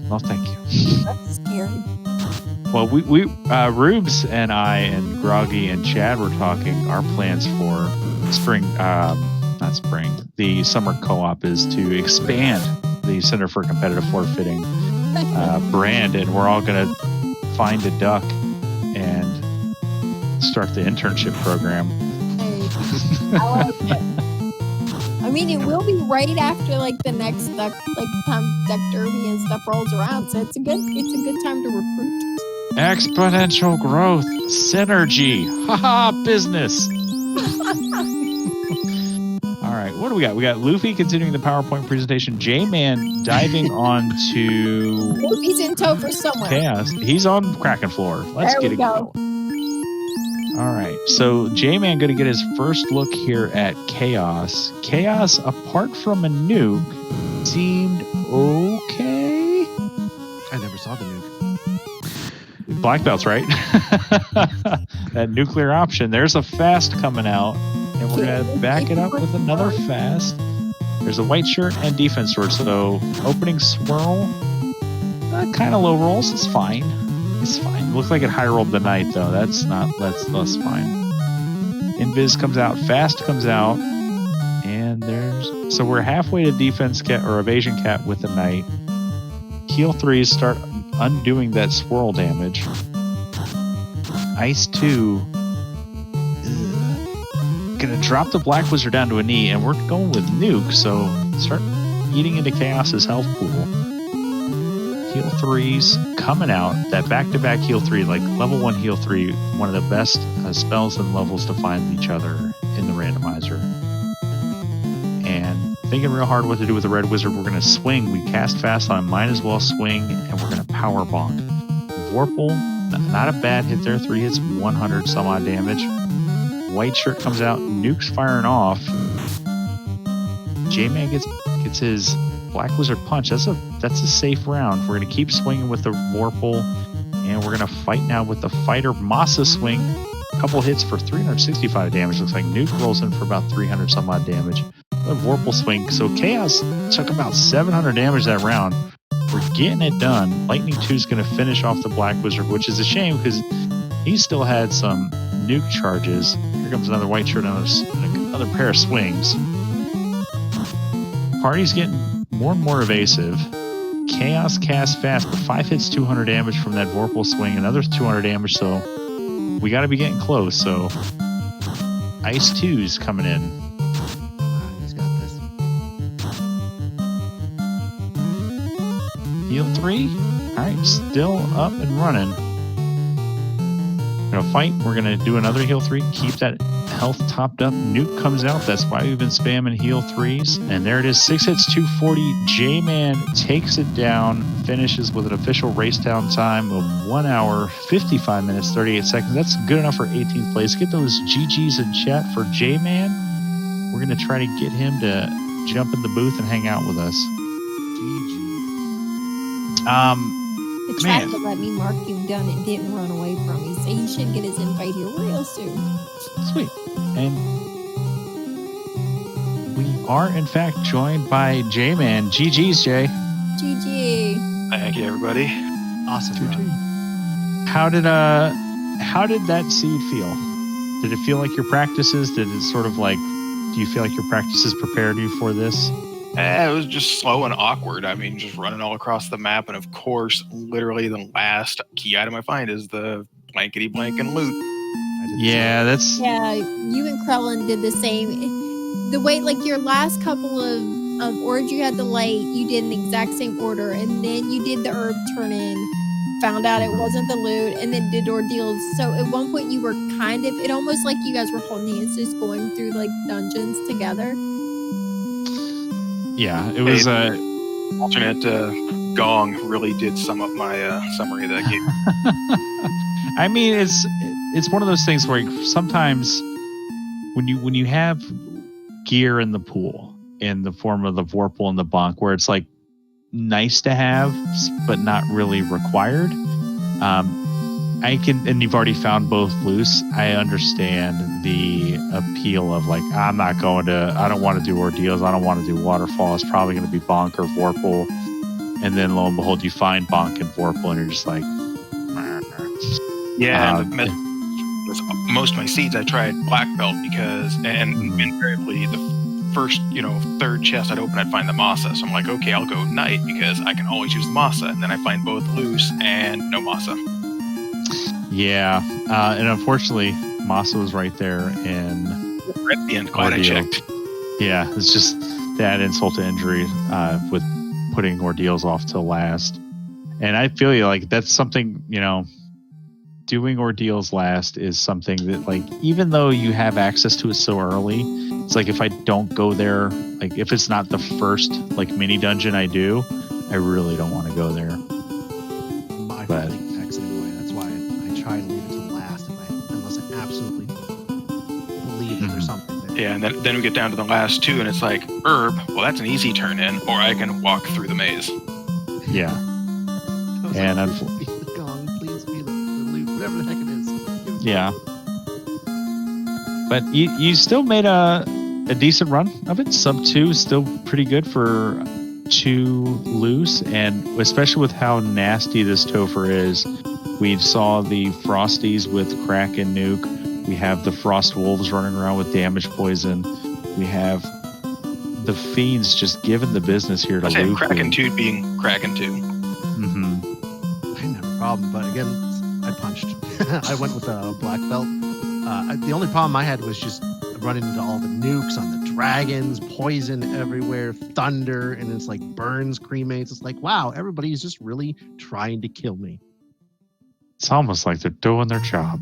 Speaker 1: Well, thank you.
Speaker 2: That's scary.
Speaker 1: Well, we Rubes and I and Groggy and Chad were talking. Our plans for spring, not spring, the summer co-op is to expand the Center for Competitive Forfeiting brand, and we're all going to find a duck and start the internship program.
Speaker 2: Hey, I like it. I mean, it will be right after like the next duck, like time Duck Derby and stuff rolls around. So it's a good time to recruit.
Speaker 1: Exponential growth, synergy, haha, business. All right, what do we got? We got Luffy continuing the PowerPoint presentation. J-Man diving onto.
Speaker 2: Luffy's in tow for somewhere.
Speaker 1: Chaos. He's on Kraken floor. Let's get it going. All right, so J-Man going to get his first look here at Chaos. Chaos, apart from a nuke, seemed okay.
Speaker 4: I never saw the nuke.
Speaker 1: Black belts, right? That nuclear option. There's a fast coming out, and we're going to back it up with another fast. There's a white shirt and defense sword, so opening swirl, kind of low rolls. It's fine. It's fine. It looks like it high rolled the knight, though. That's fine. Invis comes out, fast comes out, and so we're halfway to defense cat or evasion cat with the knight. Heal 3s start undoing that swirl damage. Ice 2 gonna drop the Black Wizard down to a knee, and we're going with nuke, so start eating into Chaos's health pool. Heal 3s coming out, that back-to-back heal 3, like level 1 heal 3, one of the best spells and levels to find each other in the randomizer. And thinking real hard what to do with the Red Wizard, we're going to swing. We cast fast on him, might as well swing, and we're going to power bonk. Vorpal, not a bad hit there, 3 hits, 100 some odd damage. White shirt comes out, nukes firing off. J-Man gets his Black Wizard punch. That's a safe round. We're going to keep swinging with the Vorpal, and we're going to fight now with the Fighter Masa swing. A couple hits for 365 damage. Looks like nuke rolls in for about 300 some odd damage. The Vorpal swing. So Chaos took about 700 damage that round. We're getting it done. Lightning 2 is going to finish off the Black Wizard, which is a shame because he still had some nuke charges. Here comes another white shirt, another pair of swings. Party's getting more and more evasive. Chaos casts fast, but 5 hits, 200 damage from that Vorpal swing. Another 200 damage, so we got to be getting close. So Ice 2's coming in.
Speaker 4: He's got this.
Speaker 1: Heal 3. All right, still up and running. We're going to fight. We're going to do another heal 3. Keep that health topped up. Nuke comes out. That's why we've been spamming heal 3s. And there it is. 6 hits, 240. J-Man takes it down. Finishes with an official race down time of 1 hour, 55 minutes, 38 seconds. That's good enough for 18th place. Get those GGs in chat for J-Man. We're going to try to get him to jump in the booth and hang out with us.
Speaker 2: The chat to let me mark you done and didn't run away from me, so he should get his invite here real soon.
Speaker 1: Sweet. And we are, in fact, joined by J-Man. GG's, Jay.
Speaker 2: GG.
Speaker 3: Thank you, everybody.
Speaker 4: Awesome.
Speaker 1: How did that seed feel? Did it feel like your practices? Did it sort of like, do you feel like your practices prepared you for this?
Speaker 5: It was just slow and awkward. I mean, just running all across the map. And of course, literally the last key item I find is the blankety blank and loot.
Speaker 1: Yeah, that's...
Speaker 2: Yeah, you and Krellin did the same. The way, like, your last couple of orders you had the light, you did in the exact same order. And then you did the herb turn-in, found out it wasn't the loot, and then did ordeals. So at one point you were kind of... It almost like you guys were holding hands just going through, like, dungeons together.
Speaker 1: Yeah, it was
Speaker 5: alternate gong really did sum up my summary of that game.
Speaker 1: I mean, it's one of those things where sometimes when you have gear in the pool in the form of the Vorpal and the Bonk, where it's like nice to have but not really required. I can, and you've already found both loose. I understand the appeal of like, I don't want to do ordeals. I don't want to do waterfall. It's probably going to be Bonk or Vorpal. And then lo and behold, you find Bonk and Vorpal and you're just like,
Speaker 5: yeah. Most of my seeds, I tried black belt because, and invariably the first, third chest I'd open, I'd find the Masa. So I'm like, okay, I'll go knight because I can always use the Masa. And then I find both loose and no Masa.
Speaker 1: Yeah, and unfortunately, Masa was right there in
Speaker 5: right at the end. Glad I checked.
Speaker 1: Yeah, it's just that insult to injury with putting ordeals off till last. And I feel you, like that's something, doing ordeals last is something that, like, even though you have access to it so early, it's like if I don't go there, like if it's not the first like mini dungeon I do, I really don't want to go there.
Speaker 4: But that's why I try to leave it to last unless I absolutely believe that there's something there.
Speaker 5: Yeah, and then we get down to the last two, and it's like herb. Well, that's an easy turn in, or I can walk through the maze.
Speaker 1: Yeah, and
Speaker 4: please be the loot, whatever the heck it is.
Speaker 1: Yeah, but you still made a decent run of it. Sub 2 is still pretty good for 2 loose, and especially with how nasty this Topher is. We saw the Frosties with Crack and Nuke. We have the Frost Wolves running around with Damage Poison. We have the Fiends just giving the business here to Luke.
Speaker 5: Crack and Toot being Crack and Toot.
Speaker 1: Mm-hmm.
Speaker 4: I didn't have a problem, but again, I punched. I went with a black belt. The only problem I had was just running into all the nukes on the dragons, poison everywhere, thunder, and it's like burns, cremates. It's like, wow, everybody's just really trying to kill me.
Speaker 1: It's almost like they're doing their job.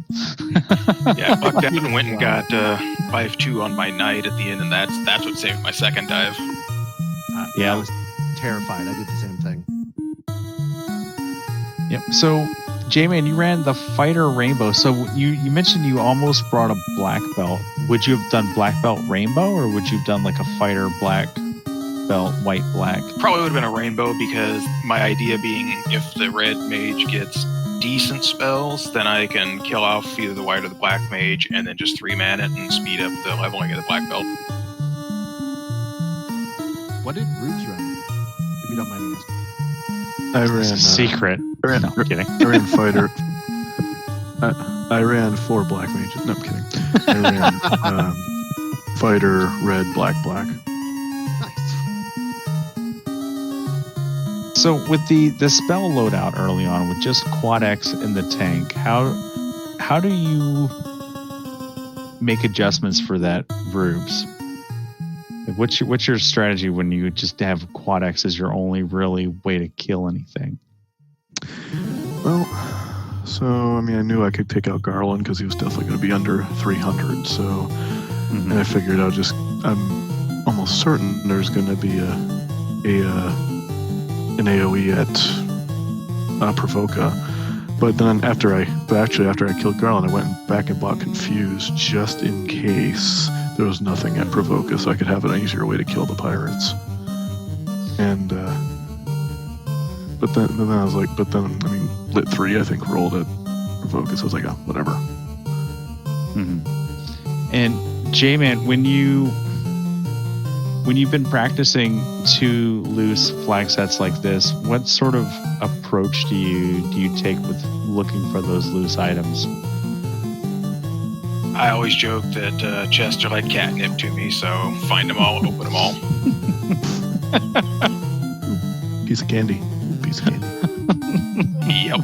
Speaker 5: Yeah, I bucked out and went and got 5-2 on my knight at the end, and that's what saved my second dive.
Speaker 4: Yeah, I was terrified. I did the same thing.
Speaker 1: Yep. So, J-Man, you ran the Fighter Rainbow. So you mentioned you almost brought a black belt. Would you have done black belt rainbow, or would you have done like a Fighter black belt white black?
Speaker 5: Probably would have been a rainbow, because my idea being if the red mage gets decent spells, then I can kill off either the white or the black mage and then just 3-man it and speed up the leveling of the black belt.
Speaker 4: What did Rubes run, if you don't mind me asking?
Speaker 3: I ran
Speaker 1: secret.
Speaker 3: No,
Speaker 1: I'm kidding.
Speaker 3: I ran fighter. I ran 4 black mages. No, I'm kidding. I ran fighter, red, black.
Speaker 4: Nice.
Speaker 1: So with the spell loadout early on with just Quad X in the tank, how do you make adjustments for that, Rubes? What's your strategy when you just have Quad X as your only really way to kill anything?
Speaker 3: Well, so I mean, I knew I could take out Garland because he was definitely going to be under 300. So, and I figured I'm almost certain there's going to be an AOE at Provoca. But then after I killed Garland, I went back and bought Confused just in case there was nothing at Provoca, so I could have an easier way to kill the pirates. And but then I was like, I mean, Lit 3 I think rolled at Provoca, so I was like, oh, whatever.
Speaker 1: Mm-hmm. And J-Man, when you've been practicing 2 loose flag sets like this, what sort of approach do you take with looking for those loose items?
Speaker 5: I always joke that chests are like catnip to me, so find them all, open them all.
Speaker 3: Piece of candy.
Speaker 5: Yep.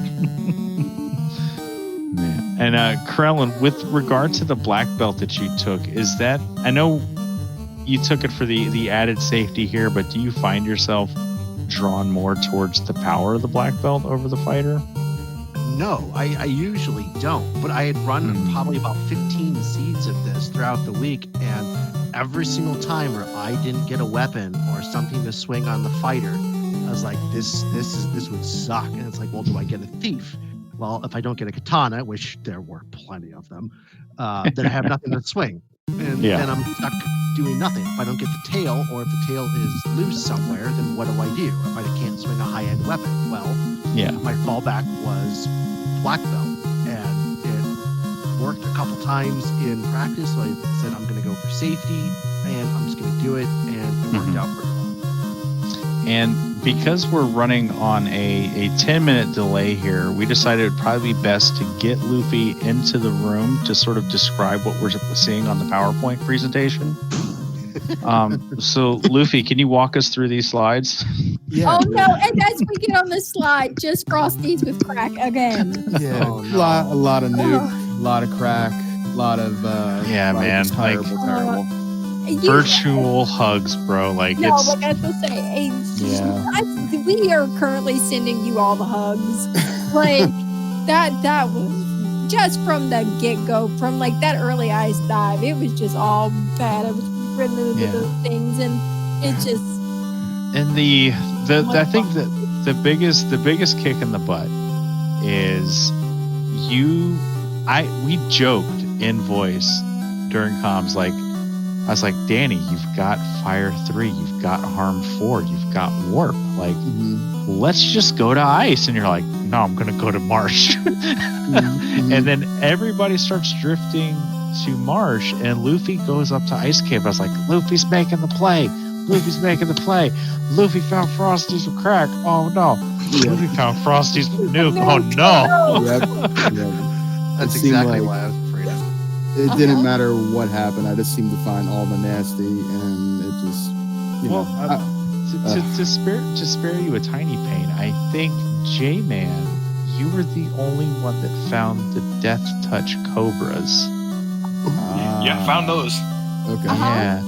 Speaker 1: Yeah. And Krellin, with regard to the black belt that you took, is that, I know you took it for the added safety here, but do you find yourself drawn more towards the power of the black belt over the fighter?
Speaker 4: No, I usually don't, but I had run probably about 15 seeds of this throughout the week, and every single time where I didn't get a weapon or something to swing on the fighter, I was like, this would suck. And it's like, well, do I get a thief? Well, if I don't get a katana, which there were plenty of them, then I have nothing to swing. And then I'm stuck doing nothing. If I don't get the tail, or if the tail is loose somewhere, then what do I do? If I can't swing a high-end weapon? Well, my fallback was black belt. And it worked a couple times in practice. So I said, I'm going to go for safety, and I'm just going to do it. And it worked out pretty well.
Speaker 1: And because we're running on a 10-minute delay here, we decided it'd probably be best to get Luffy into the room to sort of describe what we're seeing on the PowerPoint presentation. So, Luffy, can you walk us through these slides?
Speaker 2: Yeah. Oh, no. And as we get on the slide, just Frosties with crack again.
Speaker 6: Yeah. Oh, no. A lot of nuke, a lot of crack, a lot of...
Speaker 1: man.
Speaker 6: Terrible.
Speaker 1: Virtual hugs, bro. Like,
Speaker 2: no,
Speaker 1: it's...
Speaker 2: like I have to say, we are currently sending you all the hugs. Like, that was just from the get-go, from like that early ice dive, it was just all bad. I was running into those things, and it just...
Speaker 1: And I think that the biggest kick in the butt is we joked in voice during comms, like, I was like, Danny, you've got Fire 3, you've got Harm 4, you've got Warp. Like, let's just go to Ice. And you're like, no, I'm going to go to Marsh. And then everybody starts drifting to Marsh, and Luffy goes up to Ice Cave. I was like, Luffy's making the play. Luffy's making the play. Luffy found Frosties with crack. Oh, no. Luffy found Frosties with nuke. Oh, no.
Speaker 4: That's exactly why I was afraid of.
Speaker 6: It didn't matter what happened. I just seemed to find all the nasty, and it just,
Speaker 1: to spare you a tiny pain, I think, J-Man, you were the only one that found the Death Touch Cobras.
Speaker 5: Yeah, found those.
Speaker 6: Okay.
Speaker 1: Yeah.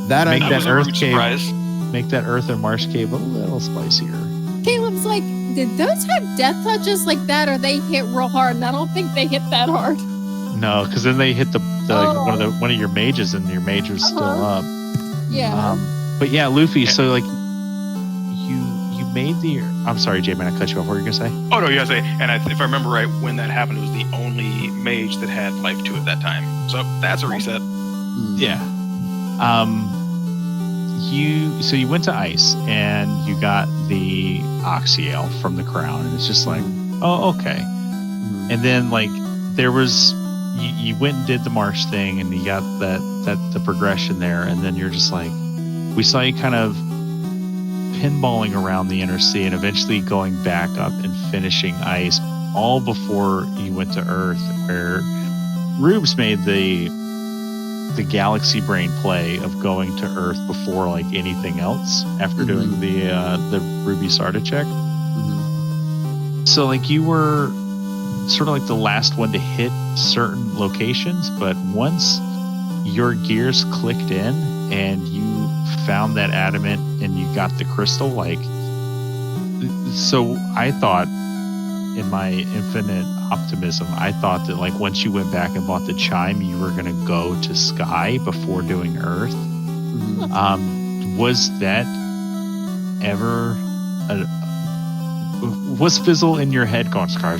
Speaker 6: That
Speaker 1: make
Speaker 6: I
Speaker 1: that
Speaker 5: was
Speaker 1: Earth
Speaker 5: a
Speaker 1: cave,
Speaker 5: surprise.
Speaker 1: make that Earth and Marsh cave a little spicier.
Speaker 2: Caleb's like, did those have death touches like that, or they hit real hard? And I don't think they hit that hard.
Speaker 1: No, because then they hit one of your mages, and your mage was still up.
Speaker 2: Yeah.
Speaker 1: But yeah, Luffy. So like, you made the. I'm sorry, J-Man, I cut you off. What were you gonna say?
Speaker 5: Oh no, you gotta say. And if I remember right, when that happened, it was the only mage that had life 2 at that time. So that's a reset.
Speaker 1: Yeah. You went to Ice, and you got the Oxyale from the crown, and it's just like, oh, okay. And then like there was. You went and did the Marsh thing, and you got the progression there, and then you're just like, we saw you kind of pinballing around the inner sea, and eventually going back up and finishing Ice, all before you went to Earth, where Rubes made the galaxy brain play of going to Earth before like anything else after doing the Ruby Sarda check. So like you were sort of like the last one to hit certain locations, but once your gears clicked in and you found that adamant and you got the crystal, like, so I thought, in my infinite optimism, I thought that like once you went back and bought the chime, you were going to go to Sky before doing Earth. Was that ever was Fizzle in your head going Sky?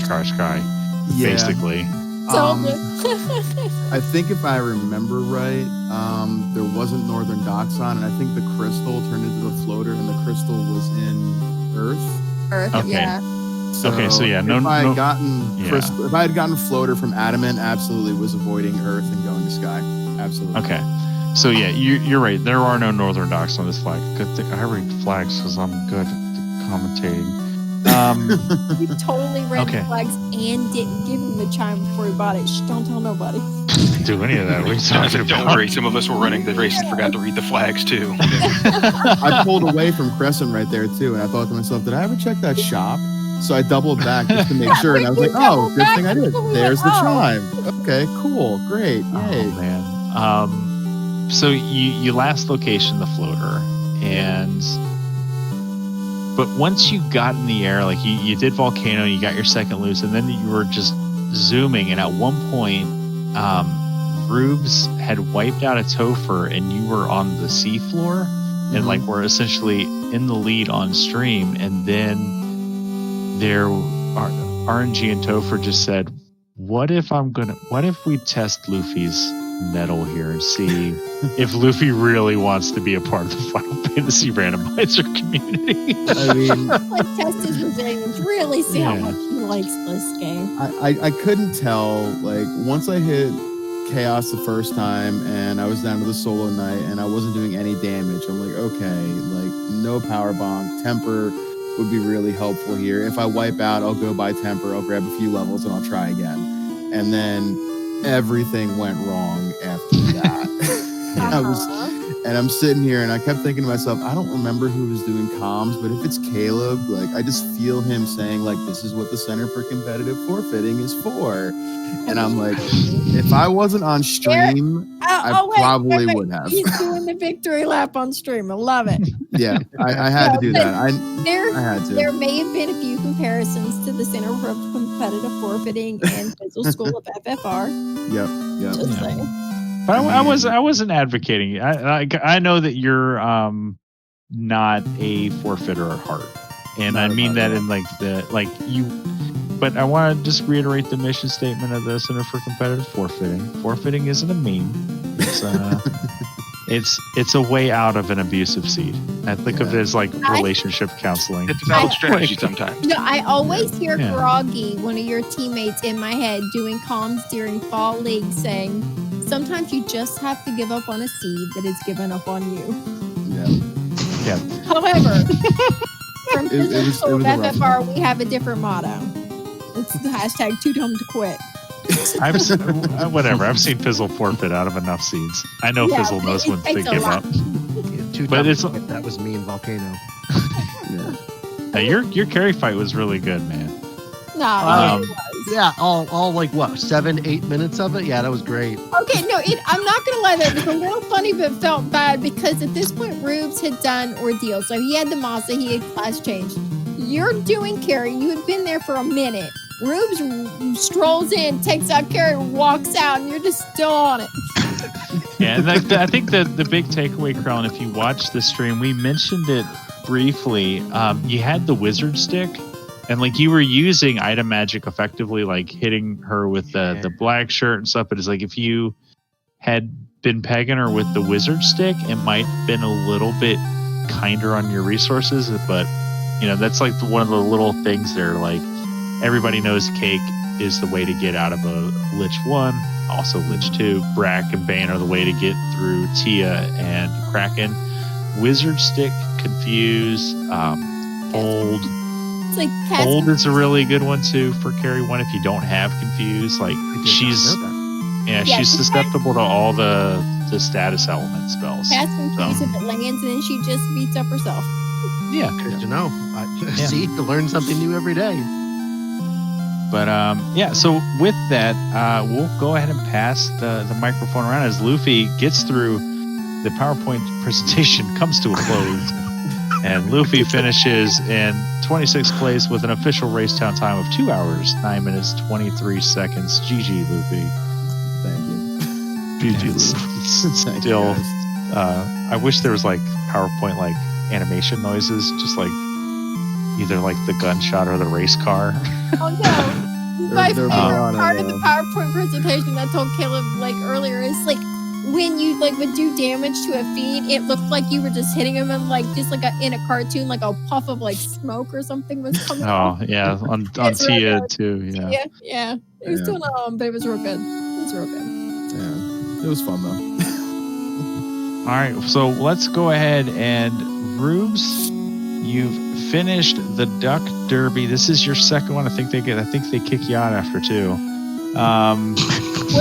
Speaker 6: Yeah.
Speaker 1: Basically.
Speaker 6: I think if I remember right, there wasn't Northern Docks on, and I think the crystal turned into the floater, and the crystal was in Earth.
Speaker 1: Okay.
Speaker 2: Yeah.
Speaker 6: So
Speaker 1: yeah,
Speaker 6: if I had gotten floater from Adamant, absolutely was avoiding Earth and going to Sky. Absolutely.
Speaker 1: Okay. So yeah, you're right. There are no Northern Docks on this flag. Good thing I read flags because I'm good at commentating.
Speaker 2: You totally read the flags and didn't give him the chime before he bought it. Shh, don't tell nobody.
Speaker 1: Do any of that. What are you talking about?
Speaker 5: Don't worry, some of us were running the race and forgot to read the flags too.
Speaker 6: I pulled away from Crescent right there too, and I thought to myself, did I ever check that shop? So I doubled back just to make sure, and I was like, oh, good thing I did. There's the chime. Okay, cool, great, yay.
Speaker 1: Oh man. So you last location the floater, and but once you got in the air, like you did Volcano, you got your second loose, and then you were just zooming, and at one point Rubes had wiped out a Topher and you were on the seafloor, and like we're essentially in the lead on stream, and then RNG and Topher just said, what if we test Luffy's metal here and see if Luffy really wants to be a part of the Final Fantasy randomizer community?
Speaker 6: I mean,
Speaker 2: like test his resilience, really see how much he likes this game.
Speaker 6: I couldn't tell. Like once I hit Chaos the first time and I was down to the solo knight and I wasn't doing any damage, I'm like, okay, like no power bomb, temper would be really helpful here. If I wipe out, I'll go buy temper, I'll grab a few levels and I'll try again. And then everything went wrong after that. And I'm sitting here and I kept thinking to myself, I don't remember who was doing comms, but if it's Caleb, like I just feel him saying like, this is what the Center for Competitive Forfeiting is for. And I'm like, if I wasn't on stream, I probably would have.
Speaker 2: He's doing the victory lap on stream. I love it.
Speaker 6: Yeah, I had to do that. I had to.
Speaker 2: There may have been a few comparisons to the Center for Competitive Forfeiting and Fizzle School of FFR.
Speaker 6: Yep.
Speaker 2: Just saying.
Speaker 1: But I wasn't advocating. I know that you're not a forfeiter at heart, and I mean that in But I want to just reiterate the mission statement of the Center for Competitive Forfeiting. Forfeiting isn't a meme. It's a way out of an abusive seed. I think of it as like relationship counseling.
Speaker 5: It's a valid strategy sometimes.
Speaker 2: No, I always hear Groggy, one of your teammates, in my head doing comms during Fall League saying, sometimes you just have to give up on a seed that is given up on you.
Speaker 6: Yeah.
Speaker 2: However, from FFR, we have a different motto. It's the hashtag too dumb to quit.
Speaker 1: Whatever. I've seen Fizzle forfeit out of enough seeds. I know Fizzle knows when to give up.
Speaker 4: That was me and Volcano.
Speaker 1: Now, your carry fight was really good, man.
Speaker 2: No, it was.
Speaker 4: Yeah, all like what, 7-8 minutes of it? Yeah, that was great.
Speaker 2: Okay, no, I'm not gonna lie, that was a little funny, but felt bad because at this point Rubes had done Ordeal, so he had the Masa, he had class change. You're doing carry, you had been there for a minute. Rubes strolls in, takes out carry, walks out, and you're just still on it.
Speaker 1: Yeah, and I think the big takeaway, Krellin, if you watch the stream, we mentioned it briefly. You had the wizard stick. And like you were using item magic effectively, like hitting her with the black shirt and stuff. But it's like if you had been pegging her with the wizard stick, it might have been a little bit kinder on your resources. But that's like one of the little things there. Like everybody knows Cake is the way to get out of a Lich 1, also Lich 2. Brack and Bane are the way to get through Tia and Kraken. Wizard stick, Confuse, Hold.
Speaker 2: Like
Speaker 1: Hold is a really good one too for carry one if you don't have Confuse. Like she's susceptible to all the status element spells.
Speaker 2: Cast Confuse if it lands, and then she just beats up herself.
Speaker 1: Yeah,
Speaker 4: good to know. See, to learn something new every day.
Speaker 1: But so with that, we'll go ahead and pass the microphone around as Luffy gets through the PowerPoint presentation, comes to a close. And Luffy finishes in 26th place with an official racetown time of 2 hours, 9 minutes, 23 seconds. GG, Luffy.
Speaker 6: Thank you.
Speaker 1: GG, Luffy. Still, I wish there was like PowerPoint like animation noises, just like either like the gunshot or the race car.
Speaker 2: Oh no! My favorite part of the PowerPoint presentation I told Caleb like earlier is like, when you like would do damage to a fiend, it looked like you were just hitting him and like just like in a cartoon, like a puff of like smoke or something was coming.
Speaker 1: Oh yeah, on Tia too.
Speaker 2: Yeah. It was doing but it was real good.
Speaker 6: Yeah, it was fun though.
Speaker 1: All right, so let's go ahead and Rubes, you've finished the Duck Derby. This is your second one. I think they kick you out after 2.
Speaker 2: Well,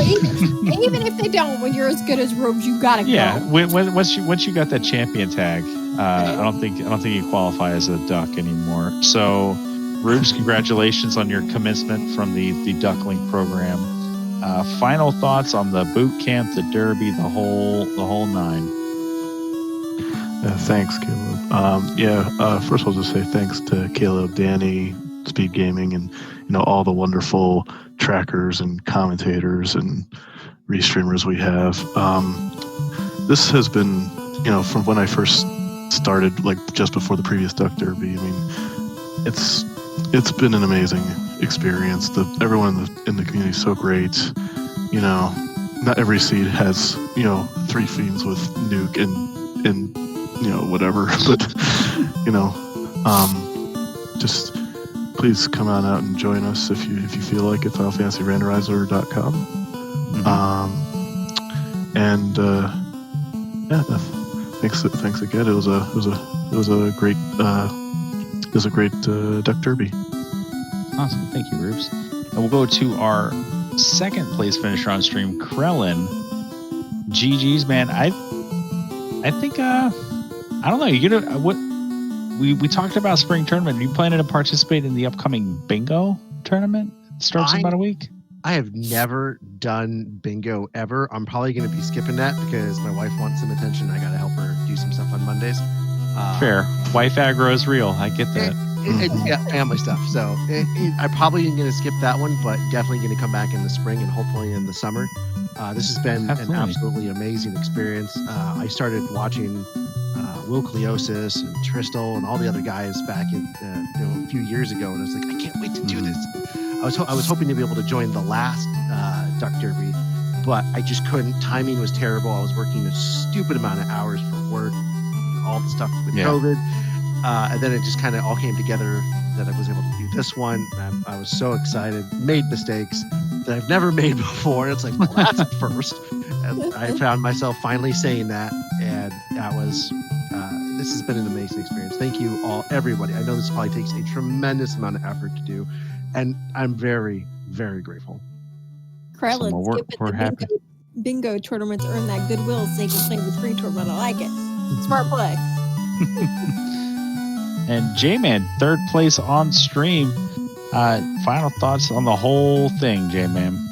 Speaker 2: even if they don't, when you're as good as Rubes, you gotta go.
Speaker 1: Yeah, once you got that champion tag, I don't think you qualify as a duck anymore. So, Rubes, congratulations on your commencement from the Duckling program. Final thoughts on the boot camp, the derby, the whole nine.
Speaker 3: Thanks, Caleb. First of all, just say thanks to Caleb, Danny, SpeedGaming, and all the wonderful trackers and commentators and restreamers we have. This has been, from when I first started like just before the previous Duck Derby. I mean, it's been an amazing experience. Everyone in the community is so great. You know, not every seed has 3 fiends with nuke and whatever, but just please come on out and join us if you feel like it. FinalFantasyRandomizer.com. Thanks again. It was a great Duck Derby.
Speaker 1: Awesome, thank you, Rubes. And we'll go to our second place finisher on stream, Krellin. GG's, man. I think I don't know. You gonna what? We talked about spring tournament. Are you planning to participate in the upcoming bingo tournament? It starts in about a week.
Speaker 4: I have never done bingo ever. I'm probably going to be skipping that because my wife wants some attention. I got to help her do some stuff on Mondays.
Speaker 1: Fair. Wife aggro is real. I get that.
Speaker 4: Yeah, family stuff. So I probably am going to skip that one, but definitely going to come back in the spring and hopefully in the summer. This has been an absolutely amazing experience. I started watching Will Cleosis and Tristel and all the other guys back a few years ago, and I was like, I can't wait to do this. I was hoping to be able to join the last Duck Derby, but I just couldn't. Timing was terrible. I was working a stupid amount of hours for work, all the stuff with COVID. And then it just kind of all came together that I was able to do this one. I was so excited, made mistakes that I've never made before. It's like, well, that's a first. And I found myself finally saying that. And that was, this has been an amazing experience. Thank you all, everybody. I know this probably takes a tremendous amount of effort to do. And I'm very, very grateful.
Speaker 2: Krellin,
Speaker 1: we're happy.
Speaker 2: Bingo tournaments earn that goodwill so they can play the spring tournament. I like it. Smart play.
Speaker 1: And J-Man, third place on stream. Final thoughts on the whole thing, J-Man?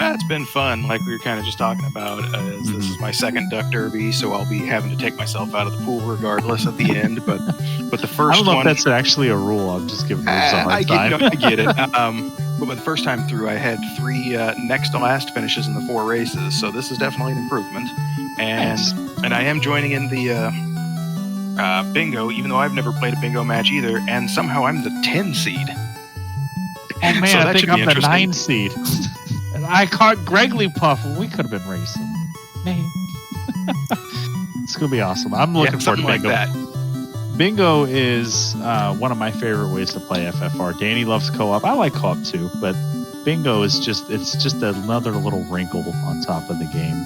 Speaker 5: It's been fun, like we were kind of just talking about. This is my second Duck Derby, so I'll be having to take myself out of the pool regardless at the end. But the first one...
Speaker 1: I don't know if that's actually a rule. I'm just giving you a hard time.
Speaker 5: I get it. But the first time through, I had 3 next to last finishes in the 4 races, so this is definitely an improvement. And I am joining in the... bingo, even though I've never played a bingo match either, and somehow I'm the 10 seed.
Speaker 1: Oh man,
Speaker 5: so
Speaker 1: I think I'm the 9 seed. And I caught Gregley Puff. We could have been racing. Man. It's going to be awesome. I'm looking forward to bingo.
Speaker 5: Like that.
Speaker 1: Bingo is one of my favorite ways to play FFR. Danny loves co-op. I like co-op too, but bingo is just another little wrinkle on top of the game.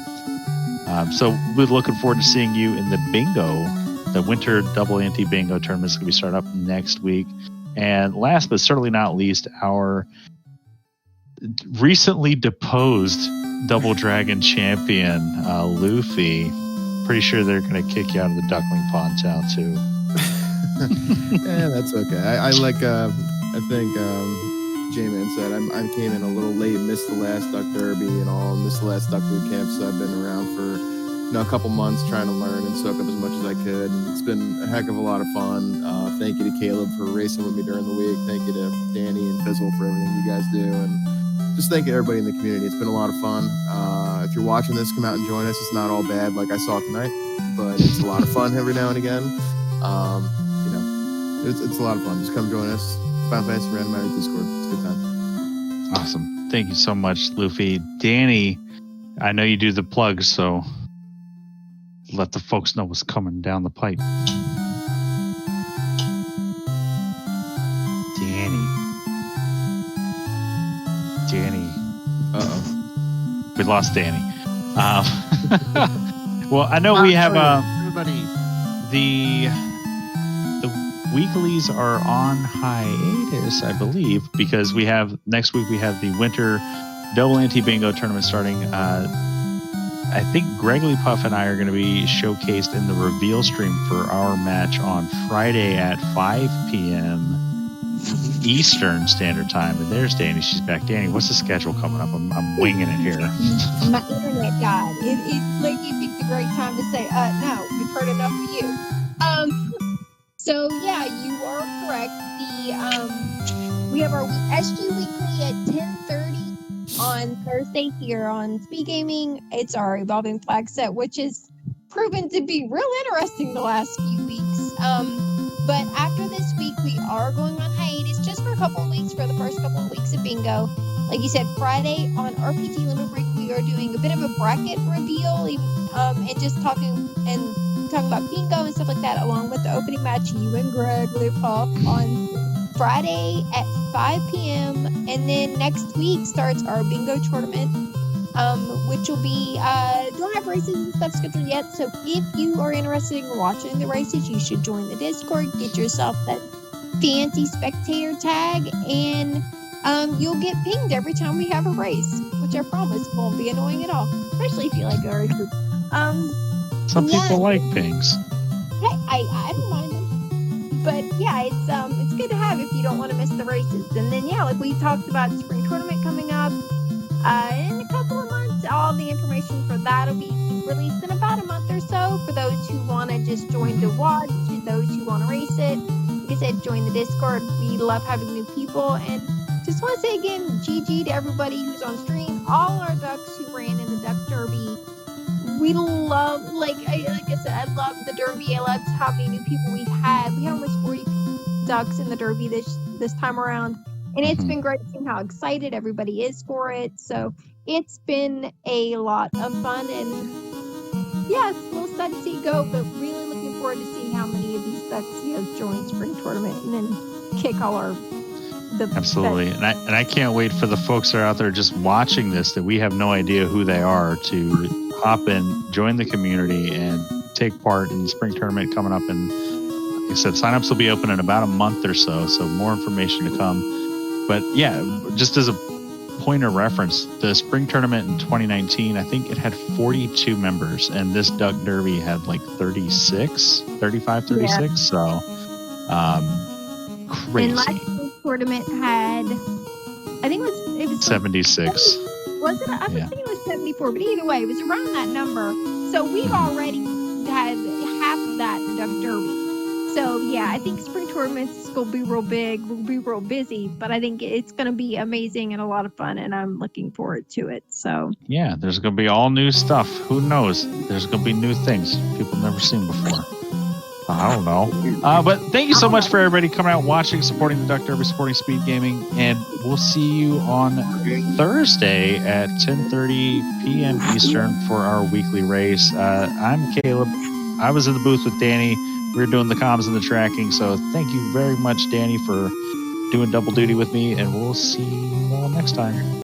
Speaker 1: So we're looking forward to seeing you in the bingo. The winter double ante bingo tournament is going to be starting up next week. And last but certainly not least, our recently deposed Double Dragon champion, Luffy. Pretty sure they're going to kick you out of the duckling pond town too.
Speaker 6: Yeah, that's okay. I like. I think J-Man said I came in a little late, missed the last Duck Derby and all, missed the last Duck Boot Camp. So I've been around for a couple months trying to learn and soak up as much as I could. And it's been a heck of a lot of fun. Thank you to Caleb for racing with me during the week. Thank you to Danny and Fizzle for everything you guys do. And just thank you everybody in the community. It's been a lot of fun. If you're watching this, come out and join us. It's not all bad like I saw tonight, but it's a lot of fun every now and again. It's a lot of fun. Just come join us. Final Fantasy Randomizer Discord. It's a good time.
Speaker 1: Awesome. Thank you so much, Luffy. Danny, I know you do the plugs, so let the folks know what's coming down the pipe. Danny. Uh-oh. We lost Danny. Well, I know we have
Speaker 4: everybody.
Speaker 1: The weeklies are on hiatus, I believe, because we have next week we have the winter double ante bingo tournament starting. I think Gregley Puff and I are going to be showcased in the reveal stream for our match on Friday at 5 p.m. Eastern Standard Time. And there's Danny. She's back. Danny, what's the schedule coming up? I'm winging it here.
Speaker 2: My internet died. It like you picked a great time to say, no, we've heard enough of you. So yeah, you are correct. We have our SG Weekly at 10:30 on Thursday here on SpeedGaming. It's our Evolving Flag set, which has proven to be real interesting the last few weeks. But after this week, we are going on hiatus just for a couple of weeks for the first couple of weeks of bingo. Like you said, Friday on RPG Limit Break, we are doing a bit of a bracket reveal, and just talking about bingo and stuff like that, along with the opening match. You and Greg will pop on Friday at 5 p.m. And then next week starts our bingo tournament, which will be don't have races and stuff scheduled yet. So if you are interested in watching the races, you should join the Discord, get yourself that fancy spectator tag, and you'll get pinged every time we have a race, which I promise won't be annoying at all, especially if you like our races.
Speaker 1: Some people like pings.
Speaker 2: Hey, I don't mind them, but yeah, it's good to have if you don't want to miss the races. And then like we talked about, spring tournament coming up in a couple of months. All the information for that will be released in about a month or so. For those who want to just join to watch, and those who want to race it, like I said, join the Discord. We love having new people, and just want to say again, GG to everybody who's on stream, all our ducks who ran in the Duck Derby. We love, like I said, I love the Derby. I love how many new people we've had. We had almost 40 ducks in the Derby this time around, and it's been great seeing how excited everybody is for it. So it's been a lot of fun, and yeah, it's a little sad to see it go, but really looking forward to seeing how many of these ducks join spring tournament and then kick all our.
Speaker 1: Absolutely, and I can't wait for the folks that are out there just watching this that we have no idea who they are to hop in, join the community, and take part in the spring tournament coming up. And like I said, signups will be open in about a month or so more information to come. But yeah, just as a point of reference, the spring tournament in 2019, I think it had 42 members, and this Duck Derby had like 36.
Speaker 2: Yeah.
Speaker 1: So crazy.
Speaker 2: And last year's tournament had, I think it was
Speaker 1: 76.
Speaker 2: Was it? I was thinking it was 74, but either way, it was around that number. So we've already had half of that in Duck Derby. So yeah, I think spring tournaments will be real big. We'll be real busy, but I think it's going to be amazing and a lot of fun, and I'm looking forward to it. So
Speaker 1: yeah, there's going to be all new stuff. Who knows? There's going to be new things people never seen before. I don't know. But thank you so much for everybody coming out, watching, supporting the Duck Derby, supporting Speed Gaming, and we'll see you on Thursday at 10:30 p.m. Eastern for our weekly race. I'm Caleb. I was in the booth with Danny. We were doing the comms and the tracking, so thank you very much, Danny, for doing double duty with me, and we'll see you all next time.